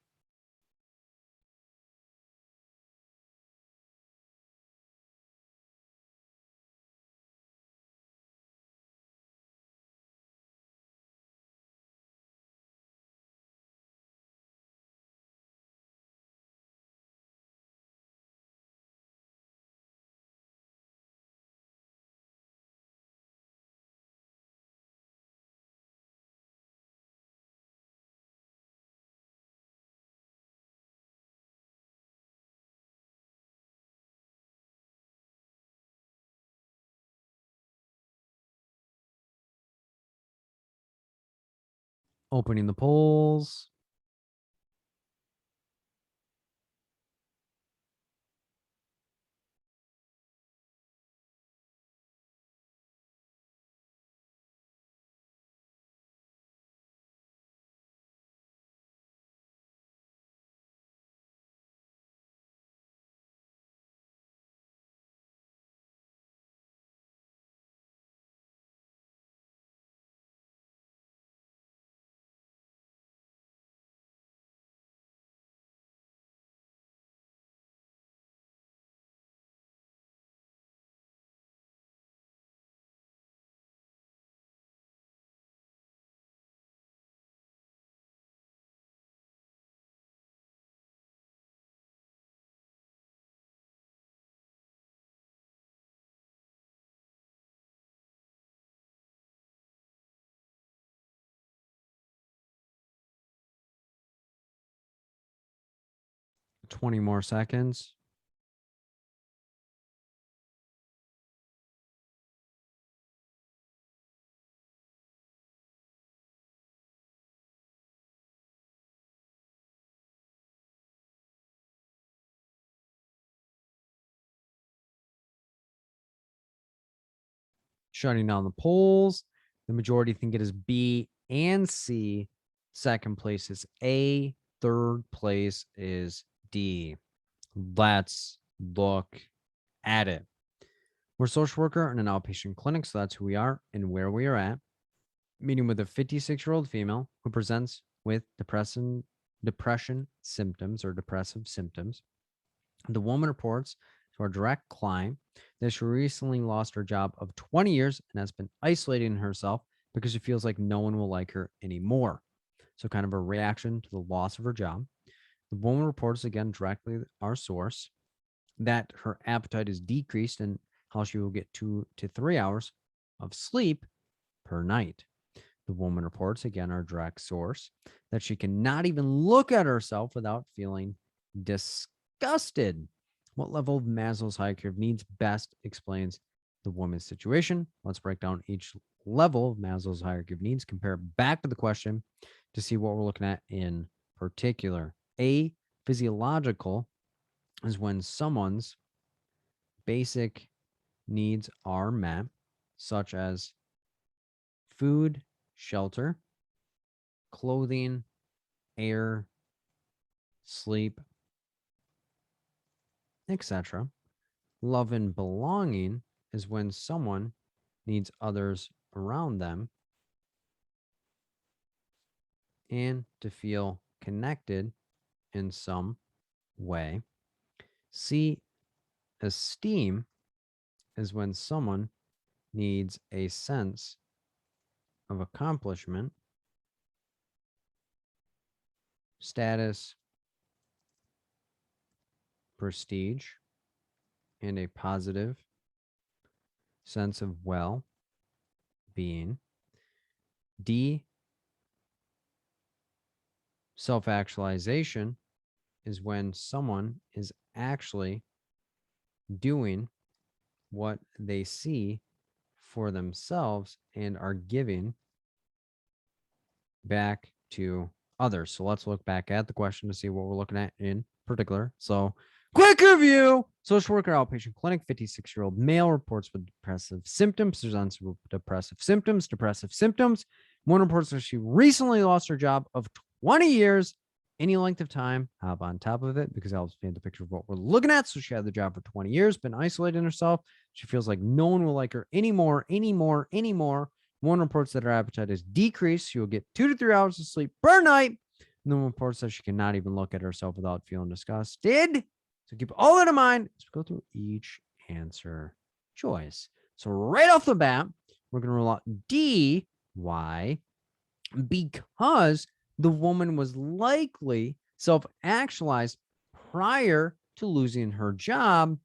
Opening the polls. Twenty more seconds. Shutting down the polls. The majority think it is B and C. Second place is A. Third place is D. Let's look at it. We're a social worker in an outpatient clinic, so that's who we are and where we are at. Meeting with a 56-year-old female who presents with depression symptoms or depressive symptoms. The woman reports to our direct client that she recently lost her job of 20 years and has been isolating herself because she feels like no one will like her anymore. So, kind of a reaction to the loss of her job. The woman reports again directly our source that her appetite is decreased and how she will get 2 to 3 hours of sleep per night. The woman reports, again, our direct source, that she cannot even look at herself without feeling disgusted. What level of Maslow's hierarchy of needs best explains the woman's situation? Let's break down each level of Maslow's hierarchy of needs, compare it back to the question to see what we're looking at in particular. A, physiological, is when someone's basic needs are met, such as food, shelter, clothing, air, sleep, etc. Love and belonging is when someone needs others around them and to feel connected in some way. C, esteem is when someone needs a sense of accomplishment, status, prestige, and a positive sense of well being. D, self actualization is when someone is actually doing what they see for themselves and are giving back to others. So let's look back at the question to see what we're looking at in particular. So, quick review. Social worker outpatient clinic, 56-year-old male reports with depressive symptoms. There's on depressive symptoms. One reports that she recently lost her job of 20 years. Any length of time, hop on top of it because it helps paint the picture of what we're looking at. So she had the job for 20 years, been isolating herself. She feels like no one will like her anymore. One reports that her appetite has decreased. She will get 2 to 3 hours of sleep per night. And then reports that she cannot even look at herself without feeling disgusted. So keep all that in mind as we go through each answer choice. So right off the bat, we're going to rule out D. Why? Because the woman was likely self-actualized prior to losing her job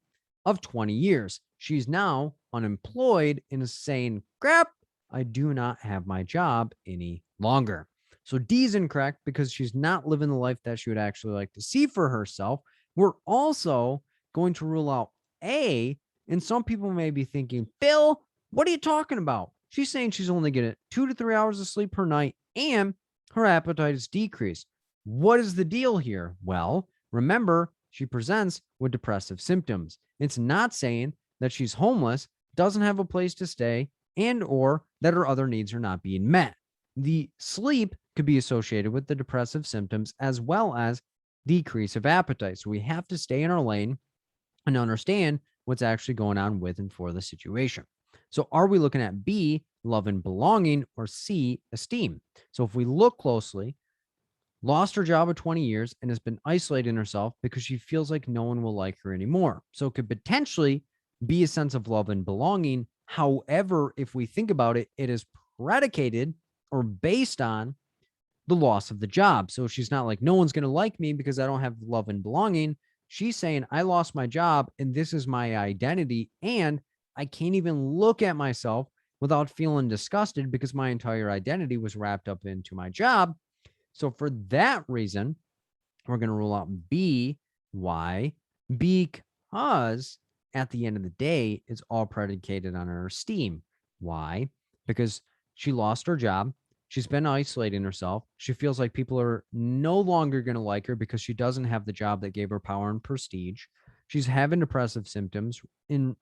of 20 years. She's now unemployed and is saying, crap, I do not have my job any longer. So D is incorrect because she's not living the life that she would actually like to see for herself. We're also going to rule out A, and some people may be thinking, Bill, what are you talking about? She's saying she's only getting 2 to 3 hours of sleep per night and her appetite is decreased. What is the deal here? Well, remember, she presents with depressive symptoms. It's not saying that she's homeless, doesn't have a place to stay, and or that her other needs are not being met. The sleep could be associated with the depressive symptoms as well as decrease of appetite. So we have to stay in our lane and understand what's actually going on with and for the situation. So are we looking at B, love and belonging, or C, esteem? So if we look closely, lost her job of 20 years and has been isolating herself because she feels like no one will like her anymore. So it could potentially be a sense of love and belonging. However, if we think about it, it is predicated or based on the loss of the job. So she's not like, no one's going to like me because I don't have love and belonging. She's saying, I lost my job and this is my identity. And I can't even look at myself without feeling disgusted because my entire identity was wrapped up into my job. So for that reason, we're going to rule out B. Why? Because at the end of the day, it's all predicated on her esteem. Why? Because she lost her job. She's been isolating herself. She feels like people are no longer going to like her because she doesn't have the job that gave her power and prestige. She's having depressive symptoms in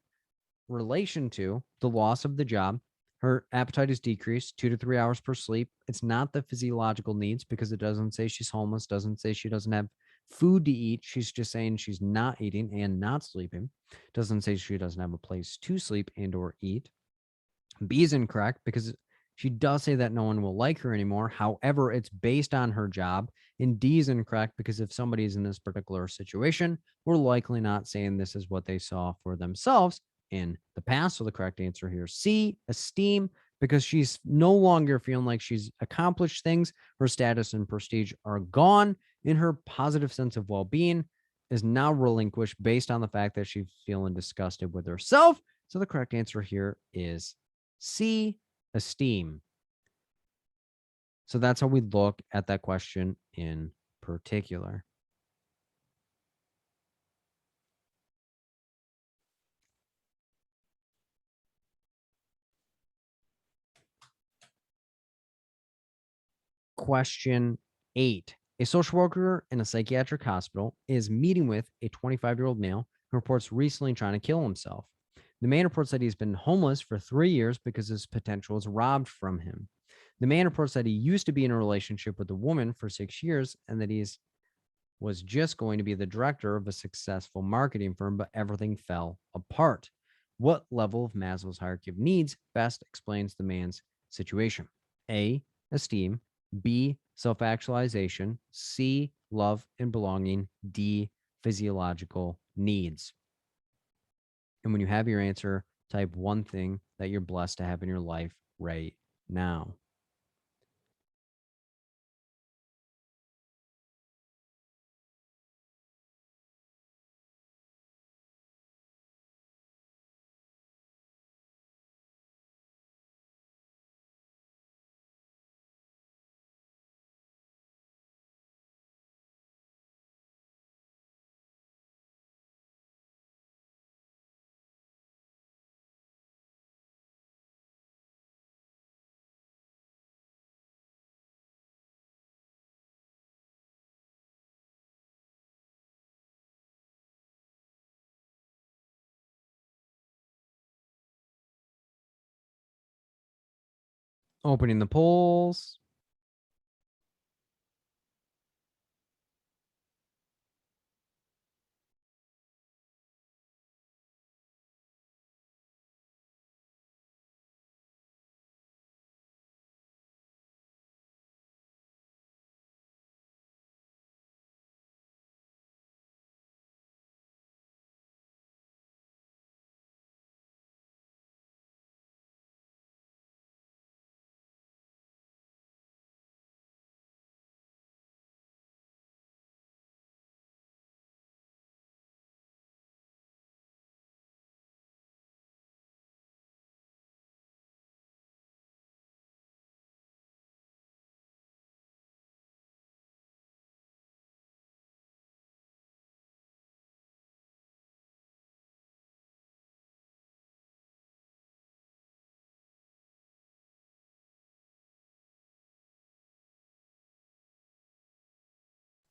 relation to the loss of the job. Her appetite is decreased 2 to 3 hours per sleep. It's not the physiological needs because it doesn't say she's homeless, doesn't say she doesn't have food to eat. She's just saying she's not eating and not sleeping. Doesn't say she doesn't have a place to sleep and or eat. B is incorrect because she does say that no one will like her anymore. However, it's based on her job. And D is incorrect because if somebody's in this particular situation, we're likely not saying this is what they saw for themselves in the past. So the correct answer here is C, esteem, because she's no longer feeling like she's accomplished things. Her status and prestige are gone, and her positive sense of well-being is now relinquished based on the fact that she's feeling disgusted with herself. So the correct answer here is C, esteem. So that's how we look at that question in particular. Question 8. A social worker in a psychiatric hospital is meeting with a 25-year-old male who reports recently trying to kill himself. The man reports that he's been homeless for 3 years because his potential was robbed from him. The man reports that he used to be in a relationship with a woman for 6 years and that he's was just going to be the director of a successful marketing firm, but everything fell apart. What level of Maslow's hierarchy of needs best explains the man's situation? A, esteem. B, self actualization. C, love and belonging. D, physiological needs. And when you have your answer, type one thing that you're blessed to have in your life right now. Opening the polls.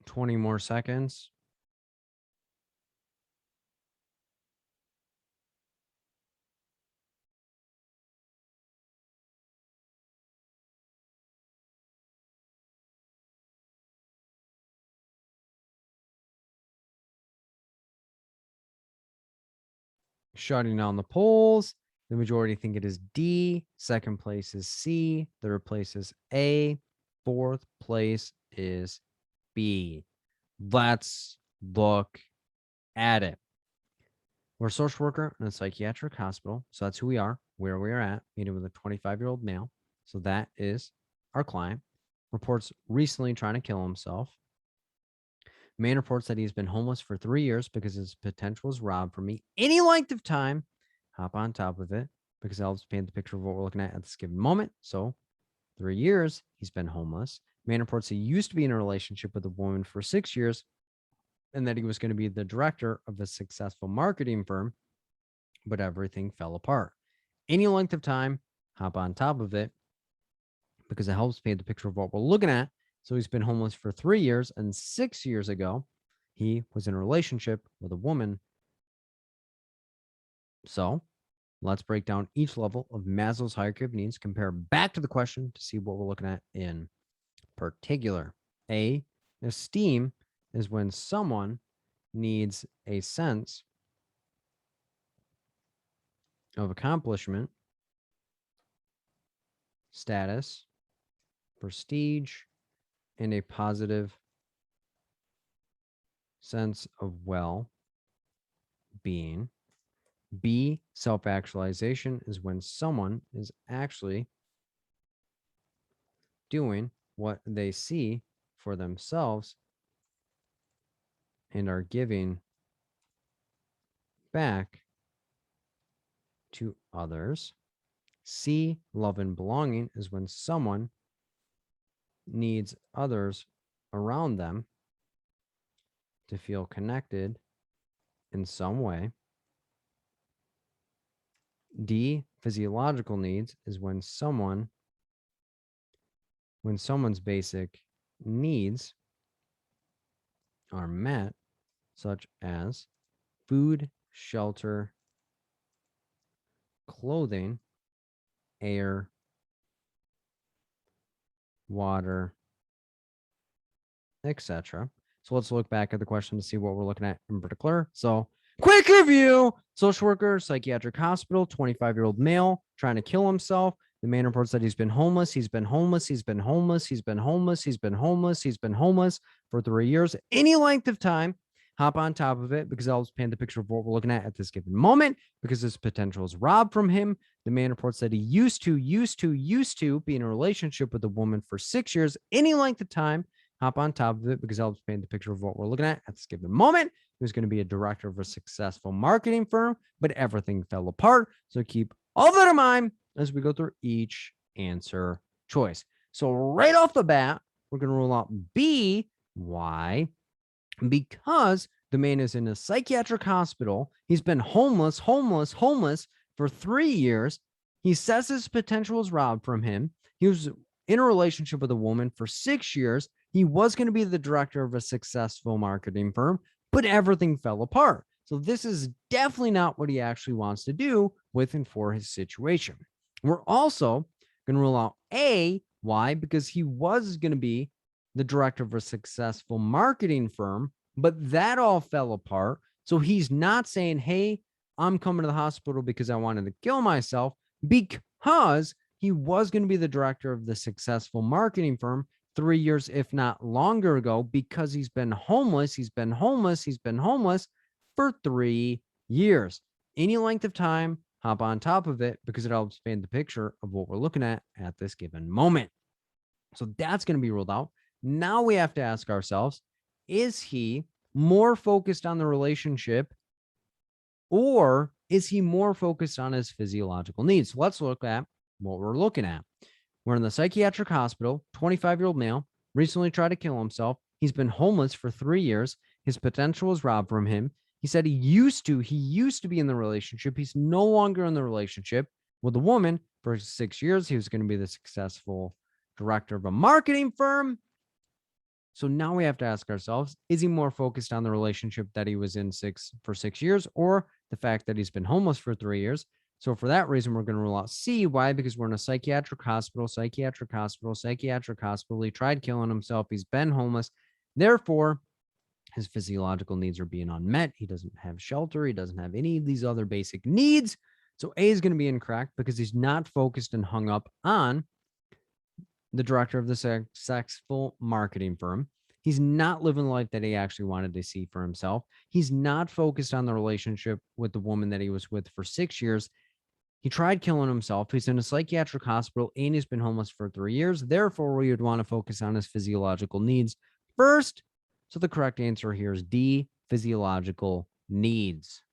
Twenty more seconds. Shutting down the polls. The majority think it is D. Second place is C. Third place is A. Fourth place is B. Let's look at it. We're a social worker in a psychiatric hospital. So that's who we are, where we are at, meeting with a 25-year-old male. So that is our client. Reports recently trying to kill himself. Man reports that he's been homeless for 3 years because his potential was robbed from me any length of time. Hop on top of it because it helps paint the picture of what we're looking at this given moment. So 3 years, he's been homeless. Man reports he used to be in a relationship with a woman for 6 years and that he was going to be the director of a successful marketing firm, but everything fell apart. Any length of time, hop on top of it because it helps paint the picture of what we're looking at. So he's been homeless for 3 years, and 6 years ago, he was in a relationship with a woman. So let's break down each level of Maslow's hierarchy of needs, compare back to the question to see what we're looking at in particular. A, esteem is when someone needs a sense of accomplishment, status, prestige, and a positive sense of well being. B, self actualization is when someone is actually doing what they see for themselves and are giving back to others. C, love and belonging is when someone needs others around them to feel connected in some way. D, physiological needs is when someone's basic needs are met, such as food, shelter, clothing, air, water, etc. So let's look back at the question to see what we're looking at in particular. So quick review. Social worker, psychiatric hospital, 25-year-old male trying to kill himself. The man reports that he's been homeless. He's been homeless. He's been homeless. He's been homeless. He's been homeless. He's been homeless for 3 years. Any length of time, hop on top of it because I'll paint the picture of what we're looking at this given moment because his potential is robbed from him. The man reports that he used to be in a relationship with a woman for 6 years. Any length of time, hop on top of it because I'll paint the picture of what we're looking at this given moment. He was going to be a director of a successful marketing firm, but everything fell apart. So keep all that in mind as we go through each answer choice. So right off the bat, we're going to rule out B. Why? Because the man is in a psychiatric hospital. He's been homeless for 3 years. He says his potential was robbed from him. He was in a relationship with a woman for 6 years. He was going to be the director of a successful marketing firm, but everything fell apart. So this is definitely not what he actually wants to do with and for his situation. We're also going to rule out A. Why? Because he was going to be the director of a successful marketing firm, but that all fell apart. So he's not saying, hey, I'm coming to the hospital because I wanted to kill myself, because he was going to be the director of the successful marketing firm 3 years, if not longer ago, because he's been homeless for 3 years. Any length of time, hop on top of it because it helps paint the picture of what we're looking at this given moment. So that's going to be ruled out. Now we have to ask ourselves, is he more focused on the relationship or is he more focused on his physiological needs? So let's look at what we're looking at. We're in the psychiatric hospital, 25-year-old male, recently tried to kill himself. He's been homeless for 3 years. His potential was robbed from him. He said he used to be in the relationship. He's no longer in the relationship with a woman for 6 years. He was going to be the successful director of a marketing firm. So now we have to ask ourselves, is he more focused on the relationship that he was in for 6 years or the fact that he's been homeless for 3 years? So for that reason, we're going to rule out C. Why? Because we're in a psychiatric hospital. He tried killing himself. He's been homeless. Therefore, his physiological needs are being unmet. He doesn't have shelter. He doesn't have any of these other basic needs. So A is going to be incorrect because he's not focused and hung up on the director of the successful marketing firm. He's not living the life that he actually wanted to see for himself. He's not focused on the relationship with the woman that he was with for 6 years. He tried killing himself. He's in a psychiatric hospital and he's been homeless for 3 years. Therefore, we would want to focus on his physiological needs first. So the correct answer here is D, physiological needs.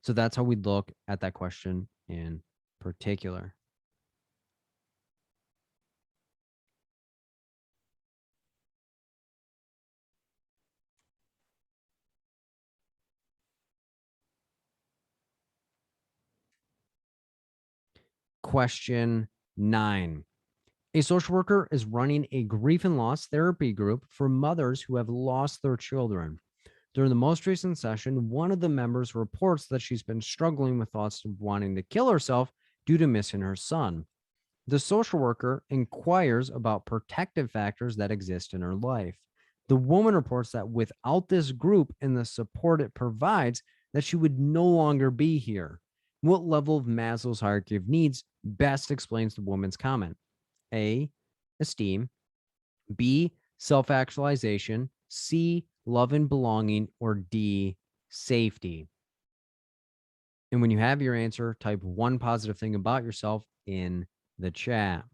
So that's how we look at that question in particular. Question 9. A social worker is running a grief and loss therapy group for mothers who have lost their children. During the most recent session, one of the members reports that she's been struggling with thoughts of wanting to kill herself due to missing her son. The social worker inquires about protective factors that exist in her life. The woman reports that without this group and the support it provides, that she would no longer be here. What level of Maslow's hierarchy of needs best explains the woman's comment? A, esteem. B, self-actualization. C, love and belonging. Or D, safety. And when you have your answer, type one positive thing about yourself in the chat.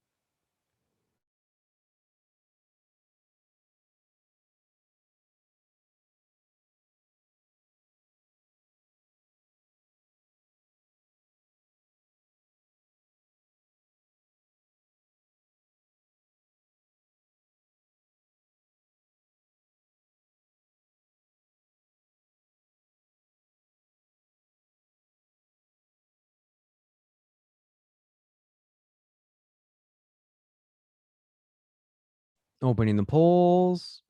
Opening the polls.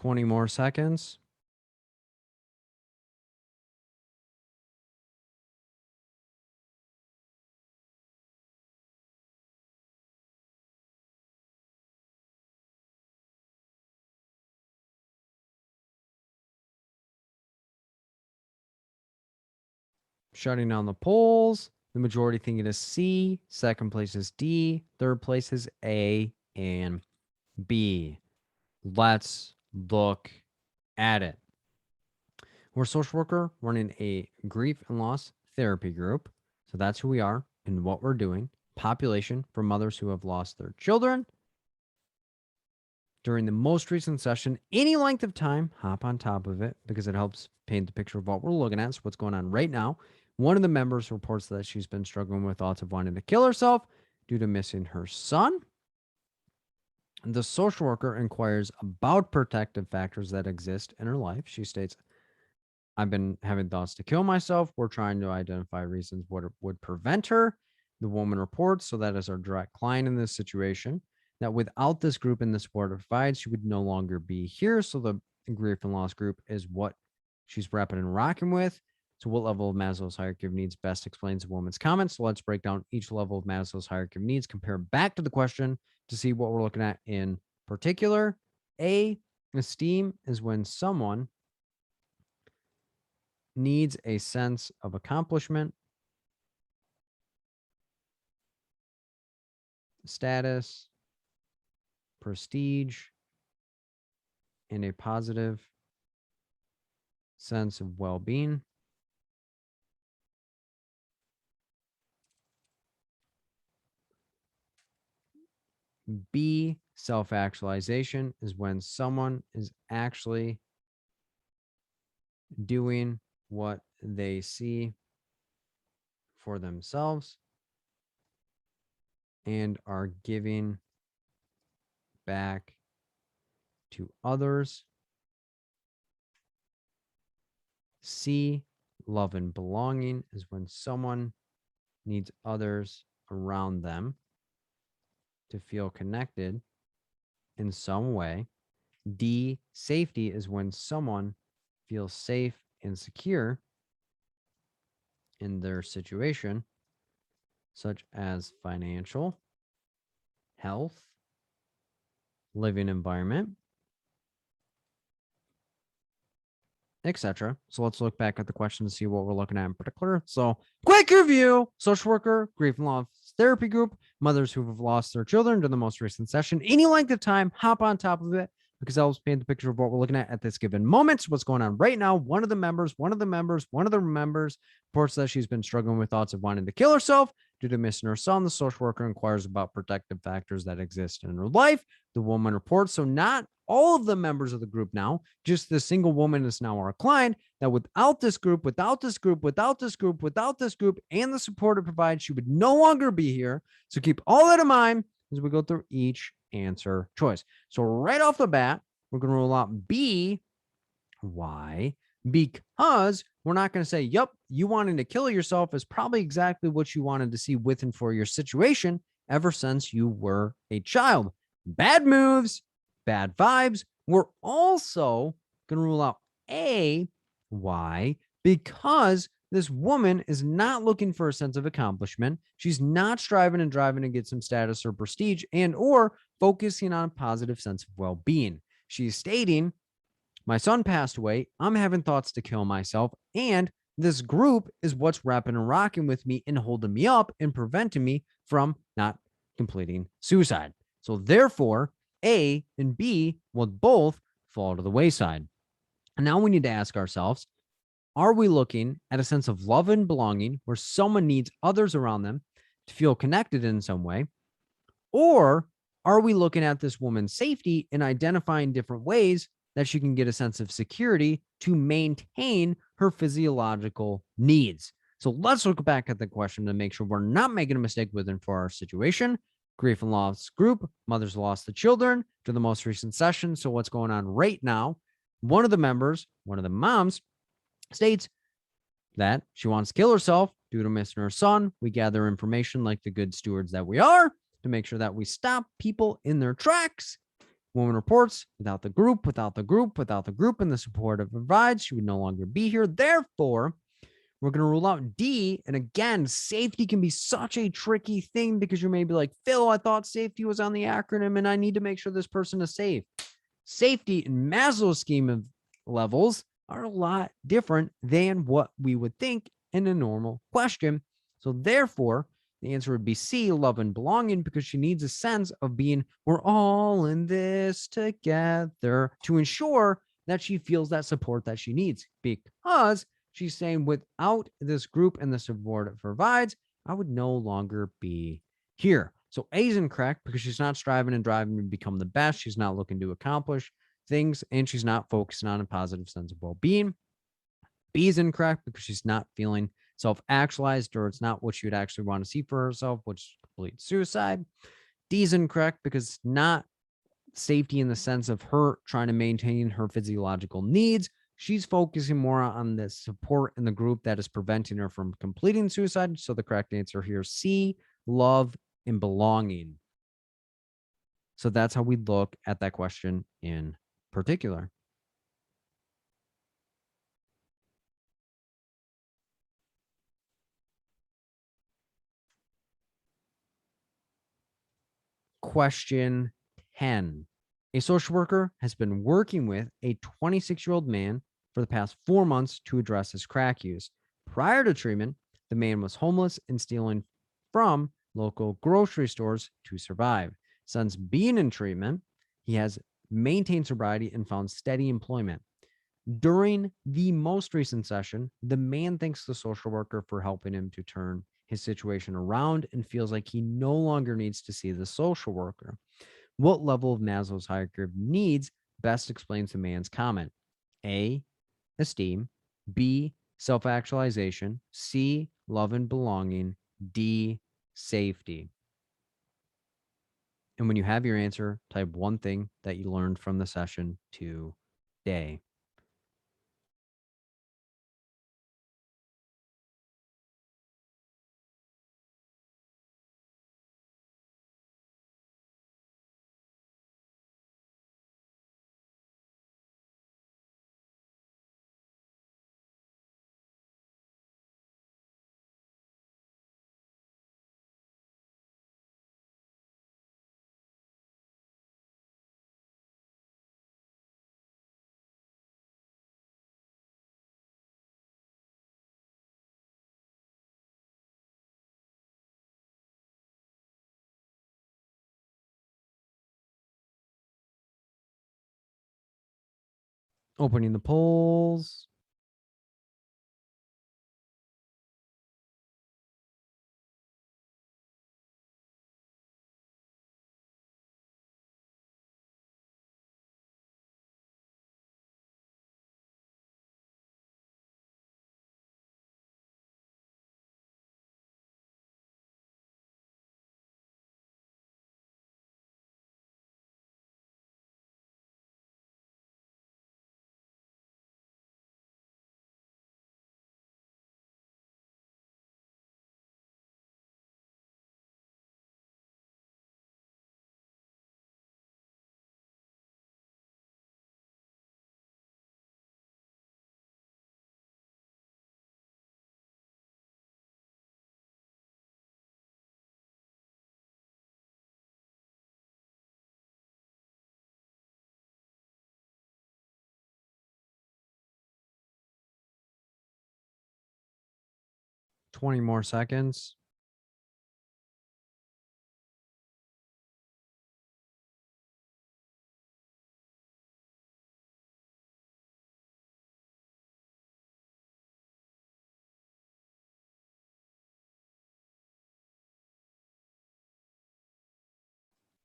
20 more seconds. Shutting down the polls. The majority think it is C. Second place is D. Third place is A and B. Let's look at it. We're a social worker running a grief and loss therapy group. So that's who we are and what we're doing. Population for mothers who have lost their children. During the most recent session, any length of time, hop on top of it because it helps paint the picture of what we're looking at. So what's going on right now. One of the members reports that she's been struggling with thoughts of wanting to kill herself due to missing her son. The social worker inquires about protective factors that exist in her life. She states, I've been having thoughts to kill myself. We're trying to identify reasons what would prevent her. The woman reports, so that is our direct client in this situation, that without this group and the support it provides, she would no longer be here. So the grief and loss group is what she's rapping and rocking with. So what level of Maslow's hierarchy of needs best explains the woman's comments? So let's break down each level of Maslow's hierarchy of needs, compare back to the question to see what we're looking at in particular. A, esteem is when someone needs a sense of accomplishment, status, prestige, and a positive sense of well-being. B, self-actualization is when someone is actually doing what they see for themselves and are giving back to others. C, love and belonging is when someone needs others around them to feel connected in some way. D, safety is when someone feels safe and secure in their situation, such as financial, health, living environment, etc. So let's look back at the question to see what we're looking at in particular. So quick review: social worker, grief and loss therapy group, mothers who have lost their children to the most recent session. Any length of time, hop on top of it because that helps paint the picture of what we're looking at this given moment. So what's going on right now? One of the members reports that she's been struggling with thoughts of wanting to kill herself due to missing her son. The social worker inquires about protective factors that exist in her life. The woman reports, so not all of the members of the group now, just the single woman is now our client, that without this group, and the support it provides, she would no longer be here. So keep all that in mind as we go through each answer choice. So right off the bat, we're going to rule out B. Why? Because we're not going to say, yep, you wanting to kill yourself is probably exactly what you wanted to see with and for your situation ever since you were a child. Bad moves, bad vibes. We're also going to rule out A. Why? Because this woman is not looking for a sense of accomplishment. She's not striving and driving to get some status or prestige and or focusing on a positive sense of well-being. She's stating, my son passed away. I'm having thoughts to kill myself. And this group is what's rapping and rocking with me and holding me up and preventing me from not completing suicide. So therefore, A and B will both fall to the wayside. And now we need to ask ourselves, are we looking at a sense of love and belonging where someone needs others around them to feel connected in some way? Or are we looking at this woman's safety and identifying different ways that she can get a sense of security to maintain her physiological needs? So let's look back at the question to make sure we're not making a mistake with and for our situation. Grief and loss group, mothers lost the children to the most recent session. So what's going on right now? One of the members, one of the moms, states that she wants to kill herself due to missing her son. We gather information like the good stewards that we are to make sure that we stop people in their tracks Woman reports, without the group, and the support it provides, she would no longer be here. Therefore, we're going to rule out D. And again, safety can be such a tricky thing because you may be like, Phil, I thought safety was on the acronym and I need to make sure this person is safe. Safety in Maslow's scheme of levels are a lot different than what we would think in a normal question. So therefore, the answer would be C, love and belonging, because she needs a sense of being, we're all in this together, to ensure that she feels that support that she needs. Because she's saying, without this group and the support it provides, I would no longer be here. So A is incorrect because she's not striving and driving to become the best. She's not looking to accomplish things, and she's not focusing on a positive sense of well-being. B is incorrect because she's not feeling self-actualized, or it's not what she would actually want to see for herself, which is complete suicide. D is incorrect because it's not safety in the sense of her trying to maintain her physiological needs. She's focusing more on the support in the group that is preventing her from completing suicide. So the correct answer here is C, love and belonging. So that's how we look at that question in particular. Question 10. A social worker has been working with a 26-year-old man for the past 4 months to address his crack use. Prior to treatment, the man was homeless and stealing from local grocery stores to survive. Since being in treatment, he has maintained sobriety and found steady employment. During the most recent session, the man thanks the social worker for helping him to turn his situation around and feels like he no longer needs to see the social worker. What level of Maslow's hierarchy of needs best explains the man's comment? A, esteem. B, self actualization. C, love and belonging. D, safety. And when you have your answer, type one thing that you learned from the session today. Opening the polls. Twenty more seconds.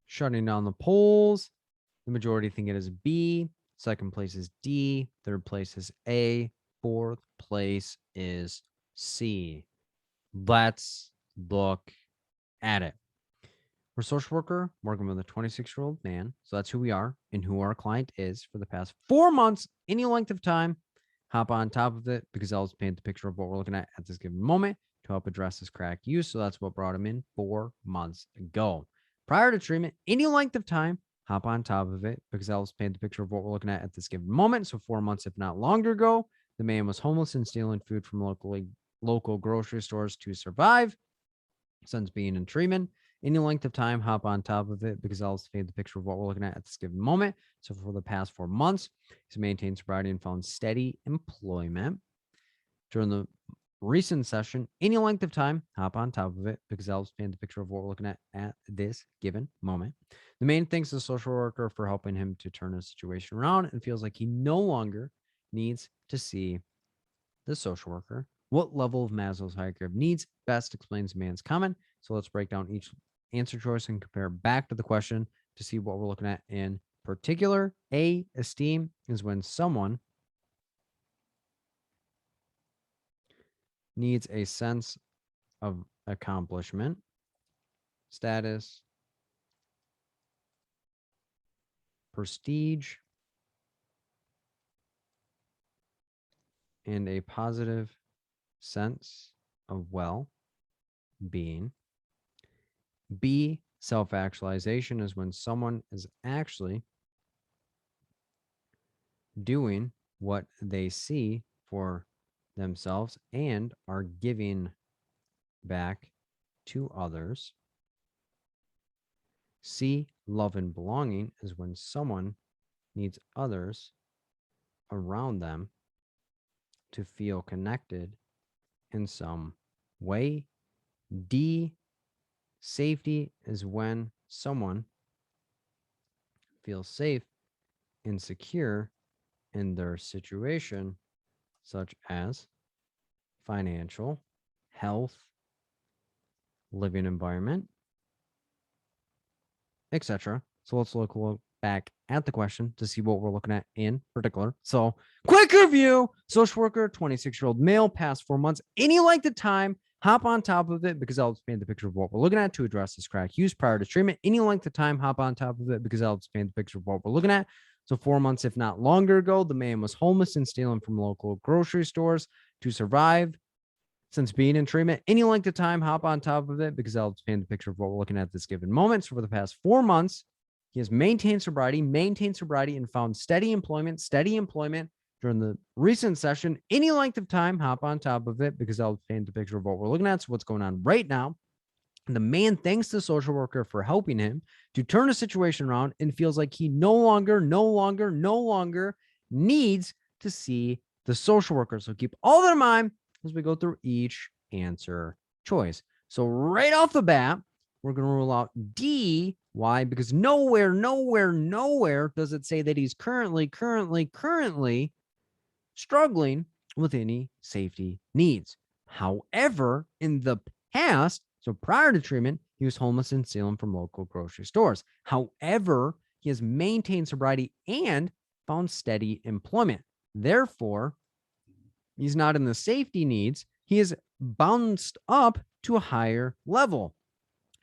Shutting down the polls. The majority think it is B. Second place is D. Third place is A. Fourth place is C. Let's look at it. We're a social worker working with a 26-year-old man. So that's who we are and who our client is for the past 4 months, any length of time. Hop on top of it because I'll paint the picture of what we're looking at this given moment to help address this crack use. So that's what brought him in 4 months ago. Prior to treatment, any length of time, hop on top of it because that helps paint the picture of what we're looking at this given moment. So 4 months, if not longer ago, the man was homeless and stealing food from local grocery stores to survive. Since being in treatment, any length of time, hop on top of it because I'll paint the picture of what we're looking at this given moment. So for the past 4 months, he's maintained sobriety and found steady employment. During the recent session, any length of time, hop on top of it because I'll paint the picture of what we're looking at this given moment. The man thanks the social worker for helping him to turn his situation around and feels like he no longer needs to see the social worker. What level of Maslow's hierarchy of needs best explains man's comment? So let's break down each answer choice and compare back to the question to see what we're looking at in particular. A, esteem is when someone needs a sense of accomplishment, status, prestige, and a positive sense of well-being. B, self-actualization is when someone is actually doing what they see for themselves and are giving back to others. C, love and belonging is when someone needs others around them to feel connected in some way. D, safety is when someone feels safe and secure in their situation, such as financial, health, living environment, etc. So let's look back at the question to see what we're looking at in particular. So quick review: social worker, 26-year-old male, past 4 months, any length of time, hop on top of it because I'll paint the picture of what we're looking at to address this crack use prior to treatment. Any length of time, hop on top of it because I'll paint the picture of what we're looking at. So 4 months, if not longer ago, the man was homeless and stealing from local grocery stores to survive. Since being in treatment, any length of time, hop on top of it because I'll paint the picture of what we're looking at this given moment. So for the past 4 months, he has maintained sobriety, and found steady employment during the recent session. Any length of time, hop on top of it because I'll paint the picture of what we're looking at. So what's going on right now? The man thanks the social worker for helping him to turn a situation around and feels like he no longer needs to see the social worker. So keep all that in mind as we go through each answer choice. So right off the bat, we're going to rule out D. Why? Because nowhere does it say that he's currently struggling with any safety needs. However, in the past, so prior to treatment, he was homeless and stealing from local grocery stores. However, he has maintained sobriety and found steady employment. Therefore, he's not in the safety needs. He is bounced up to a higher level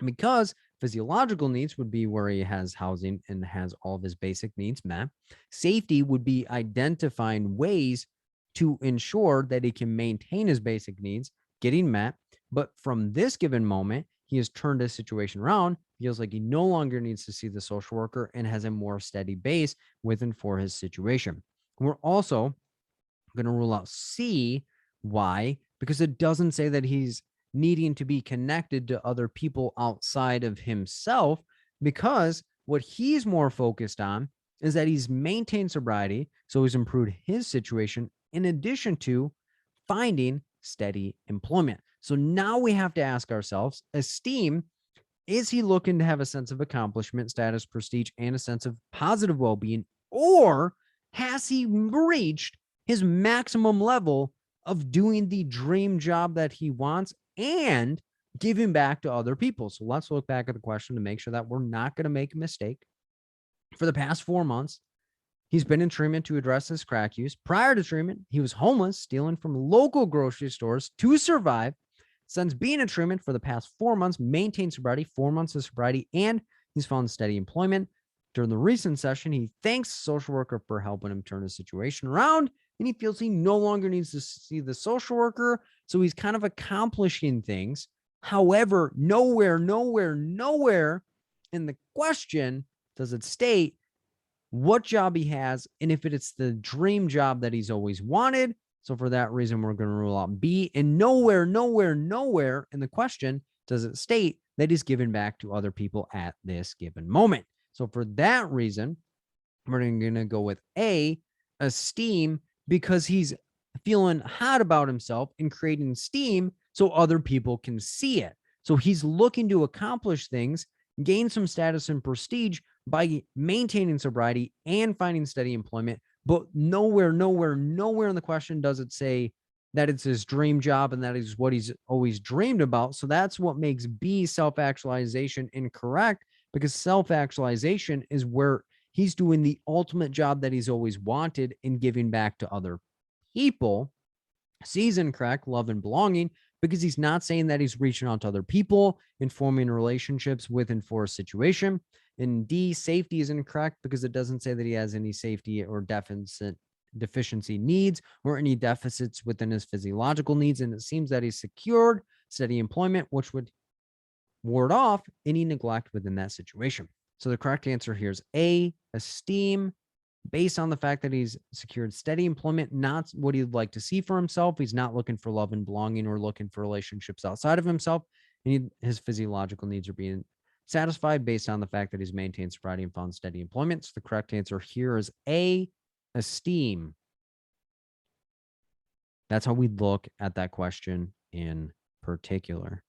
because physiological needs would be where he has housing and has all of his basic needs met. Safety would be identifying ways to ensure that he can maintain his basic needs getting met. But from this given moment, he has turned his situation around, feels like he no longer needs to see the social worker and has a more steady base with and for his situation. We're also going to rule out C. Why? Because it doesn't say that he's needing to be connected to other people outside of himself, because what he's more focused on is that he's maintained sobriety, so he's improved his situation in addition to finding steady employment. So now we have to ask ourselves, esteem, is he looking to have a sense of accomplishment, status, prestige, and a sense of positive well-being, or has he reached his maximum level of doing the dream job that he wants and giving back to other people? So let's look back at the question to make sure that we're not going to make a mistake. For the past 4 months, he's been in treatment to address his crack use. Prior to treatment, he was homeless, stealing from local grocery stores to survive. Since being in treatment for the past 4 months, maintained sobriety, 4 months of sobriety, and he's found steady employment. During the recent session, he thanks the social worker for helping him turn his situation around, and he feels he no longer needs to see the social worker, so he's kind of accomplishing things. However, nowhere in the question does it state what job he has and if it's the dream job that he's always wanted. So for that reason, we're going to rule out B. And nowhere in the question does it state that he's given back to other people at this given moment. So for that reason, we're going to go with A, esteem, because he's feeling hot about himself and creating steam so other people can see it. So he's looking to accomplish things, gain some status and prestige by maintaining sobriety and finding steady employment. But nowhere in the question does it say that it's his dream job and that is what he's always dreamed about. So that's what makes B, self-actualization, incorrect, because self-actualization is where he's doing the ultimate job that he's always wanted in giving back to other people. C's incorrect, love and belonging, because he's not saying that he's reaching out to other people and forming relationships with and for a situation. And D, safety is incorrect because it doesn't say that he has any safety or deficiency needs or any deficits within his physiological needs. And it seems that he's secured steady employment, which would ward off any neglect within that situation. So the correct answer here is A, esteem, based on the fact that he's secured steady employment, not what he'd like to see for himself. He's not looking for love and belonging or looking for relationships outside of himself. His physiological needs are being satisfied based on the fact that he's maintained sobriety and found steady employment. So the correct answer here is A, esteem. That's how we look at that question in particular.